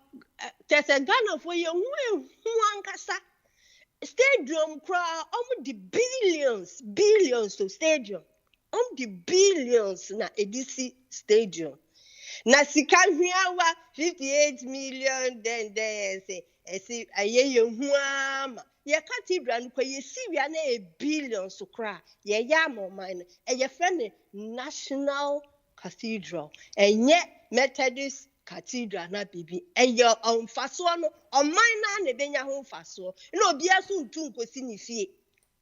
there's a Ghana for you one kasa stadium cry the billions to stadium the billions na edisi stadium. Na sika hwiawa 58 million then say aye huama ye cathedral ko ye siwia na a billion so kra ye ya man ye friend national cathedral enye Methodist cathedral na bibi eye onfaso no oman na na benya ho mfaso na obi aso ntu nkosi ni fie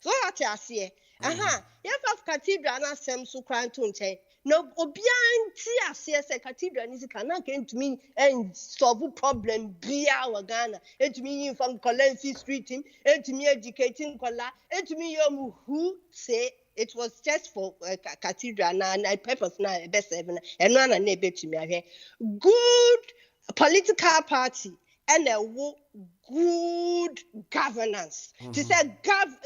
so ati ase ye fa cathedral na sem so kra ntu nchen no obianti ase cathedral ni sika na ke ntumi and solve problem bia wa Ghana etumi yin from Colensi street etumi educating kola etumi yom who say it was just for cathedral na purpose na be seven eno na na ebetumi ahwe good political party and a good governance. To say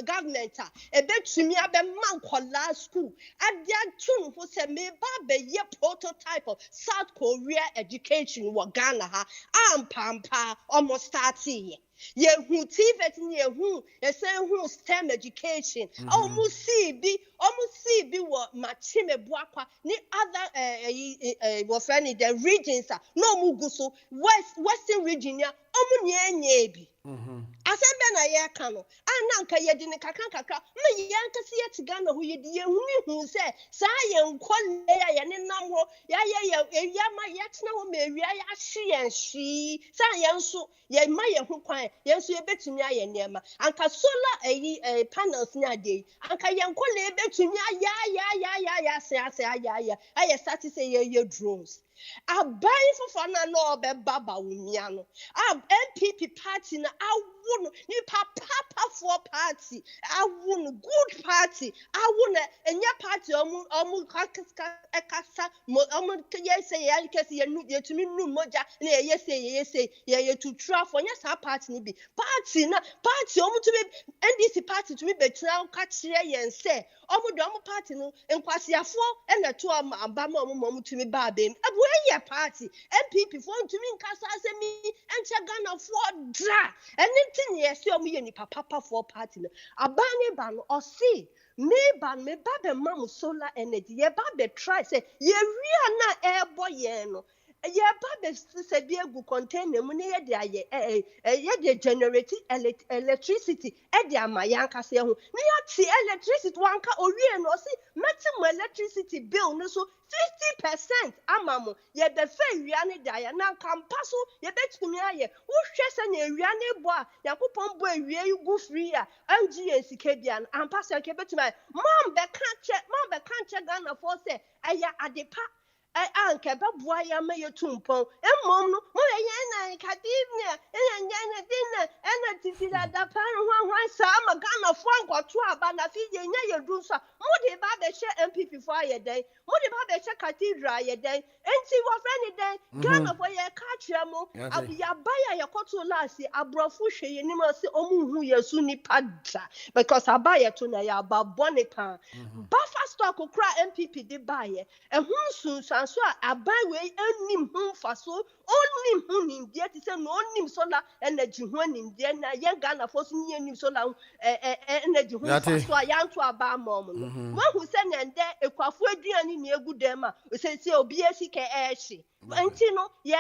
government, a bit to me, a man called last school. At their tune for say, me babe, ye prototype of South Korea education, wa Ghana ha, pampa, almost 30. Ye who TVET near who, ye say who STEM education, almost see be what Machime Buakwa, ni other was any the regions, no muguso, Western region, nyebi asembe na ye ka no ananka ye de ne kakra me ye nkase ye tiga ho ye de ye hu se sa ye nkole ya ne nam ho ya ma ye tena ho ma ewia ya hye ye hyi sa ye nso ye ma ye hu kwan ye nso ye betumi aye nema anka solar panels ni ade anka ye nkole betumi ya se aye start say ye drones Abai for no be baba umiano. MPP party na awunu ni papa for party. Awunu good party. Awunu enya party omu kasa omu say ya kesi ye tumi nu moja na ye say ye to try for nya sa party ni bi. Party omu to be NDC party to me betra ka kire yen say omu do omu party no enkwasiafo na to abama omu to me ba bem. Abuye party MPP for to me nkasa se mi enche Ghana for dra anything ye say omu ye ni papa for party no abane ba no o see me ba be mamu solar energy ye ba be try say ye ria na ebo ye no ye ba be say bi egu container mu ne ye de generate electricity e de amayanka se ho ne ya ti electricity wanka owie no see meti electricity bill no so 50% amamu ye be fe wia ne da ya na kampa so ye betumi aye wo hwe se na wia ne bo a yakopon bo awia yu free a angie sika bia ampa se ke betumi mom be kan che Ghana for say aya adepa anke beboa ya maye tumpon emom no mo ye na kadimia enya dinna ena titira da pan hwan sa ma Ghana for ankoto aba na fi ye nya ye du so mo de ba be she MPP for aye den mo de ba be she cathedral aye den enti wo friend den Ghana for ye ka kire mo ya ba ya yakoto last abrofo hwe ye nim se omu hu yesu ni padra because abaye to na ya ba bonipa ba fast talk kra MPP de baye ehun sun so aban we anim hu faso onim hu nim de ti se no onim solar energy hu nim de na ye Ghana for so ni nim solar energy hu faso ayanto aba mom no mo hu se na nde ekwafo aduani ni egu dem a se obi esike ehye anti no ye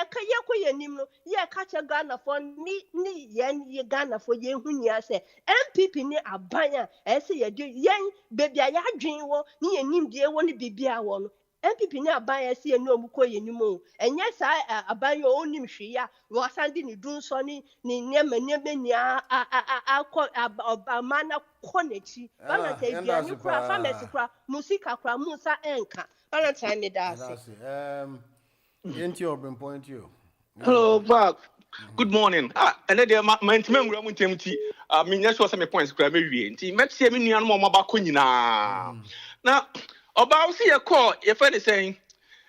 ko ye nim no ye ka che Ghana for ni ye Ghana for ye hu nia se MPP ni aban a se ye de yen baby ya adwen wo ni ye nim de wo ni bibia wo no MPP ni aban ese enu omuko yenimu enye sa aban yo onim hwe ya wo asande ni dun so ni nyema ni akọ abamana konechi bana te bia ni kura famous kura musika kura musa enka bana time me da ase yenti open point you. Hello, back. Good morning. And then my intimate room temti. Me just was some points kura me wie. Nti met see me nua no ma ba ko nyina. Na Oba see a call, your friend is saying,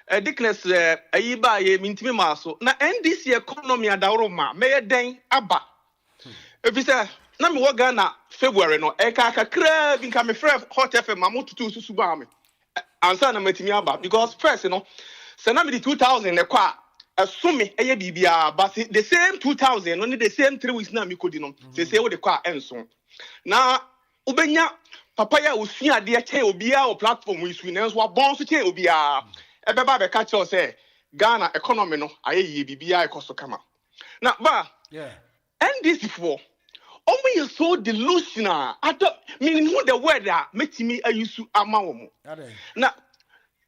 Dickness, a yiba ye mintimi maso. Na NDC economy adauroma, may den abba. If you say, Nami Wagana, February no, Eka crab in come fresh hot FM, Mamutu to Subami. Answer na metimi abba, because first, Sanami the 2000, a qua, assuming a BBR, but the same 2000, only the same 3 weeks now, me could say what the car ends soon. Now, Ubenya. Papaya usia dia che obia o platform we swinens wa bon so che obia ebeba be ka che o say Ghana economy no aye ye bibia ekoso kama na ba NDC for omo you so delusional I don't mean who the word that metimi ayusu ama wo mo na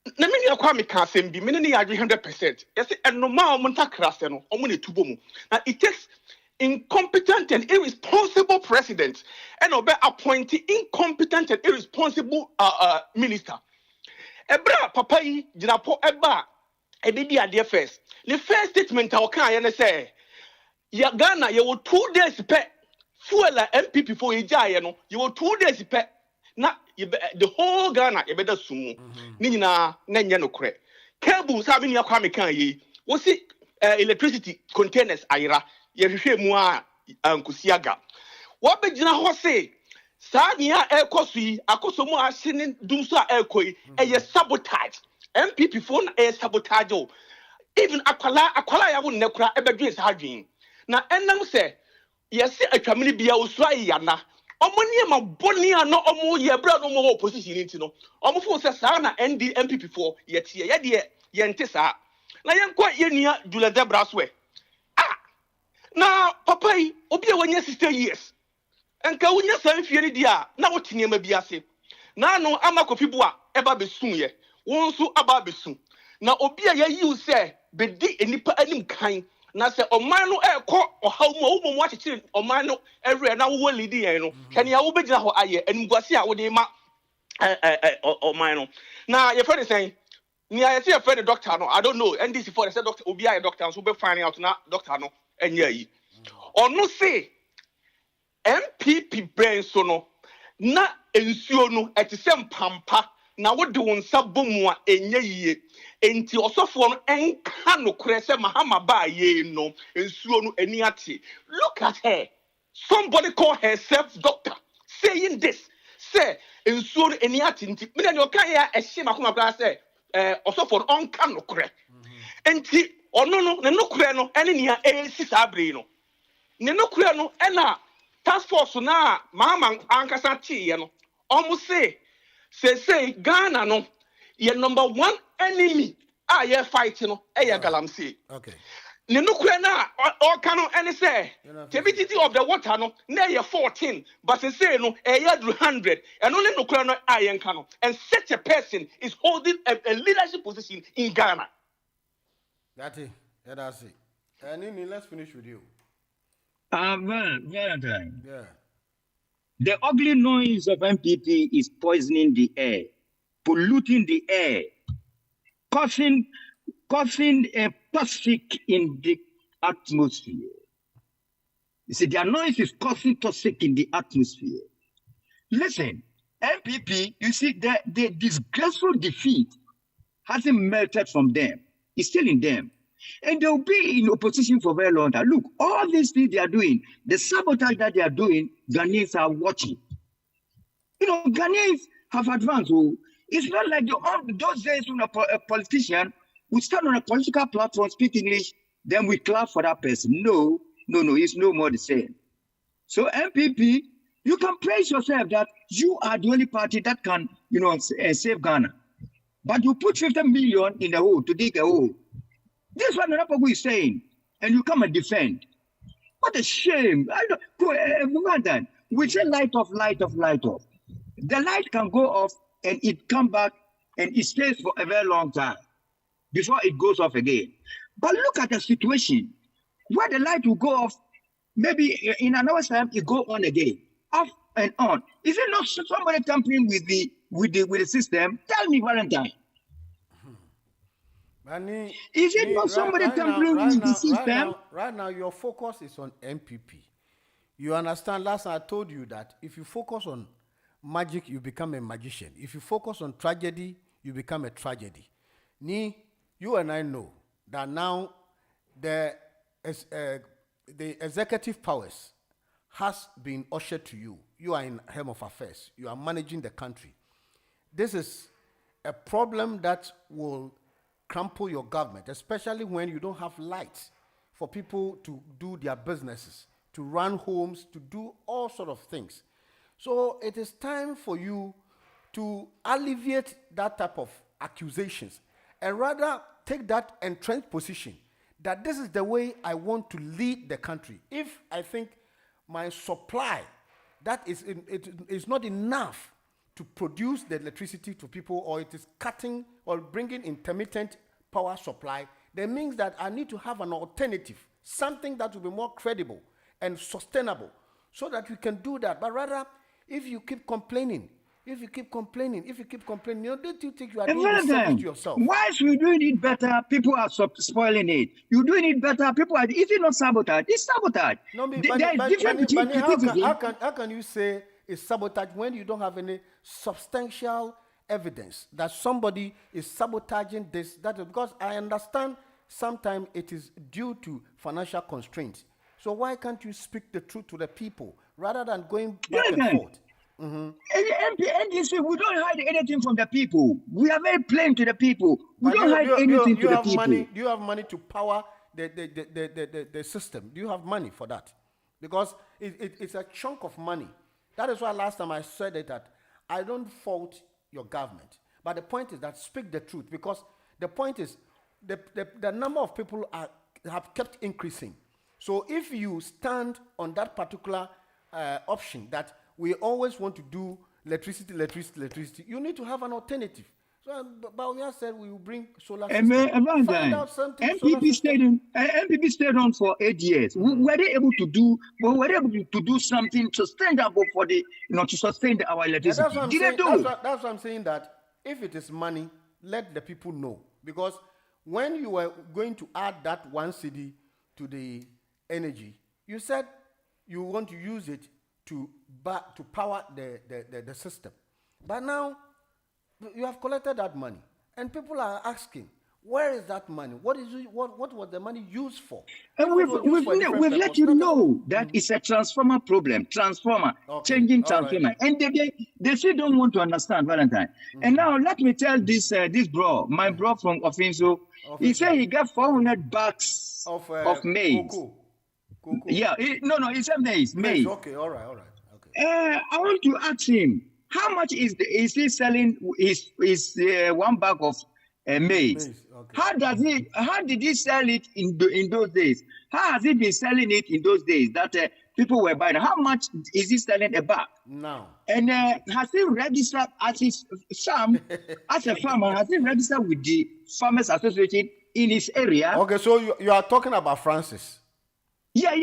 me ni akwa me ka asem bi me ni ya 100% yes enoma omo ntakra se no omo ne tubo mu na it takes incompetent and irresponsible president and obe appointing incompetent and irresponsible minister. Ebra papa yi jinapo eba ebibi ade first. The first statement I can say ya Ghana you will 2 days pe fuel MPP for ija no you will 2 days pe na the whole Ghana e beda sumu ni nyina na nya no kre cable sabi ni akwa me kan yi wo si electricity containers ayira ye hwehwe mu a ankusiaga wo begina ho se saa nia ekoso yi akoso mu a hye dum so a ekoi eye sabotage MPP phone sabotage o even akwala ya wo nnekura ebedwe sa hadwen na enam se yesi atwamini bia osua yana omoni ma boni ano omo ye bra no mo opposition nti no omo fo se saa na MPP for yetie ye de ye nte saa na yenkwa ye nua Julede Braswe na papa yi obi a wanya 60 years enka wonya sanfie ni dia na wotene ma biase na no amakofibu a eba besun ye wonso aba besun na obi a yayi u se bedi enipa anim kan na se oman no ekọ ohaw mu mu akekire oman no every na wo leadi yen no kane ya wo begina ho aye animguase a wo de ma oman no na ye fere sen Ni I see a friend doctor no, I don't know. NDC for they said doctor obi a doctor so be finding out na doctor no enye yi. Ono say MPP brain so no na ensuo no etise mpampa na wo de wonsa bomu a enye yie enti osofo no enka no kure se mahama ba ye no ensuo no ani ate. Look at her. Somebody call herself doctor saying this. Say ensuo no ani ate nti me na okan ya ehye makoma bra say osofo no onka no kure enti ono no ne no kure no ene nia esi sabre no ne no kure no ena task force na mama ankasa tie no almost say Ghana no your number one enemy ye fight no galamsey. Okay. Ne no kure na o kanu any say temperature of the water no na ye 14 but say no ye 100 and only no kure no nka no and such a person is holding a leadership position in Ghana. That's it. And then let's finish with you. Valentine. Yeah. The ugly noise of MPP is poisoning the air, polluting the air, causing a toxic in the atmosphere. You see, their noise is causing toxic in the atmosphere. Listen, MPP, you see, the disgraceful defeat hasn't melted from them. It's still in them. And they'll be in opposition for very long time. Look, all these things they are doing, the sabotage that they are doing, Ghanaians are watching. You know, Ghanaians have advanced. Oh, it's not like those days when a politician would stand on a political platform, speak English, then we clap for that person. No, it's no more the same. So MPP, you can praise yourself that you are the only party that can, save Ghana. But you put 50 million in the hole to dig a hole. This is what Nanapogu is saying, and you come and defend. What a shame. I don't we say light off. The light can go off and it come back and it stays for a very long time before it goes off again. But look at the situation where the light will go off, maybe in an hour's time it go on again, off and on. Is it not somebody tampering with the system? Tell me, Valentine. Is it not somebody tampering with the system? Right now, your focus is on MPP. You understand? Last I told you that if you focus on magic, you become a magician. If you focus on tragedy, you become a tragedy. You and I know that now the executive powers has been ushered to you. You are in helm of affairs. You are managing the country. This is a problem that will crumple your government, especially when you don't have lights for people to do their businesses, to run homes, to do all sort of things. So it is time for you to alleviate that type of accusations and rather take that entrenched position that this is the way I want to lead the country. If I think my supply that is not enough to produce the electricity to people, or it is cutting or bringing intermittent power supply, that means that I need to have an alternative, something that will be more credible and sustainable, so that we can do that. But rather, if you keep complaining, don't you think you are doing the service to yourself? Whilst we're doing it better, people are spoiling it. You're doing it better, people are. Is it not sabotage? It's sabotage. No, how can you say it's sabotage when you don't have any substantial evidence that somebody is sabotaging this? That is because I understand sometimes it is due to financial constraints. So why can't you speak the truth to the people rather than going back and forth? NDC, we don't hide anything from the people. We are very plain to the people. We don't hide anything to the people. Do you have money to power the system? Do you have money for that? Because it's a chunk of money. That is why last time I said that I don't fault your government. But the point is that speak the truth, because the point is the number of people have kept increasing. So if you stand on that particular option that we always want to do electricity, you need to have an alternative. So, but we have said we will bring solar system. Find out something. MPP stayed on for 8 years. Were they able to do something sustainable for to sustain our electricity? That's what I'm saying. That if it is money, let the people know, because when you were going to add that 1 cedi to the energy, you said you want to use it to power the system. But now you have collected that money, and people are asking, where is that money? What was the money used for? And we've let you know that it's a transformer problem. Changing transformer. Right. And they still don't want to understand, Valentine. And now let me tell this bro, my bro from Ofinso, he said he got $400 of maize. Cocoa. Yeah, he said maize. Okay, all right. I want to ask him, how much is he selling his 1 bag of maize? Okay. How did he sell it in those days? How has he been selling it in those days that people were buying? How much is he selling a bag? Now. And has he registered as a farmer? Has he registered with the Farmers Association in his area? Okay, so you are talking about Francis. Yeah.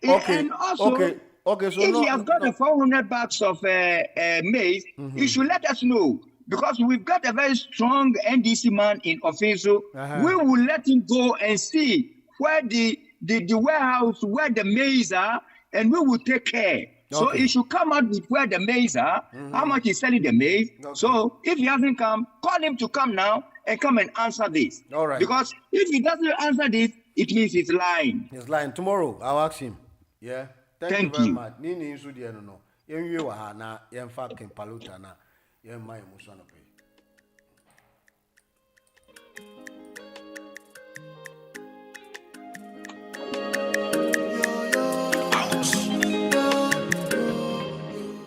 Okay. And also, so if he has got the 400 bags of maize, he should let us know. Because we've got a very strong NDC man in Ofinso. We will let him go and see where the warehouse, where the maize are, and we will take care. Okay. So he should come out with where the maize are, how much he's selling the maize. Okay. So if he hasn't come, call him to come now and come and answer this. All right. Because if he doesn't answer this, it means he's lying. He's lying. Tomorrow, I'll ask him. Yeah. Thank you very much. Nini insu di eno no. Yenwe wa ha na yemfa kempaluta na yemma emotion pay.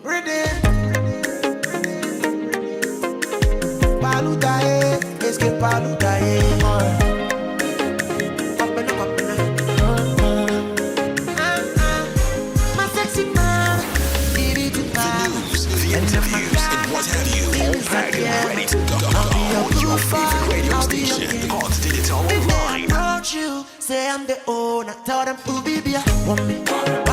Ready. Paluta es que paluta Interviews and what have you, all packed and ready to go on your favorite radio station, Hot Digital Online. Don't you say I'm the owner, tell them who be want me.